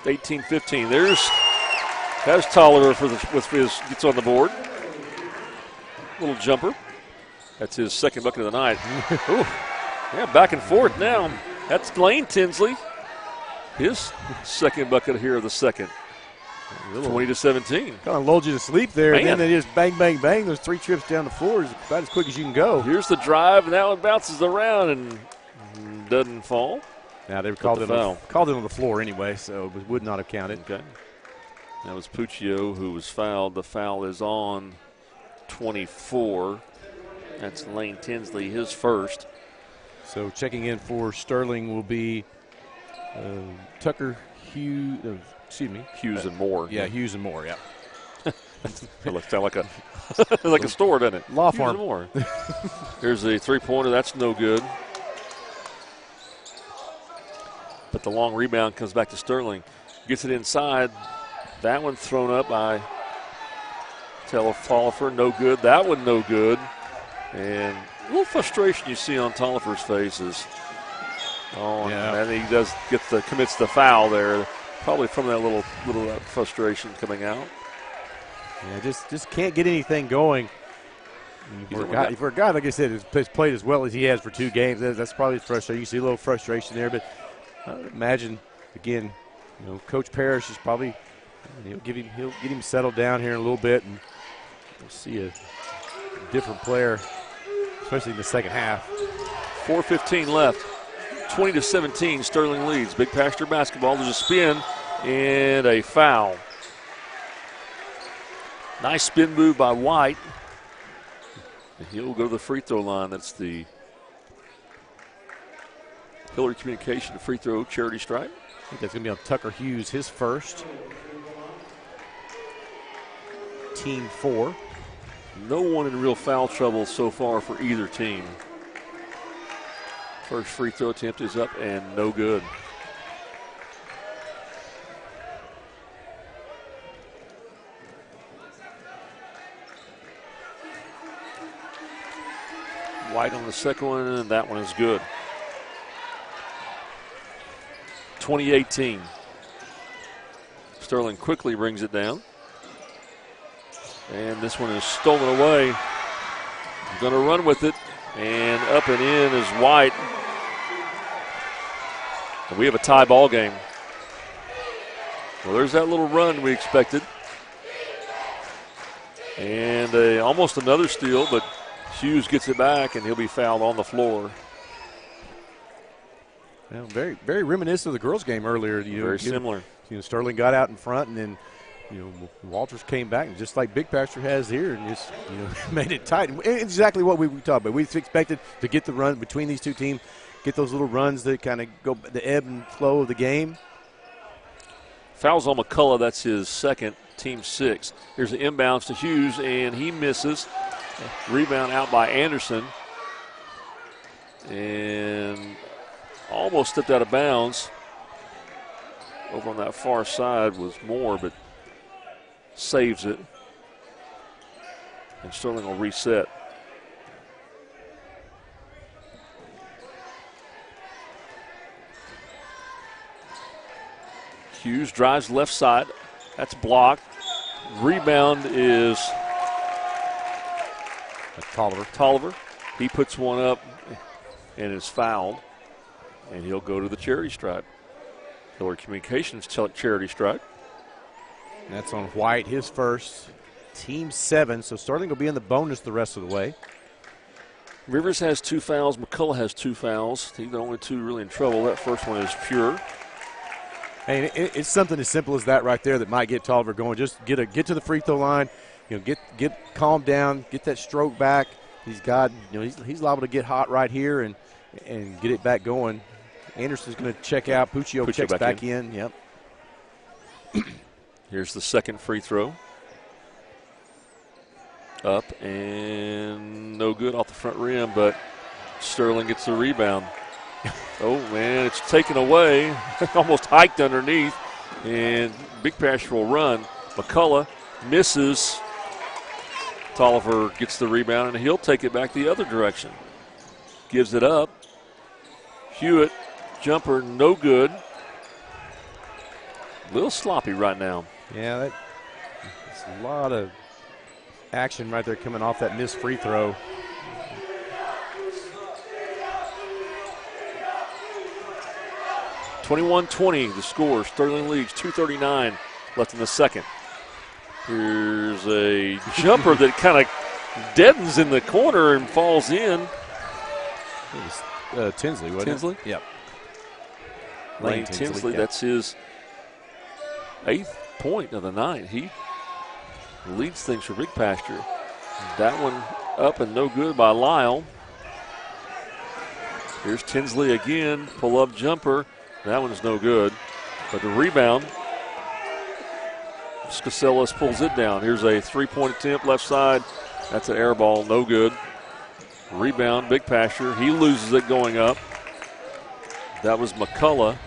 18-15. There's Tolliver with his gets on the board. Little jumper. That's his second bucket of the night. Yeah, back and forth now. That's Lane Tinsley. His second bucket here of the second. 20-17. Kind of lulled you to sleep there, and then they just bang, bang, bang. Those 3 trips down the floor is about as quick as you can go. Here's the drive, and that one bounces around and doesn't fall. Now they called it on the floor anyway, so it would not have counted. Okay. That was Puccio who was fouled. The foul is on 24. That's Lane Tinsley, his first. So checking in for Sterling will be Tucker Hughes. Hughes and Moore. Yeah, Hughes and Moore, yeah. That sounds like a store, doesn't it? Law Hughes firm. And Moore. Here's the three-pointer. That's no good. But the long rebound comes back to Sterling. Gets it inside. That one thrown up by Tolliver. No good. That one no good. And a little frustration you see on Tolliver's face is and he commits the foul there. Probably from that little frustration coming out. Yeah, just can't get anything going. For a guy, like I said, has played as well as he has for 2 games, that's probably frustrating. You see a little frustration there, but I would imagine, again, Coach Parrish is probably he'll get him settled down here in a little bit, and we'll see a different player, especially in the second half. 4:15 left. 20-17, Sterling leads. Big Pasture basketball. There's a spin and a foul. Nice spin move by White. And he'll go to the free throw line. That's the Hillary Communication free throw charity stripe. I think that's going to be on Tucker Hughes, his first. Team 4. No one in real foul trouble so far for either team. First free throw attempt is up and no good. White on the second one, and that one is good. 20-18. Sterling quickly brings it down. And this one is stolen away. Going to run with it. And up and in is White. And we have a tie ball game. Well, there's that little run we expected. And almost another steal, but Hughes gets it back, and he'll be fouled on the floor. Well, very, very reminiscent of the girls' game earlier. Very similar. Sterling got out in front, and then Walters came back, and just like Big Pasture has here, and just made it tight. And exactly what we talked about. We expected to get the run between these two teams, get those little runs that kind of go the ebb and flow of the game. Fouls on McCullough. That's his second, team 6. Here's the inbounds to Hughes, and he misses. Rebound out by Anderson. And almost stepped out of bounds. Over on that far side was Moore, but saves it. And Sterling will reset. Hughes drives left side. That's blocked. Rebound is Tolliver. He puts one up and is fouled. And he'll go to the charity stripe. Hillary Communications charity stripe. That's on White, his first. Team 7, so Sterling will be in the bonus the rest of the way. Rivers has 2 fouls. McCullough has 2 fouls. He's the only 2 really in trouble. That first one is pure. Hey, it's something as simple as that right there that might get Tolliver going. Just get to the free throw line, get calmed down, get that stroke back. He's liable to get hot right here and get it back going. Anderson's going to check out. Puccio checks back in. Yep. Here's the second free throw. Up and no good off the front rim, but Sterling gets the rebound. Oh, man, it's taken away. Almost hiked underneath, and Big Pasture will run. McCullough misses. Tolliver gets the rebound, and he'll take it back the other direction. Gives it up. Hewitt, jumper, no good. A little sloppy right now. Yeah, that's a lot of action right there coming off that missed free throw. (21-20) the score. Sterling leads. 2:39 left in the second. Here's a jumper that kind of deadens in the corner and falls in. It was Tinsley, wasn't it? Tinsley? Yep. Lane Tinsley, that's his 8th point of the night. He leads things for Big Pasture. That one up and no good by Lyle. Here's Tinsley again. Pull-up jumper. That one is no good. But the rebound, Scasellas pulls it down. Here's a 3-point attempt left side. That's an air ball, no good. Rebound, Big Pasture. He loses it going up. That was McCullough.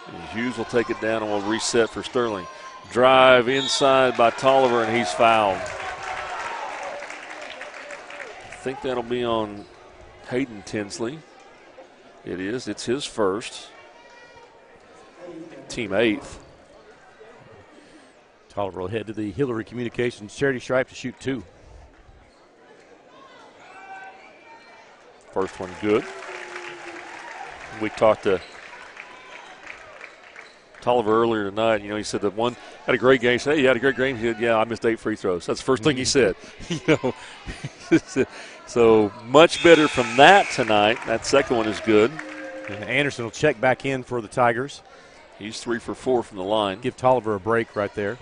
And Hughes will take it down and will reset for Sterling. Drive inside by Tolliver, and he's fouled. I think that'll be on Hayden Tinsley. It is. It's his first. Team 8th. Tolliver will head to the Hillary Communications charity stripe to shoot 2. First one good. We talked to Tolliver earlier tonight. He said that one had a great game. He said, hey, you had a great game. He said, yeah, I missed 8 free throws. That's the first thing he said. So much better from that tonight. That second one is good. And Anderson will check back in for the Tigers. He's 3 for 4 from the line. Give Tolliver a break right there.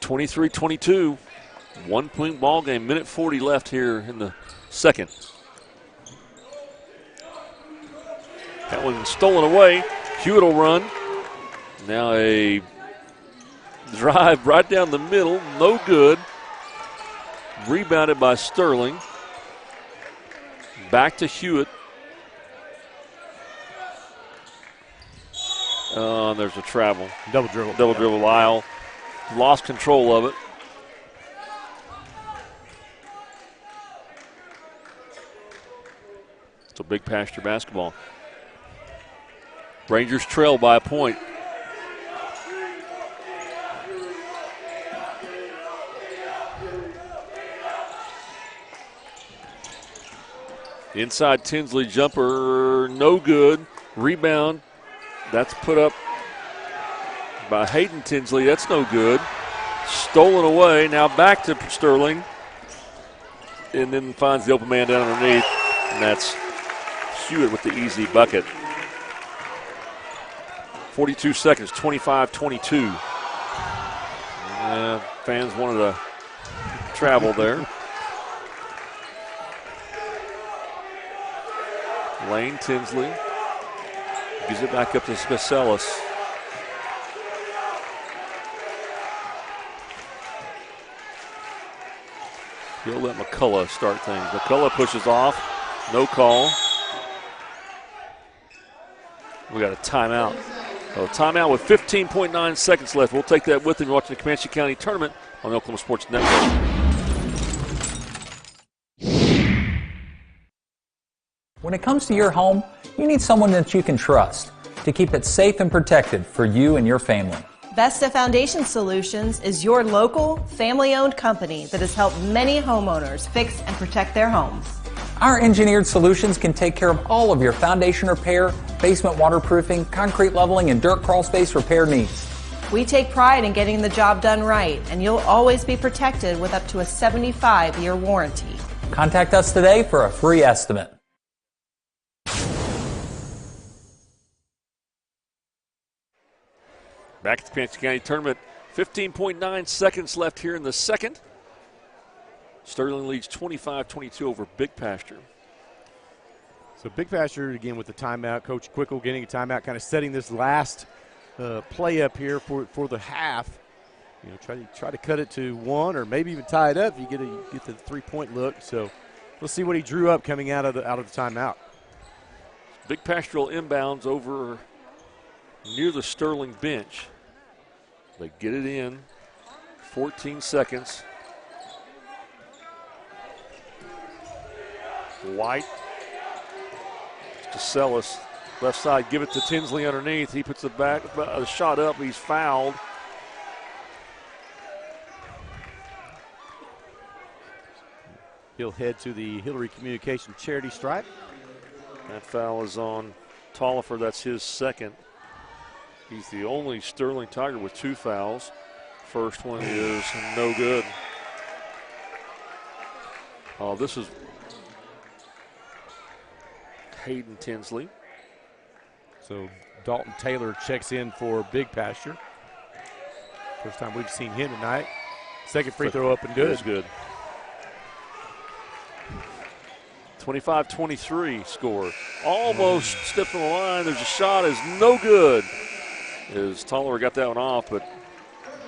(23-22), 1-point ball game. Minute 40 left here in the second. That one stolen away. Hewitt will run. Now a drive right down the middle, no good. Rebounded by Sterling. Back to Hewitt. There's a travel. Double dribble. Double dribble. Lyle lost control of it. So Big Pasture basketball. Rangers trail by a point. Inside Tinsley jumper, no good. Rebound, that's put up by Hayden Tinsley. That's no good. Stolen away. Now back to Sterling. And then finds the open man down underneath. And that's Hewitt with the easy bucket. 42 seconds, 25-22. Fans wanted to travel there. Lane Tinsley gives it back up to Speselis. He'll let McCullough start things. McCullough pushes off. No call. We got a timeout. A timeout with 15.9 seconds left. We'll take that with him watching the Comanche County Tournament on the Oklahoma Sports Network. When it comes to your home, you need someone that you can trust to keep it safe and protected for you and your family. Vesta Foundation Solutions is your local, family-owned company that has helped many homeowners fix and protect their homes. Our engineered solutions can take care of all of your foundation repair, basement waterproofing, concrete leveling, and dirt crawl space repair needs. We take pride in getting the job done right, and you'll always be protected with up to a 75-year warranty. Contact us today for a free estimate. Back at the Comanche County Tournament, 15.9 seconds left here in the second. Sterling leads 25-22 over Big Pasture. So Big Pasture, again, with the timeout. Coach Quickle getting a timeout, kind of setting this last play up here for the half. You know, try to cut it to one or maybe even tie it up if you get the three-point look. So we'll see what he drew up coming out of the timeout. Big Pastoral inbounds over near the Sterling bench. They get it in. 14 seconds. White to Sellis. Left side, give it to Tinsley underneath. He puts the shot up. He's fouled. He'll head to the Hillary Communication charity stripe. That foul is on Tollifer. That's his second. He's the only Sterling Tiger with 2 fouls. First one is no good. Oh, this is Hayden Tinsley. So Dalton Taylor checks in for Big Pasture. First time we've seen him tonight. Second free throw up and good. It's good. 25-23 score. Almost stepped on the line. There's a shot. Is no good. As Tolliver got that one off, but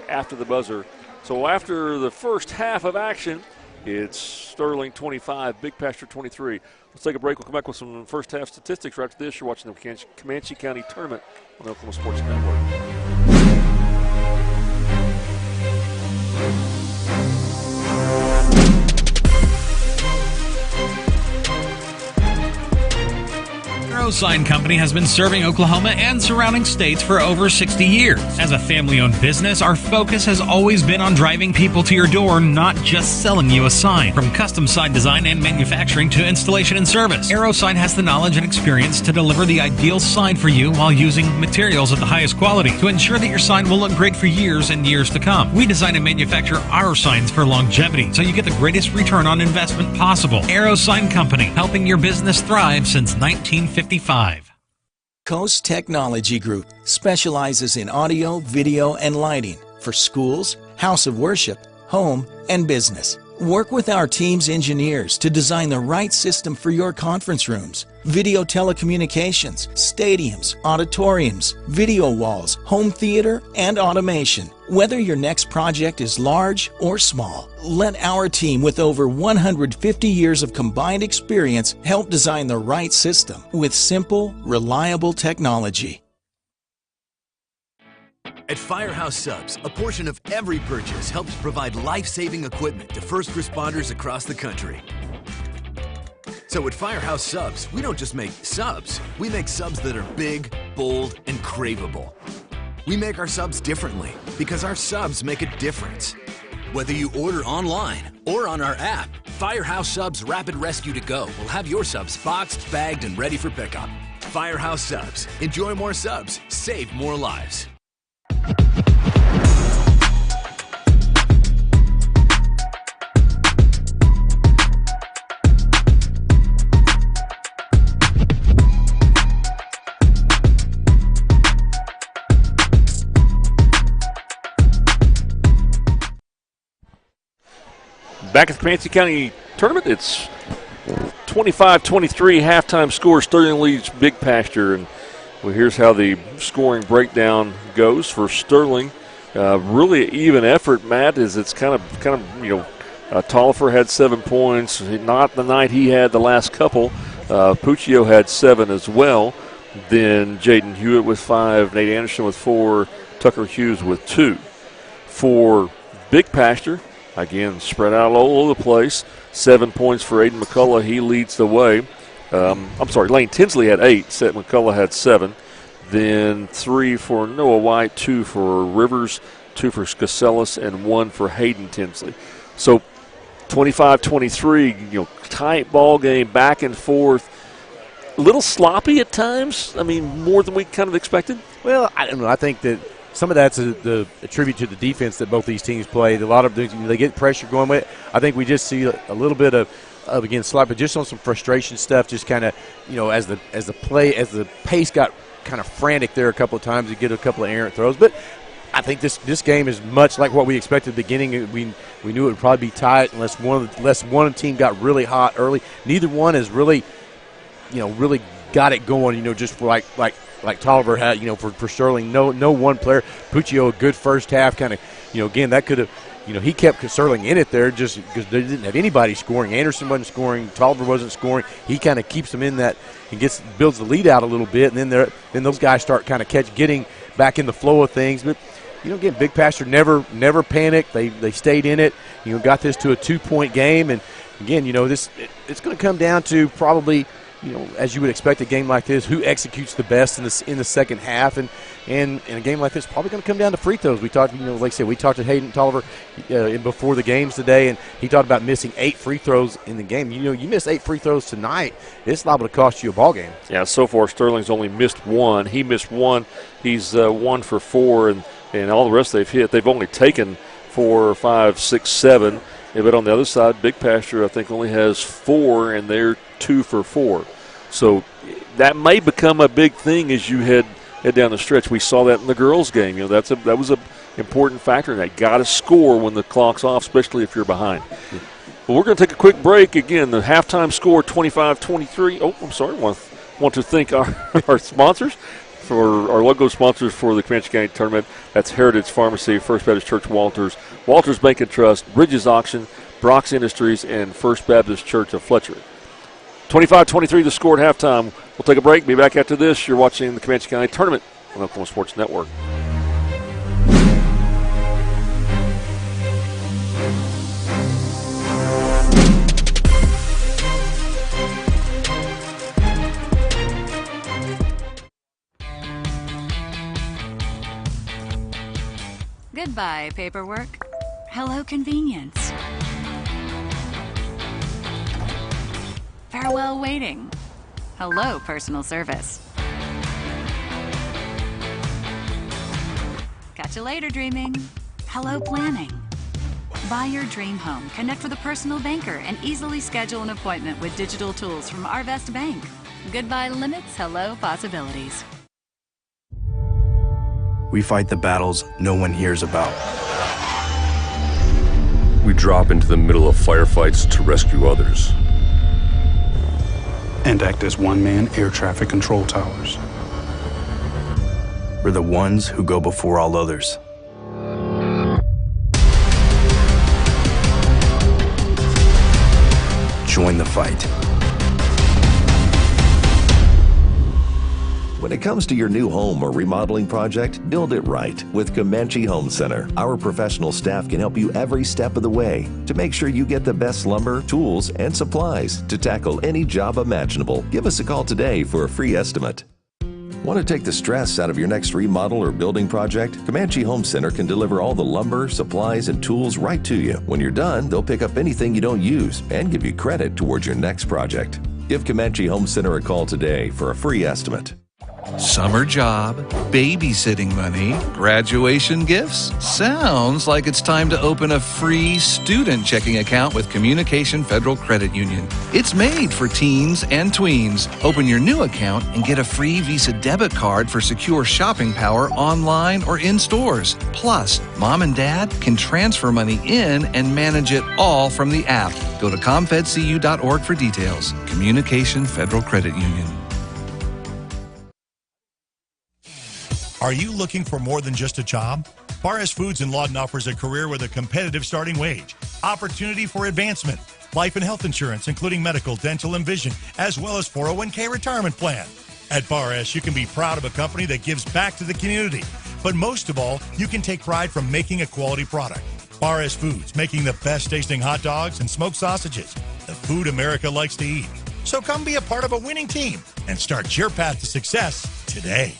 after the buzzer. So after the first half of action, it's Sterling 25, Big Pasture 23. Let's take a break. We'll come back with some first half statistics right after this. You're watching the Comanche County Tournament on the Oklahoma Sports Network. Sign Company has been serving Oklahoma and surrounding states for over 60 years. As a family-owned business, our focus has always been on driving people to your door, not just selling you a sign. From custom sign design and manufacturing to installation and service, AeroSign has the knowledge and experience to deliver the ideal sign for you while using materials at the highest quality to ensure that your sign will look great for years and years to come. We design and manufacture our signs for longevity, so you get the greatest return on investment possible. AeroSign Company, helping your business thrive since 1955. Coast Technology Group specializes in audio, video, and lighting for schools, house of worship, home, and business. Work with our team's engineers to design the right system for your conference rooms, video telecommunications, stadiums, auditoriums, video walls, home theater, and automation. Whether your next project is large or small, let our team with over 150 years of combined experience help design the right system with simple, reliable technology. At Firehouse Subs, a portion of every purchase helps provide life-saving equipment to first responders across the country. So at Firehouse Subs, we don't just make subs, we make subs that are big, bold, and craveable. We make our subs differently because our subs make a difference. Whether you order online or on our app, Firehouse Subs Rapid Rescue to Go will have your subs boxed, bagged, and ready for pickup. Firehouse Subs. Enjoy more subs, save more lives. back at the Comanche County tournament, it's 25-23 halftime score. Sterling leads Big Pasture, and well, here's how the scoring breakdown goes for Sterling. Really even effort, Matt. Is it's kind of Tolliver had 7 points, not the night he had the last couple. Puccio had 7 as well. Then Jaden Hewitt with 5, Nate Anderson with 4, Tucker Hughes with 2. For Big Pasture, again, spread out all over the place. 7 points for Aiden McCullough. He leads the way. Lane Tinsley had 8. Seth McCullough had 7. Then 3 for Noah White, 2 for Rivers, 2 for Scasellas, and 1 for Hayden Tinsley. So 25-23, tight ball game, back and forth. A little sloppy at times. I mean, more than we kind of expected. Well, I don't know. I think that some of that's a tribute to the defense that both these teams played. A lot of they get pressure going with it. I think we just see a little bit of again sloppy, just on some frustration stuff. Just kind of as the pace got kind of frantic there a couple of times to get a couple of errant throws. But I think this game is much like what we expected at the beginning. We knew it would probably be tight unless one team got really hot early. Neither one has really got it going. Just for like Tolliver had. For Sterling, no one player. Puccio a good first half. Kind of again that could have. He kept Sterling in it there just because they didn't have anybody scoring. Anderson wasn't scoring. Tolliver wasn't scoring. He kind of keeps them in that and builds the lead out a little bit, and then those guys start kind of getting back in the flow of things. But again, Big Pasture never panicked. They stayed in it. Got this to a 2-point game, and again, it's going to come down to probably. As you would expect a game like this, who executes the best in the second half, and a game like this probably going to come down to free throws. We talked, like I said, we talked to Hayden Tolliver before the games today, and he talked about missing 8 free throws in the game. You miss 8 free throws tonight, it's liable to cost you a ball game. Yeah, so far Sterling's only missed 1. He missed 1. He's 1 for 4, and all the rest they've hit. They've only taken 4, 5, 6, 7. But on the other side, Big Pasture I think only has 4, and they're 2 for 4. So that may become a big thing as you head down the stretch. We saw that in the girls' game. That was an important factor in that. Got to score when the clock's off, especially if you're behind. Well, we're going to take a quick break. Again, the halftime score 25-23. Oh, I'm sorry. Want to thank our sponsors. For our logo sponsors for the Comanche County Tournament. That's Heritage Pharmacy, First Baptist Church Walters, Walters Bank and Trust, Bridges Auction, Brock's Industries, and First Baptist Church of Fletcher. 25-23 the score at halftime. We'll take a break. Be back after this. You're watching the Comanche County Tournament on Oklahoma Sports Network. Goodbye, paperwork. Hello, convenience. Farewell, waiting. Hello, personal service. Catch you later, dreaming. Hello, planning. Buy your dream home. Connect with a personal banker and easily schedule an appointment with digital tools from Arvest Bank. Goodbye, limits. Hello, possibilities. We fight the battles no one hears about. We drop into the middle of firefights to rescue others. And act as one-man air traffic control towers. We're the ones who go before all others. Join the fight. When it comes to your new home or remodeling project, build it right with Comanche Home Center. Our professional staff can help you every step of the way to make sure you get the best lumber, tools, and supplies to tackle any job imaginable. Give us a call today for a free estimate. Want to take the stress out of your next remodel or building project? Comanche Home Center can deliver all the lumber, supplies, and tools right to you. When you're done, they'll pick up anything you don't use and give you credit towards your next project. Give Comanche Home Center a call today for a free estimate. Summer job, babysitting money, graduation gifts? Sounds like it's time to open a free student checking account with Communication Federal Credit Union. It's made for teens and tweens. Open your new account and get a free Visa debit card for secure shopping power online or in stores. Plus, mom and dad can transfer money in and manage it all from the app. Go to comfedcu.org for details. Communication Federal Credit Union. Are you looking for more than just a job? Barres Foods in Lawton offers a career with a competitive starting wage, opportunity for advancement, life and health insurance, including medical, dental, and vision, as well as 401k retirement plan. At Barres, you can be proud of a company that gives back to the community. But most of all, you can take pride from making a quality product. Barres Foods, making the best tasting hot dogs and smoked sausages, the food America likes to eat. So come be a part of a winning team and start your path to success today.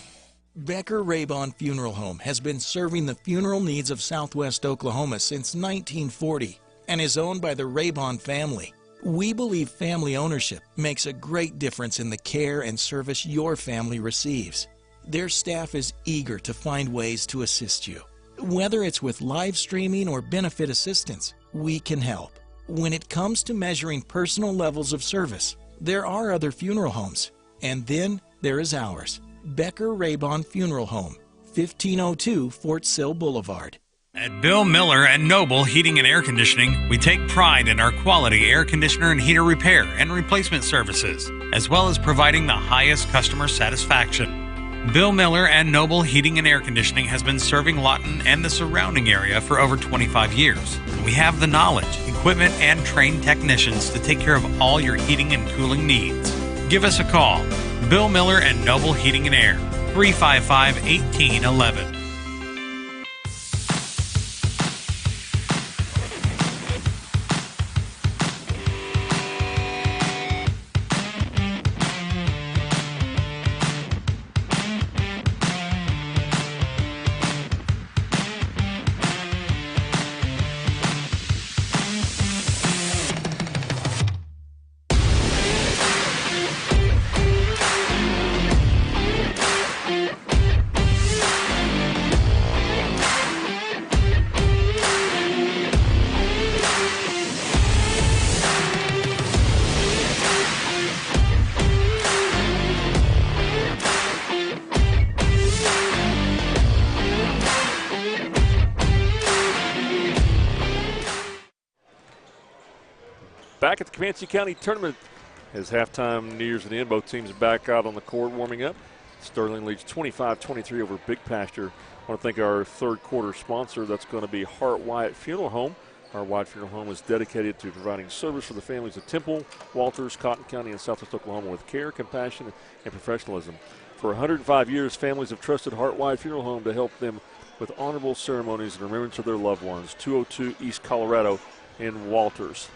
Becker Raybon Funeral Home has been serving the funeral needs of Southwest Oklahoma since 1940 and is owned by the Raybon family. We believe family ownership makes a great difference in the care and service your family receives. Their staff is eager to find ways to assist you. Whether it's with live streaming or benefit assistance, we can help. When it comes to measuring personal levels of service, there are other funeral homes, and then there is ours. Becker Raybon Funeral Home, 1502 Fort Sill Boulevard. At Bill Miller and Noble Heating and Air Conditioning, we take pride in our quality air conditioner and heater repair and replacement services, as well as providing the highest customer satisfaction. Bill Miller and Noble Heating and Air Conditioning has been serving Lawton and the surrounding area for over 25 years. We have the knowledge, equipment, and trained technicians to take care of all your heating and cooling needs. Give us a call. Bill Miller and Noble Heating and Air, 355-1811. Back at the Comanche County Tournament as halftime nears the end. Both teams back out on the court warming up. Sterling leads 25-23 over Big Pasture. I want to thank our third quarter sponsor. That's going to be Hart Wyatt Funeral Home. Hart Wyatt Funeral Home is dedicated to providing service for the families of Temple, Walters, Cotton County, and Southwest Oklahoma with care, compassion, and professionalism. For 105 years, families have trusted Hart Wyatt Funeral Home to help them with honorable ceremonies in remembrance of their loved ones. 202 East Colorado in Walters.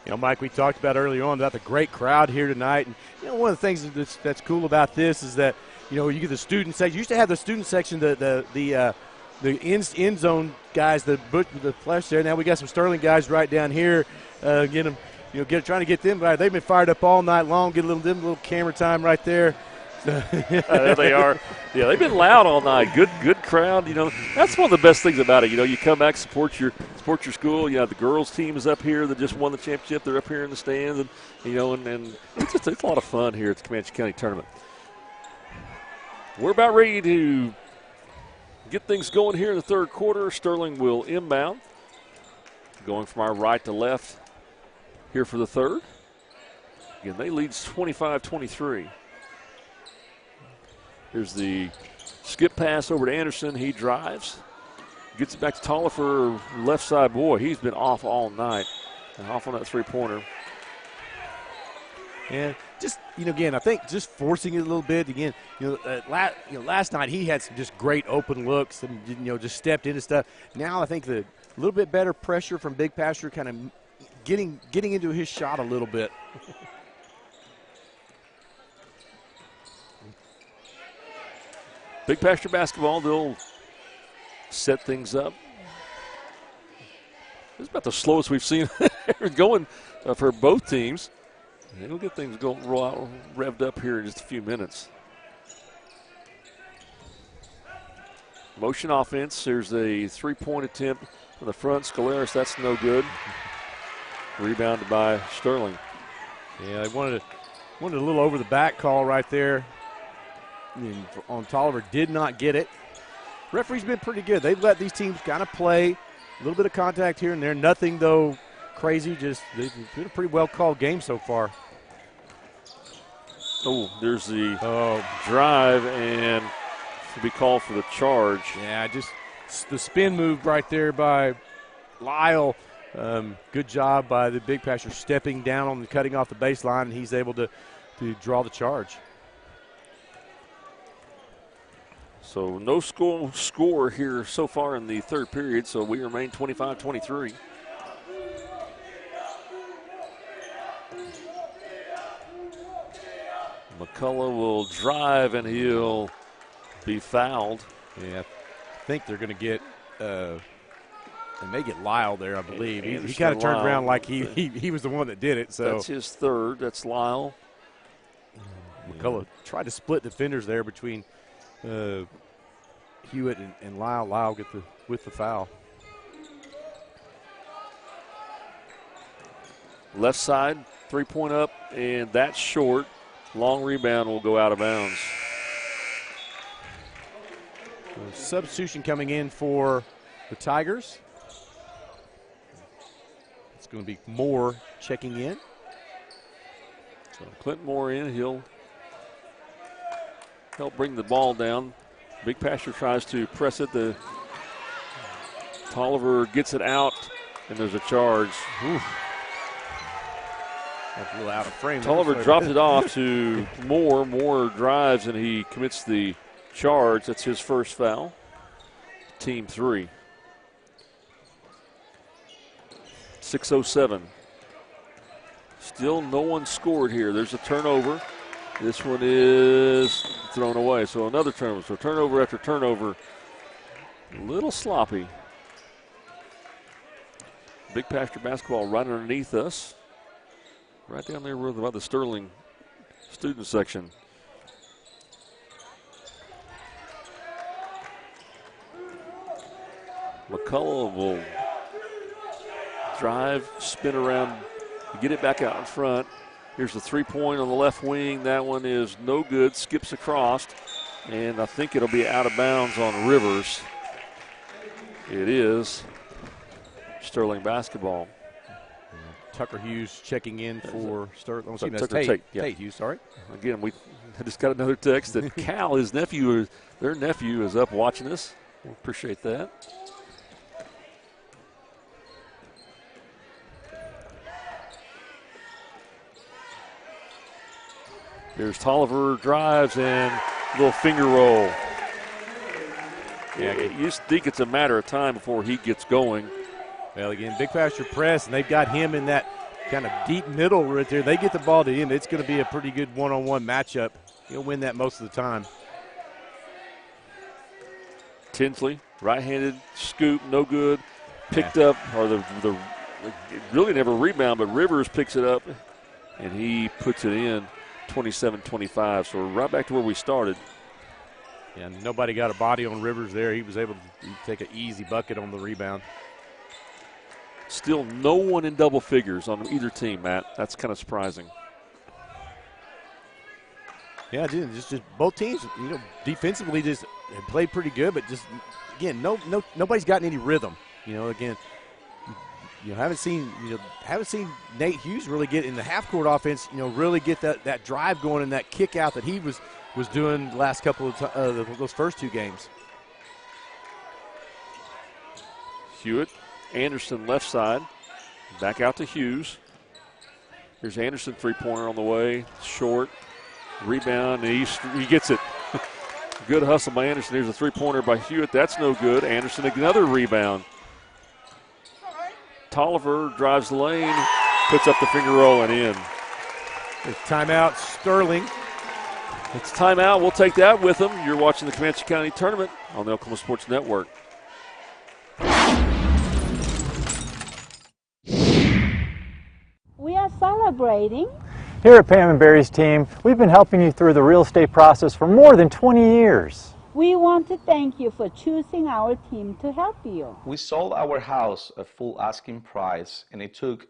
You know, Mike, we talked about earlier on about the great crowd here tonight. And, you know, one of the things that's cool about this is that, you know, you get the student section. You used to have the student section, the end zone guys, the flesh there. Now we got some Sterling guys right down here, trying to get them by. They've been fired up all night long. Get a little camera time right there. There they are. Yeah, they've been loud all night. Good crowd. You know, that's one of the best things about it. You know, you come back, support your school. You know, the girls team is up here that just won the championship. They're up here in the stands, and it's a lot of fun here at the Comanche County Tournament. We're about ready to get things going here in the third quarter. Sterling will inbound, going from our right to left here for the third. Again, they lead 25-23. Here's the skip pass over to Anderson. He drives. Gets it back to Tolliver, left side. Boy, he's been off all night. And off on that three-pointer. And just, again, I think just forcing it a little bit. Again, last night he had some just great open looks and, just stepped into stuff. Now I think the little bit better pressure from Big Pasture kind of getting into his shot a little bit. Big Pasture basketball, they'll set things up. It's about the slowest we've seen going for both teams. They'll get things revved up here in just a few minutes. Motion offense. There's a three-point attempt from the front. Scaleris, that's no good. Rebounded by Sterling. Yeah, they wanted a little over the back call right there on Tolliver. Did not get it. Referee's been pretty good. They've let these teams kind of play. A little bit of contact here and there. Nothing, though, crazy. Just they've been a pretty well-called game so far. Oh, there's the drive, and to be called for the charge. Yeah, just the spin move right there by Lyle. Good job by the Big Passer stepping down on the cutting off the baseline, and he's able to draw the charge. So no score here so far in the third period, so we remain 25-23. McCullough will drive, and he'll be fouled. Yeah, I think they're going to get they may get Lyle there, I believe. He kind of turned around like he was the one that did it. So that's his third. That's Lyle. McCullough tried to split defenders there between Hewitt and Lyle. Lyle with the foul. Left side, three-point up, and that's short. Long rebound will go out of bounds. Substitution coming in for the Tigers. It's going to be Moore checking in. So Clinton Moore in. He'll help bring the ball down. Big Passer tries to press it. The Tolliver gets it out, and there's a charge. Oof. That's a little out of frame. Tolliver dropped it off to Moore. Moore drives, and he commits the charge. That's his first foul. Team 3. 6:07. Still no one scored here. There's a turnover. This one is thrown away. So another turnover. So turnover after turnover. A little sloppy. Big Pasture basketball right underneath us. Right down there by the Sterling student section. McCullough will drive, spin around, get it back out in front. Here's the three-point on the left wing. That one is no good, skips across, and I think it'll be out of bounds on Rivers. It is Sterling basketball. Tucker Hughes checking in for Sterling. Oh, Tucker Tate. Yeah. Tate Hughes, sorry. Again, I just got another text that Cal, their nephew is up watching us. We appreciate that. There's Tolliver drives and a little finger roll. Yeah, you think it's a matter of time before he gets going. Well, again, Big Pasture press, and they've got him in that kind of deep middle right there. They get the ball to him. It's going to be a pretty good one-on-one matchup. He'll win that most of the time. Tinsley, right-handed scoop, no good. Picked up, or the really never rebound, but Rivers picks it up, and he puts it in. 27-25, so we're right back to where we started. Yeah, nobody got a body on Rivers there. He was able to take an easy bucket on the rebound. Still no one in double figures on either team, Matt. That's kind of surprising. Yeah, just both teams, defensively just played pretty good, but just, again, nobody's gotten any rhythm. Again, haven't seen Nate Hughes really get in the half-court offense, really get that drive going and that kick out that he was doing the last couple of those first two games. Hewitt, Anderson left side, back out to Hughes. Here's Anderson, three-pointer on the way, short, rebound, and he gets it. Good hustle by Anderson. Here's a three-pointer by Hewitt. That's no good. Anderson, another rebound. Tolliver drives the lane, puts up the finger roll and in. It's timeout, Sterling. It's timeout. We'll take that with them. You're watching the Comanche County Tournament on the Oklahoma Sports Network. We are celebrating. Here at Pam and Barry's team, we've been helping you through the real estate process for more than 20 years. We want to thank you for choosing our team to help you. We sold our house at full asking price, and it took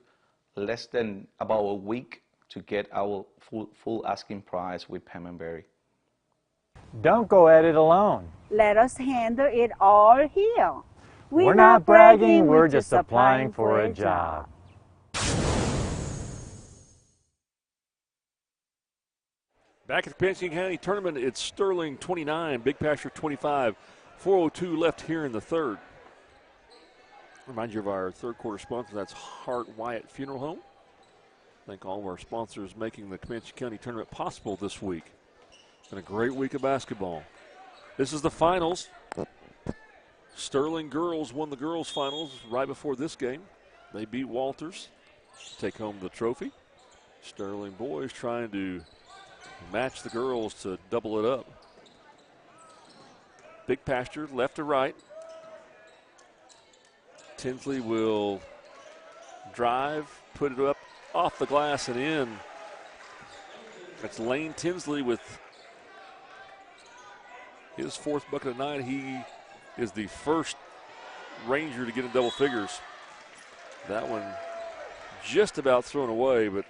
less than about a week to get our full asking price with Pemberry. Don't go at it alone. Let us handle it all here. We're not bragging, we're just applying for a job. Back at the Comanche County Tournament, it's Sterling 29, Big Pasture 25. 4:02 left here in the third. Remind you of our third quarter sponsor, that's Hart Wyatt Funeral Home. Thank all of our sponsors making the Comanche County Tournament possible this week. It's been a great week of basketball. This is the finals. Sterling girls won the girls' finals right before this game. They beat Walters, take home the trophy. Sterling boys trying to match the girls to double it up. Big Pasture left to right. Tinsley will drive, put it up off the glass and in. That's Lane Tinsley with his fourth bucket of the night. He is the first Ranger to get in double figures. That one just about thrown away, but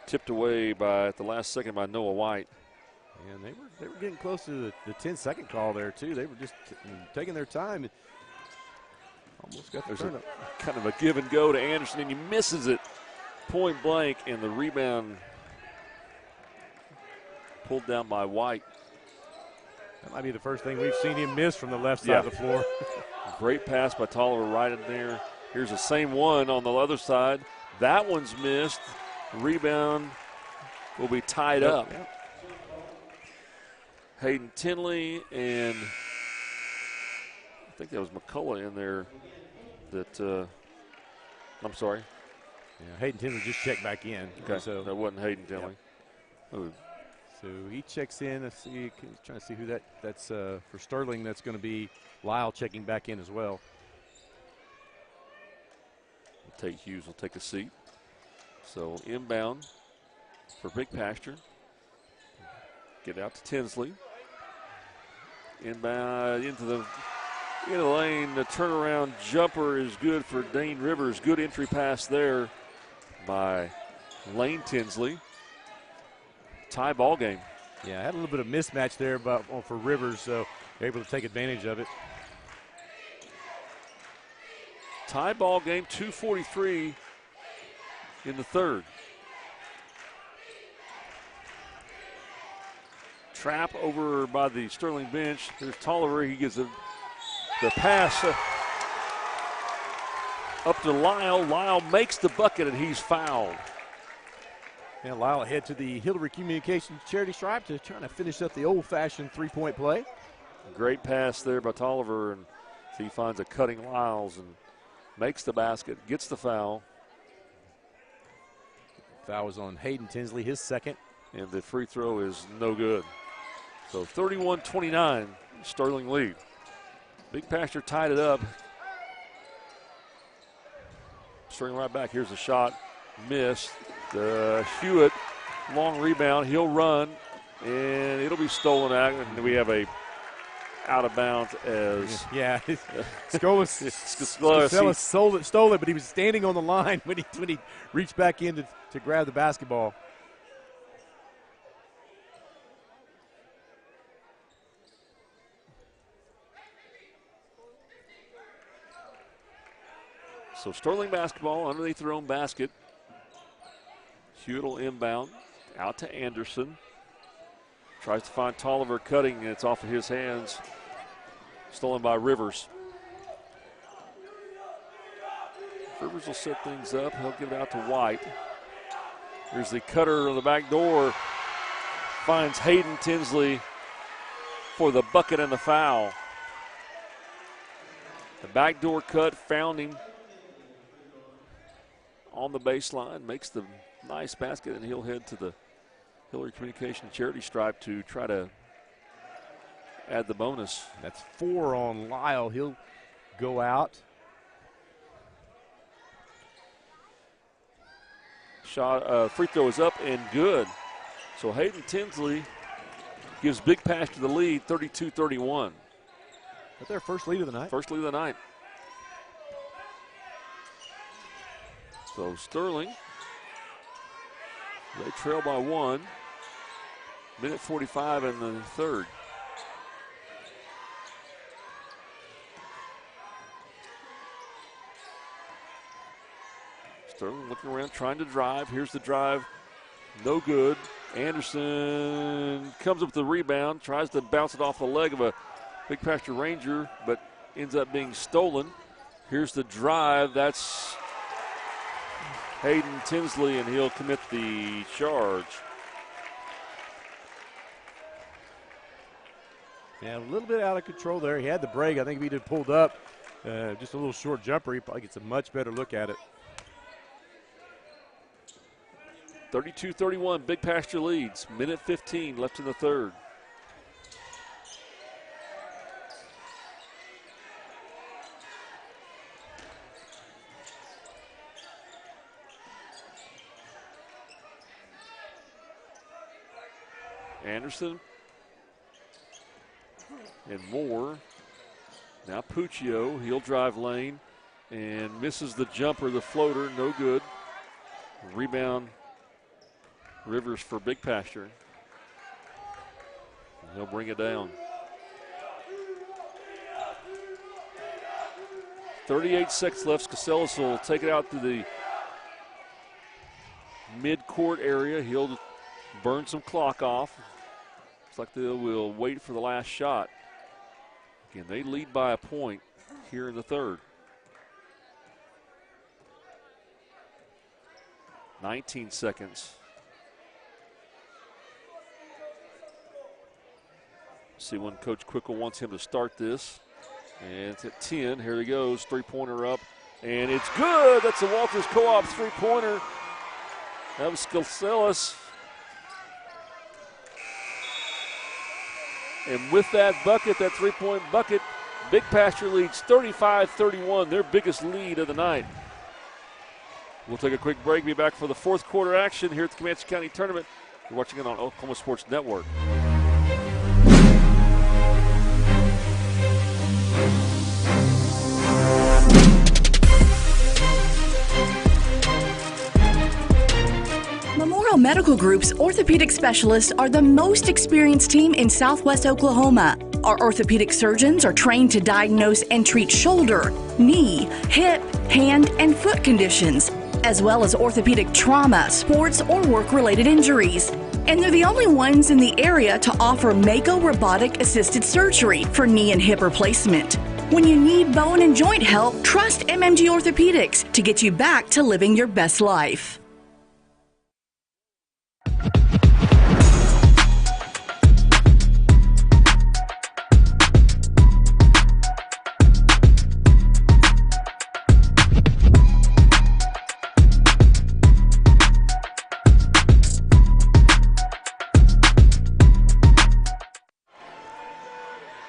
tipped away at the last second by Noah White. And they were getting close to the 10-second call there, too. They were just taking their time. And almost got the turn up. Kind of a give and go to Anderson, and he misses it point blank, and the rebound pulled down by White. That might be the first thing we've seen him miss from the left side of the floor. Great pass by Tolliver right in there. Here's the same one on the other side. That one's missed. Rebound will be tied up. Yep. Hayden Tinley and I think that was McCullough in there. I'm sorry. Yeah, Hayden Tinley just checked back in. Okay, so that wasn't Hayden Tinley. Yep. So he checks in. Let's see, trying to see who that's for Sterling. That's going to be Lyle checking back in as well. Tate Hughes will take a seat. So inbound for Big Pasture. Get out to Tinsley. Inbound into the lane. The turnaround jumper is good for Dane Rivers. Good entry pass there by Lane Tinsley. Tie ball game. Yeah, had a little bit of mismatch there for Rivers, so they're able to take advantage of it. Tie ball game, 2:43 in the third. Trap over by the Sterling bench. There's Tolliver. He gives the pass up to Lyle. Lyle makes the bucket, and he's fouled. And Lyle ahead to the Hillary Communications charity stripe to trying to finish up the old-fashioned three-point play. Great pass there by Tolliver, and he finds a cutting Lyles and makes the basket, gets the foul. Foul was on Hayden Tinsley, his second. And the free throw is no good. So 31-29, Sterling lead. Big Pasture tied it up. Sterling right back. Here's a shot. Missed. Hewitt, long rebound. He'll run, and it'll be stolen out. And we have a out of bounds as Scola stole it, but he was standing on the line when he reached back in to grab the basketball. So Sterling basketball underneath their own basket. Hewitt will inbound out to Anderson. Tries to find Tolliver cutting, and it's off of his hands. Stolen by Rivers. Rivers will set things up. He'll give it out to White. Here's the cutter on the back door. Finds Hayden Tinsley for the bucket and the foul. The backdoor cut found him on the baseline. Makes the nice basket, and he'll head to the Hillary Communication charity stripe to try to add the bonus. That's 4 on Lyle. He'll go out. Shot, free throw is up and good. So Hayden Tinsley gives Big Pasture the lead, 32-31. That's their first lead of the night. First lead of the night. So Sterling, they trail by 1. Minute 45 in the third. Sterling looking around, trying to drive. Here's the drive. No good. Anderson comes up with the rebound, tries to bounce it off the leg of a Big Pasture Ranger, but ends up being stolen. Here's the drive. That's Hayden Tinsley, and he'll commit the charge. Yeah, a little bit out of control there. He had the break. I think if he'd have pulled up just a little short jumper, he probably gets a much better look at it. 32-31, Big Pasture leads. Minute 15 left in the third. Anderson and Moore. Now Puccio, he'll drive lane and misses the jumper, the floater, no good. Rebound Rivers for Big Pasture. And he'll bring it down. 38 seconds left. Casellas will take it out to the mid-court area. He'll burn some clock off. Looks like they will wait for the last shot. Again, they lead by a point here in the third. 19 seconds. See when Coach Quickle wants him to start this. And it's at 10. Here he goes. Three-pointer up. And it's good. That's the Walters Co-op three-pointer. That was Casellas. And with that bucket, that three-point bucket, Big Pasture leads 35-31, their biggest lead of the night. We'll take a quick break, be back for the fourth quarter action here at the Comanche County Tournament. You're watching it on Oklahoma Sports Network. Memorial Medical Group's orthopedic specialists are the most experienced team in Southwest Oklahoma. Our orthopedic surgeons are trained to diagnose and treat shoulder, knee, hip, hand, and foot conditions, as well as orthopedic trauma, sports, or work-related injuries. And they're the only ones in the area to offer Mako robotic-assisted surgery for knee and hip replacement. When you need bone and joint help, trust MMG Orthopedics to get you back to living your best life.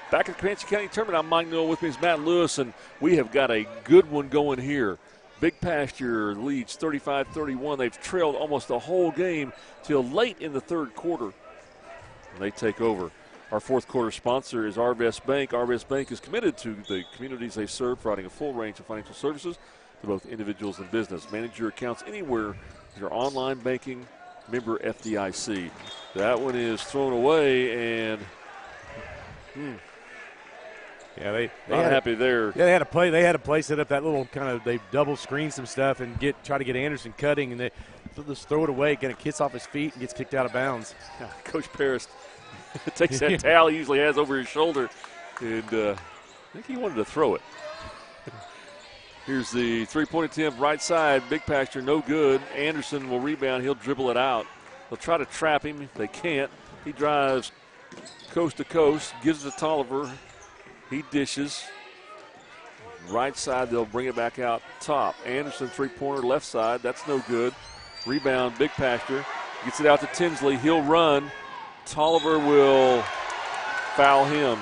Back at the Comanche County Tournament, I'm Mike Newell. With me is Matt Lewis, and we have got a good one going here. Big Pasture leads 35-31. They've trailed almost the whole game till late in the third quarter. And they take over. Our fourth quarter sponsor is Arvest Bank. Arvest Bank is committed to the communities they serve, providing a full range of financial services to both individuals and business. Manage your accounts anywhere with your online banking, member FDIC. That one is thrown away, and yeah, they not happy there. Yeah, they had to play set up that little kind of, they double screen some stuff and try to get Anderson cutting, and they just throw it away, kind of kicks off his feet and gets kicked out of bounds. Coach Paris takes that towel he usually has over his shoulder, and I think he wanted to throw it. Here's the three-point attempt, right side. Big Pasture, no good. Anderson will rebound. He'll dribble it out. They'll try to trap him. If they can't, he drives coast to coast, gives it to Tolliver. He dishes. Right side, they'll bring it back out top. Anderson, three-pointer, left side. That's no good. Rebound, Big Pasture. Gets it out to Tinsley. He'll run. Tolliver will foul him.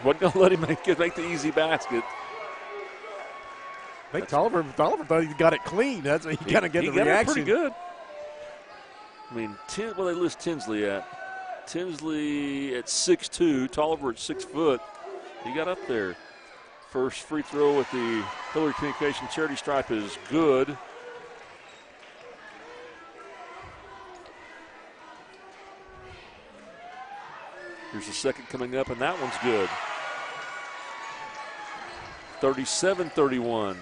Wasn't going to let him make the easy basket. I think Tolliver thought he got it clean. That's what he kind of got the reaction. Got it pretty good. I mean, they list Tinsley at. Tinsley at 6'2", Tolliver at 6 foot. He got up there. First free throw at the Hillary Communication charity stripe is good. Here's the second coming up, and that one's good. 37-31.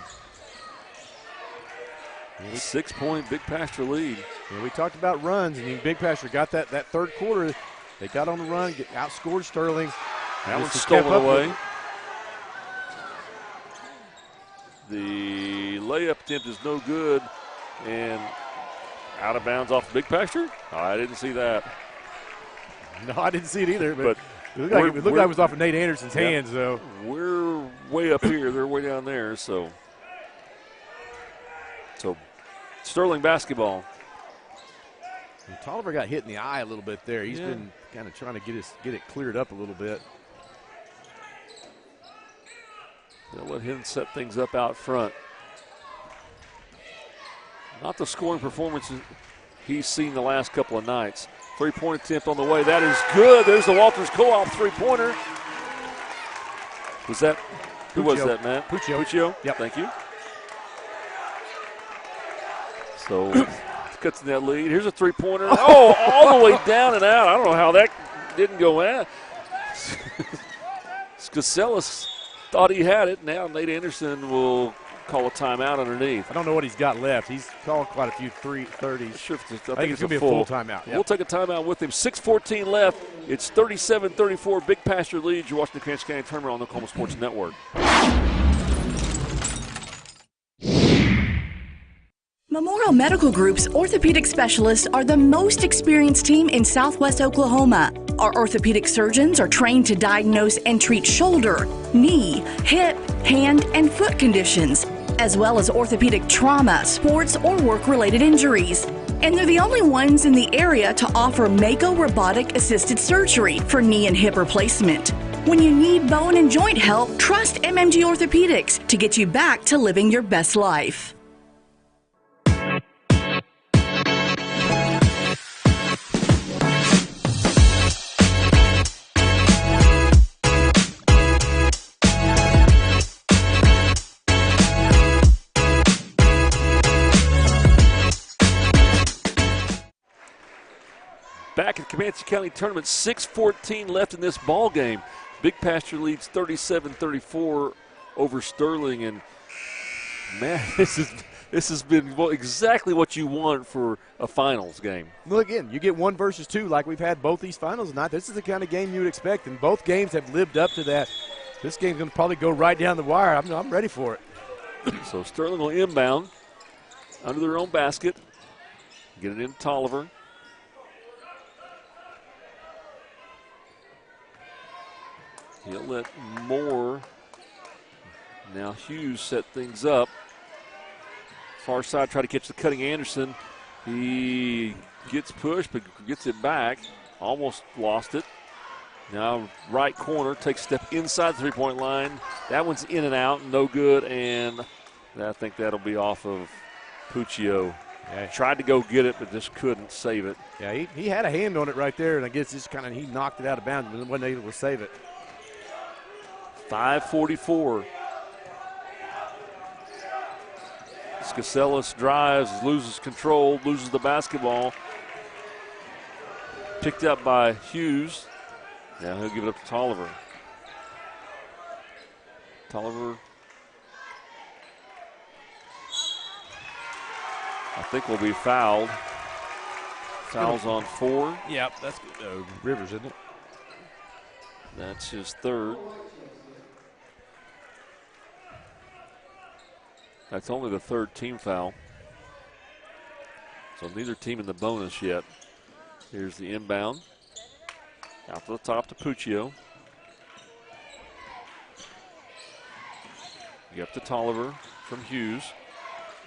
6-point Big Pasture lead. Yeah, we talked about runs, and Big Pasture got that third quarter. They got on the run, outscored Sterling. That one's stolen away. The layup attempt is no good, and out of bounds off the Big Pasture? I didn't see that. No, I didn't see it either, but it looked like it was off of Nate Anderson's hands, though. We're way up here. They're way down there, so Sterling basketball. And Tolliver got hit in the eye a little bit there. He's been kind of trying to get it cleared up a little bit. They'll let him set things up out front. Not the scoring performances he's seen the last couple of nights. Three-point attempt on the way. That is good. There's the Walters Co-op three-pointer. Was that? Who was that, Matt? Puccio. Yep. Thank you. So cuts in that lead. Here's a three-pointer. Oh, all the way down and out. I don't know how that didn't go out. Scasellas thought he had it. Now Nate Anderson will call a timeout underneath. I don't know what he's got left. He's called quite a few 3:30s. Sure, I think it's going to be a full timeout. Yep. We'll take a timeout with him. 6:14 left. It's 37-34. Big Pasture leads. You're watching the Comanche County Tournament on the Oklahoma Sports Network. Memorial Medical Group's orthopedic specialists are the most experienced team in Southwest Oklahoma. Our orthopedic surgeons are trained to diagnose and treat shoulder, knee, hip, hand, and foot conditions, as well as orthopedic trauma, sports, or work-related injuries. And they're the only ones in the area to offer Mako robotic-assisted surgery for knee and hip replacement. When you need bone and joint help, trust MMG Orthopedics to get you back to living your best life. Back at Comanche County Tournament, 6:14 left in this ball game. Big Pasture leads 37-34 over Sterling, and man, this has been exactly what you want for a finals game. Well, again, you get 1 versus 2 like we've had both these finals tonight. This is the kind of game you would expect, and both games have lived up to that. This game's going to probably go right down the wire. I'm ready for it. So Sterling will inbound under their own basket, get it in Tolliver. He'll let Moore, now Hughes, set things up. Far side, try to catch the cutting Anderson. He gets pushed, but gets it back. Almost lost it. Now right corner, takes a step inside the three-point line. That one's in and out, no good, and I think that'll be off of Puccio. Yeah. Tried to go get it, but just couldn't save it. Yeah, he had a hand on it right there, and I guess he knocked it out of bounds, but wasn't able to save it. 5:44. Scasellas drives, loses control, loses the basketball. Picked up by Hughes. Now he'll give it up to Tolliver. Tolliver, I think, will be fouled. Fouls on 4. Yep, that's Rivers, isn't it? That's his third. That's only the third team foul. So neither team in the bonus yet. Here's the inbound. Out to the top to Puccio. Up to Tolliver from Hughes.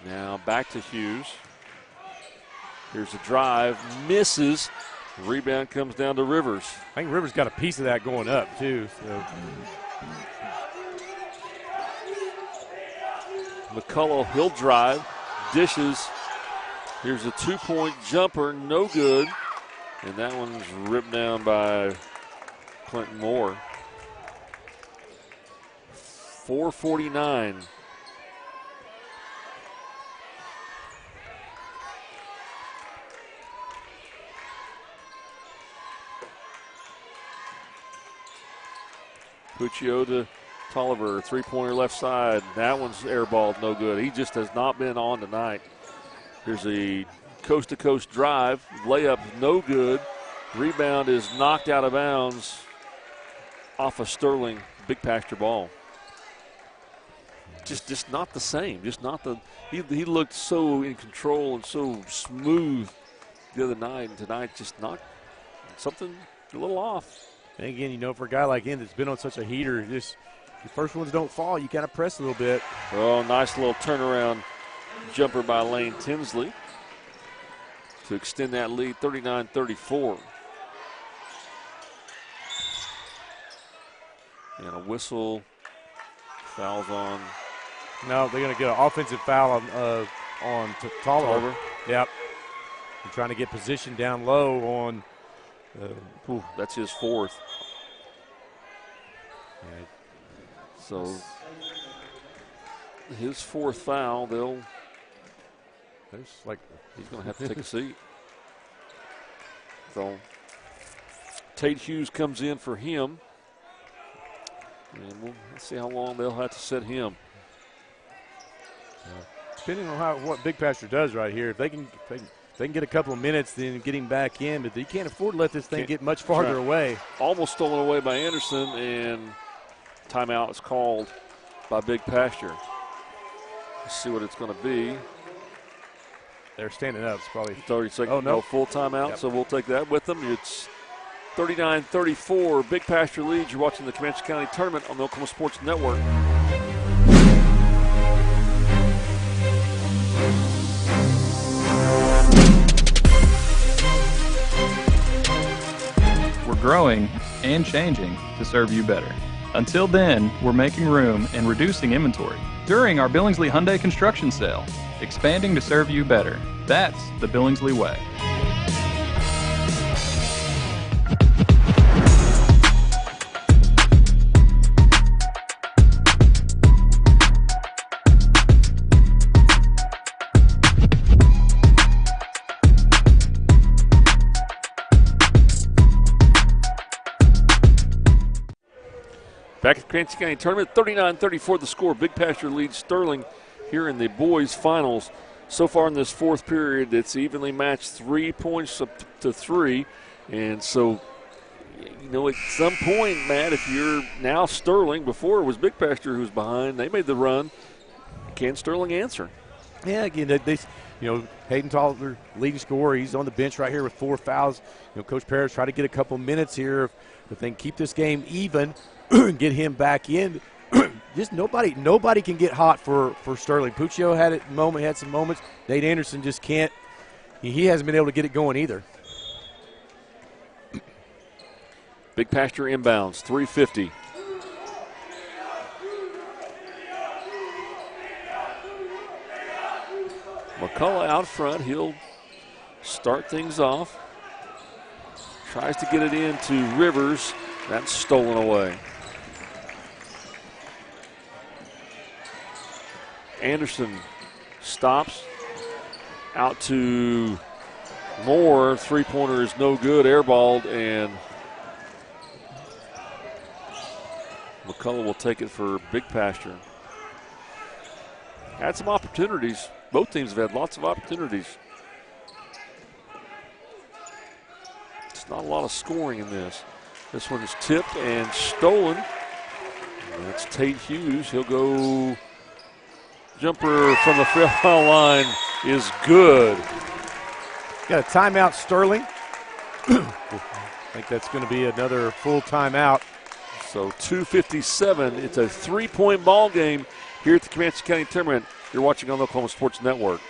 Now back to Hughes. Here's a drive. Misses. The rebound comes down to Rivers. I think Rivers got a piece of that going up, too. So. McCullough, he'll drive, dishes Here's a two-point jumper, no good. And that one's ripped down by Clinton Moore. 4:49. Puccio to Tolliver, three-pointer left side. That one's airballed, no good. He just has not been on tonight. Here's a coast-to-coast drive. Layup, no good. Rebound is knocked out of bounds off of Sterling. Big Pasture ball. Just not the same. Just not the. He looked so in control and so smooth the other night, and tonight just not something a little off. And again, you know, for a guy like him that's been on such a heater, just the first ones don't fall. You kind of press a little bit. Oh, nice little turnaround jumper by Lane Tinsley to extend that lead, 39-34. And a whistle. Fouls on. No, they're going to get an offensive foul on Tolliver. Yep. They're trying to get position down low on. That's his fourth. Yeah. So his fourth foul, he's going to have to take a seat. So Tate Hughes comes in for him. And we'll see how long they'll have to set him. Depending on what Big Pasture does right here, if they can get a couple of minutes, then get him back in. But they can't afford to let this thing get much farther away. Almost stolen away by Anderson, and timeout is called by Big Pasture. Let's see what it's going to be. They're standing up. It's probably 30 seconds. No, full timeout. Yep. So we'll take that with them. It's 39-34. Big Pasture leads. You're watching the Comanche County Tournament on the Oklahoma Sports Network. We're growing and changing to serve you better. Until then, we're making room and reducing inventory during our Billingsley Hyundai construction sale, expanding to serve you better. That's the Billingsley way. Back at the Comanche County Tournament, 39-34 the score. Big Pasture leads Sterling here in the boys' finals. So far in this fourth period, it's evenly matched 3 points up to 3. And so, you know, at some point, Matt, if you're now Sterling, before it was Big Pasture who was behind, they made the run. Can Sterling answer? Yeah, again, Hayden Tolliver, leading scorer. He's on the bench right here with 4 fouls. You know, Coach Parrish try to get a couple minutes here if they can keep this game even. Get him back in. Just nobody can get hot for Sterling. Puccio had some moments. Nate Anderson just can't. He hasn't been able to get it going either. Big Pasture inbounds, 3:50. McCullough out front. He'll start things off. Tries to get it into Rivers. That's stolen away. Anderson stops. Out to Moore. Three-pointer is no good. Airballed, and McCullough will take it for Big Pasture. Had some opportunities. Both teams have had lots of opportunities. It's not a lot of scoring in this. This one is tipped and stolen. And it's Tate Hughes. He'll go. Jumper from the foul line is good. Got a timeout, Sterling. I think that's going to be another full timeout. So 2:57. It's a 3-point ball game here at the Comanche County Tournament. You're watching on the Oklahoma Sports Network.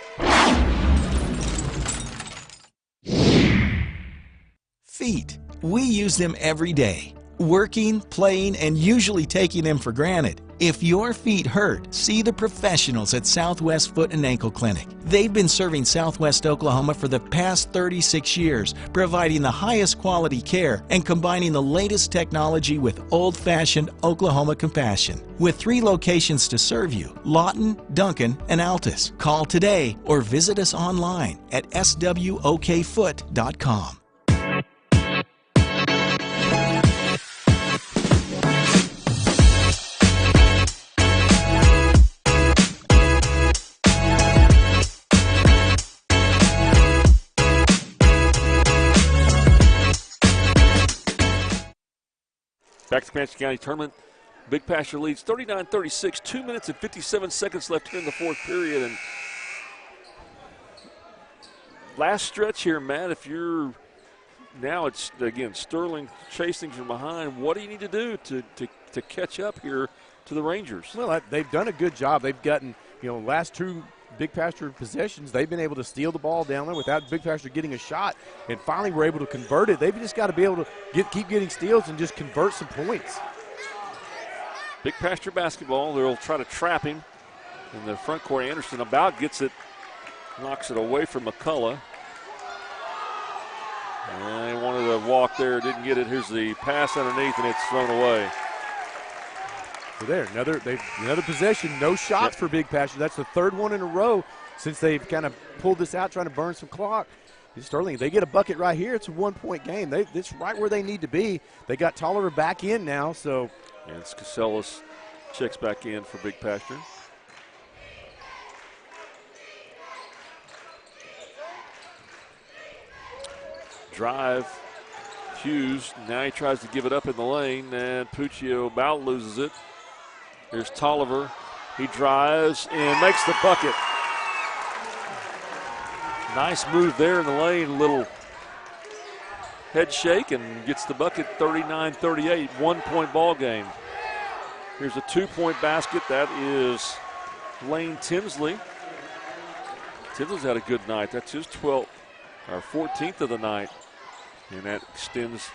Feet. We use them every day. working, playing, and usually taking them for granted. If your feet hurt, see the professionals at Southwest Foot and Ankle Clinic. They've been serving Southwest Oklahoma for the past 36 years, providing the highest quality care and combining the latest technology with old-fashioned Oklahoma compassion. With 3 locations to serve you, Lawton, Duncan, and Altus. Call today or visit us online at swokfoot.com. Back to Comanche County Tournament. Big Pasture leads 39-36, 2 minutes and 57 seconds left here in the fourth period. And last stretch here, Matt, if you're now, it's again Sterling chasing from behind. What do you need to do to catch up here to the Rangers? Well, they've done a good job. They've gotten, last 2 Big Pasture possessions, they've been able to steal the ball down there without Big Pasture getting a shot, and finally we're able to convert it. They've just got to be able to keep getting steals and just convert some points. Big Pasture basketball. They'll try to trap him in the front court. Anderson about gets it, knocks it away from McCullough. And he wanted to walk there, didn't get it. Here's the pass underneath, and it's thrown away. So there, another possession, no shots for Big Pasture. That's the 3rd one in a row since they've kind of pulled this out, trying to burn some clock. Sterling, they get a bucket right here. It's a 1-point game. It's right where they need to be. They got Tolliver back in now, so. And Scasellas checks back in for Big Pasture. Drive, Hughes. Now he tries to give it up in the lane, and Puccio about loses it. Here's Tolliver. He drives and makes the bucket. Nice move there in the lane. Little head shake and gets the bucket. 39-38, 1-point ball game. Here's a 2-point basket. That is Lane Tinsley. Tinsley's had a good night. That's his 12th or 14th of the night. And that extends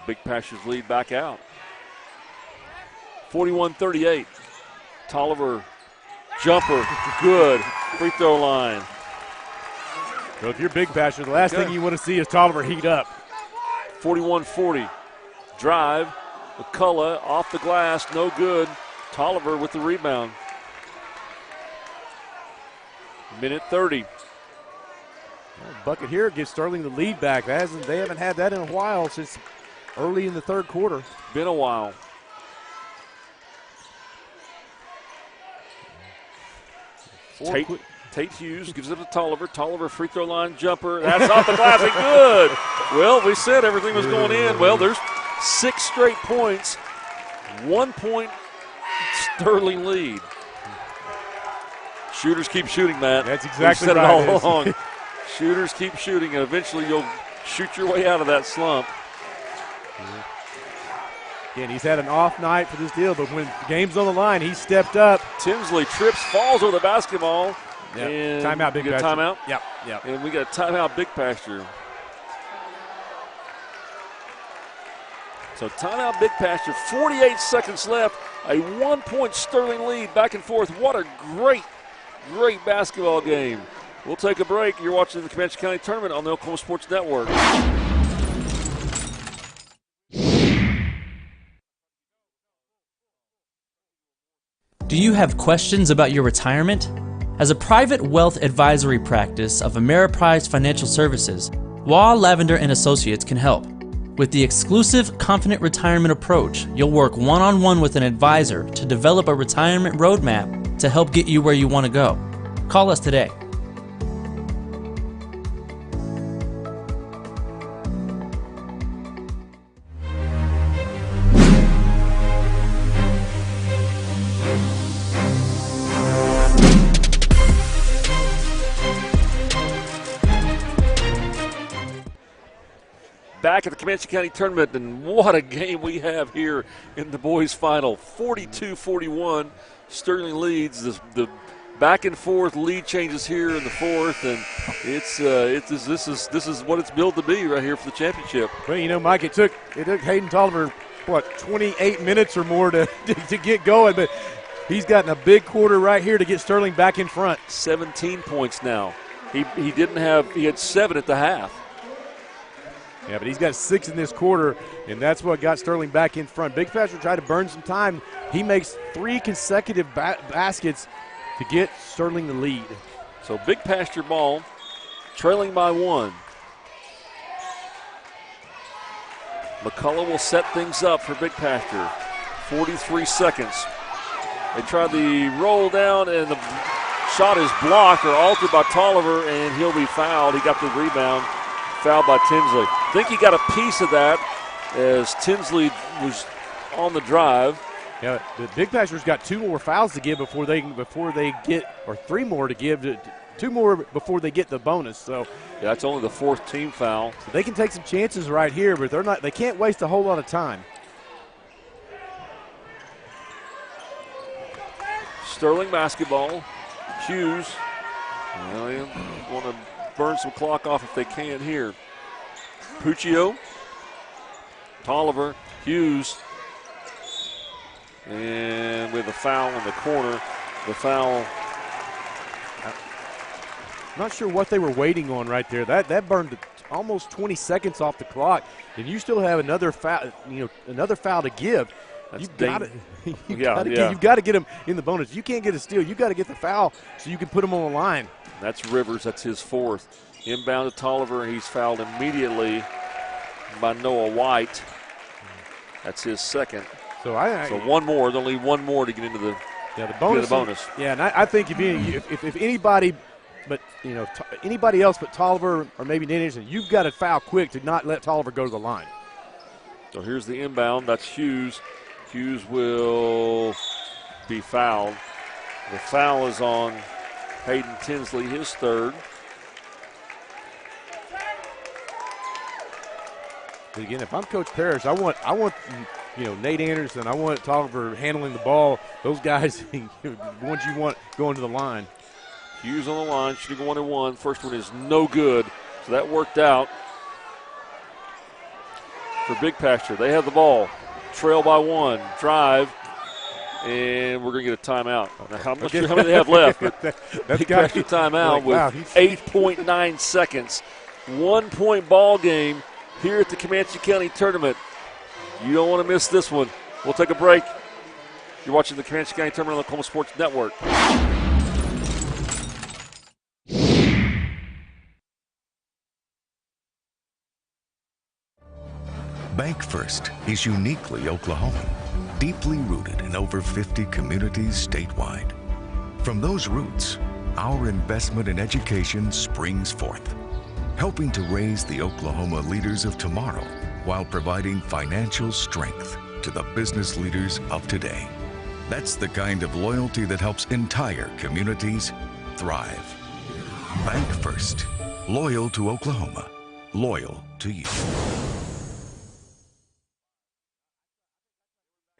Big Pasture's lead back out. 41-38. Tolliver jumper, good. Free throw line. So if you're Big Pasture, the last thing you want to see is Tolliver heat up. 41-40. Drive. McCullough off the glass, no good. Tolliver with the rebound. Minute 30. Bucket here gives Sterling the lead back. They haven't had that in a while, since early in the 3rd quarter. Been a while. Tate Hughes gives it to Tolliver. Tolliver free throw line jumper. That's off the glass and good. Well, we said everything was going in. Well, there's 6 straight points. 1-point Sterling lead. Shooters keep shooting, Matt. That's exactly right. We've said it all along. Shooters keep shooting, and eventually you'll shoot your way out of that slump. Again, he's had an off night for this deal, but when the game's on the line, he stepped up. Tinsley trips, falls over the basketball. Yep. And timeout, Big Pasture. Timeout? Yep. And we got a timeout, Big Pasture. So timeout, Big Pasture. 48 seconds left. A 1-point Sterling lead, back and forth. What a great basketball game. We'll take a break. You're watching the Comanche County Tournament on the Oklahoma Sports Network. Do you have questions about your retirement? As a private wealth advisory practice of Ameriprise Financial Services, Wall Lavender & Associates can help. With the exclusive Confident Retirement approach, you'll work one-on-one with an advisor to develop a retirement roadmap to help get you where you want to go. Call us today. Back at the Comanche County Tournament, and what a game we have here in the boys' final. 42-41, Sterling leads. The back and forth, lead changes here in the fourth, and this is what it's billed to be right here for the championship. Well, you know, Mike, it took Hayden Tolliver 28 minutes or more to get going, but he's gotten a big quarter right here to get Sterling back in front. 17 points now. He had 7 at the half. Yeah, but he's got 6 in this quarter, and that's what got Sterling back in front. Big Pastor tried to burn some time. He makes 3 consecutive baskets to get Sterling the lead. So Big Pasture ball, trailing by 1. McCullough will set things up for Big Pasture. 43 seconds. They try the roll down, and the shot is blocked or altered by Tolliver, and he'll be fouled. He got the rebound. Fouled by Tinsley. I think he got a piece of that as Tinsley was on the drive. Yeah, the Big Pasture's got 2 more fouls to give before they get, or 3 more to give, 2 more before they get the bonus. So yeah, that's only the 4th team foul. So they can take some chances right here, but they can't waste a whole lot of time. Sterling basketball. Hughes. Well, they want to burn some clock off if they can here. Puccio, Tolliver, Hughes, and with a foul in the corner. The foul. I'm not sure what they were waiting on right there. That burned almost 20 seconds off the clock, and you still have another foul. Another foul to give. You've got to get him in the bonus. You can't get a steal. You've got to get the foul so you can put him on the line. That's Rivers. That's his 4th. Inbound to Tolliver, and he's fouled immediately by Noah White. That's his 2nd. So one more. There'll only one more to get into the bonus. Yeah, and I think if anybody, but anybody else but Tolliver or maybe Nate Anderson, you've got to foul quick to not let Tolliver go to the line. So here's the inbound. That's Hughes. Hughes will be fouled. The foul is on Hayden Tinsley, his 3rd. But again, if I'm Coach Parrish, I want Nate Anderson, I want Tolliver handling the ball. Those guys, the ones you want going to the line. Hughes on the line, shooting 1-1. First one is no good, so that worked out for Big Pasture. They have the ball, trail by 1, drive, and we're going to get a timeout. Now, I'm not sure how many they have left, but Big Pasture timeout with 8.9 seconds. 1-point ball game here at the Comanche County Tournament. You don't want to miss this one. We'll take a break. You're watching the Comanche County Tournament on the Oklahoma Sports Network. Bank First is uniquely Oklahoman, deeply rooted in over 50 communities statewide. From those roots, our investment in education springs forth, helping to raise the Oklahoma leaders of tomorrow while providing financial strength to the business leaders of today. That's the kind of loyalty that helps entire communities thrive. Bank First, loyal to Oklahoma, loyal to you.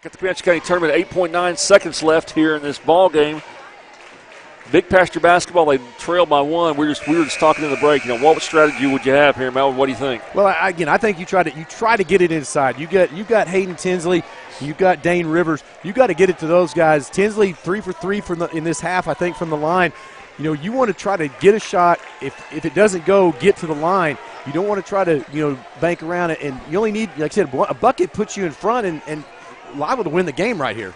Got the Comanche County Tournament, 8.9 seconds left here in this ball game. Big Pasture basketball, they trail by 1. We were just talking in the break. What strategy would you have here, Melvin? What do you think? Well, I think you try to get it inside. You got Hayden Tinsley, you got Dane Rivers. You got to get it to those guys. Tinsley 3 for 3 in this half, I think, from the line. You want to try to get a shot. If it doesn't go, get to the line. You don't want to try to bank around it. And you only need, like I said, a bucket puts you in front and liable to win the game right here.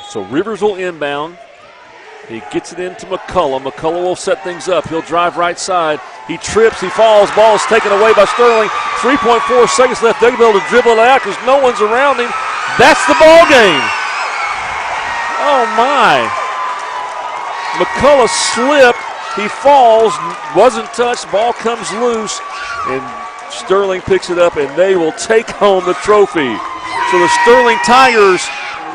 So Rivers will inbound. He gets it into McCullough. McCullough will set things up. He'll drive right side. He trips. He falls. Ball is taken away by Sterling. 3.4 seconds left. They're going to be able to dribble it out because no one's around him. That's the ball game. Oh, my. McCullough slipped. He falls. Wasn't touched. Ball comes loose. And Sterling picks it up, and they will take home the trophy. So the Sterling Tigers,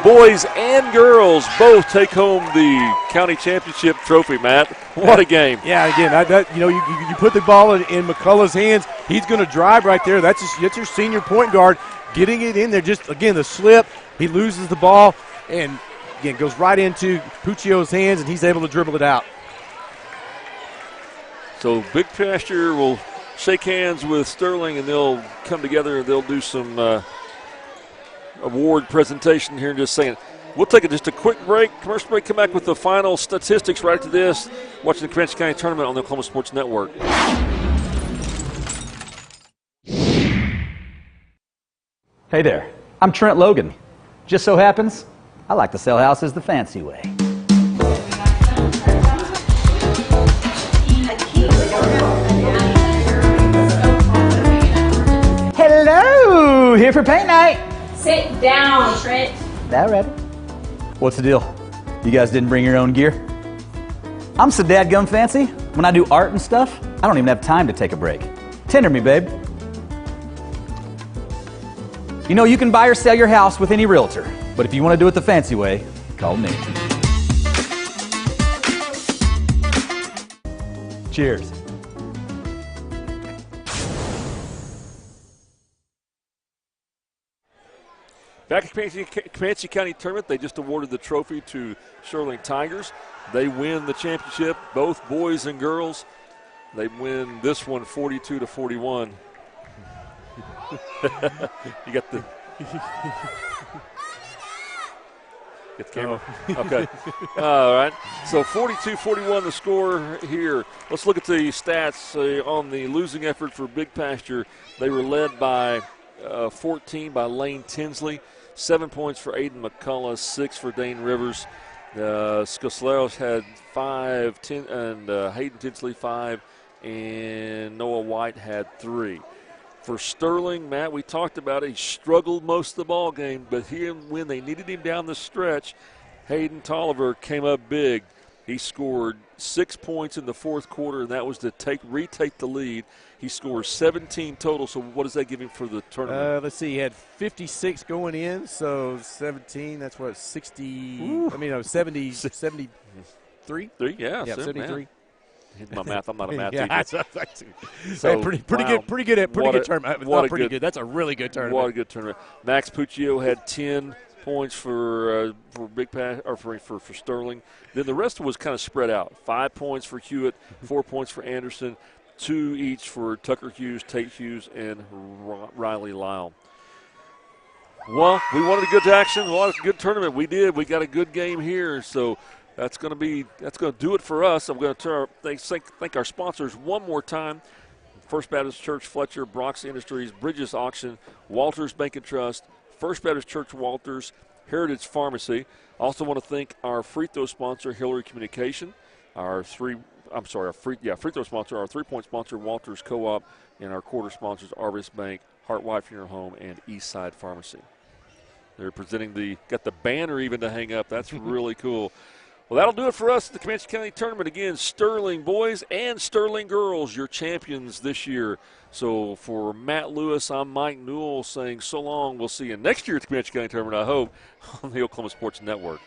boys and girls, both take home the county championship trophy, Matt. What a game. Yeah, again, you put the ball in McCullough's hands. He's going to drive right there. That's your senior point guard getting it in there. Just, again, the slip. He loses the ball. And Again, goes right into Puccio's hands, and he's able to dribble it out. So Big Pasture will shake hands with Sterling, and they'll come together and they'll do some award presentation here in just a second. We'll take just a quick break, commercial break, come back with the final statistics right after this. Watching the Comanche County Tournament on the Oklahoma Sports Network. Hey there, I'm Trent Logan. Just so happens, I like to sell houses the fancy way. Hello, here for paint night. Sit down, Trent. That ready? What's the deal? You guys didn't bring your own gear? I'm so dadgum fancy. When I do art and stuff, I don't even have time to take a break. Tender me, babe. You know, you can buy or sell your house with any realtor, but if you want to do it the fancy way, call me. Cheers. Back at Comanche County Tournament, they just awarded the trophy to Sterling Tigers. They win the championship, both boys and girls. They win this one 42-41. You got the camera? Okay. All right. So 42-41 the score here. Let's look at the stats on the losing effort for Big Pasture. They were led by 14 by Lane Tinsley. 7 points for Aiden McCullough, 6 for Dane Rivers. Scosleros had 5, and Hayden Tinsley 5, and Noah White had 3. For Sterling, Matt, we talked about it. He struggled most of the ball game, but when they needed him down the stretch, Hayden Tolliver came up big. He scored 6 points in the fourth quarter, and that was to retake the lead. He scores 17 total, so what does that give him for the tournament? Let's see, he had 56 going in, so 17, that's what, 60, 73? 3, yeah. 73. My math, I'm not a math yeah, teacher. So, pretty good tournament. Not pretty good. That's a really good tournament. What a good tournament. Max Puccio had 10 points for Big Pass or for Sterling. Then the rest was kind of spread out. 5 points for Hewitt, 4 points for Anderson, 2 each for Tucker Hughes, Tate Hughes, and Riley Lyle. Well, we wanted a good action, a good tournament. We did. We got a good game here, so that's going to do it for us. I'm going to thank our sponsors one more time. First Baptist Church Fletcher, Brox Industries, Bridges Auction, Walters Bank and Trust, First Baptist Church Walters, Heritage Pharmacy. Also want to thank our free throw sponsor, Hillary Communication, our free throw sponsor, our 3-point sponsor, Walters Co-op, and our quarter sponsors, Arvis Bank, Hart White Funeral Home, and Eastside Pharmacy. They're presenting got the banner even to hang up. That's really cool. Well, that'll do it for us at the Comanche County Tournament. Again, Sterling boys and Sterling girls, your champions this year. So for Matt Lewis, I'm Mike Newell saying so long. We'll see you next year at the Comanche County Tournament, I hope, on the Oklahoma Sports Network.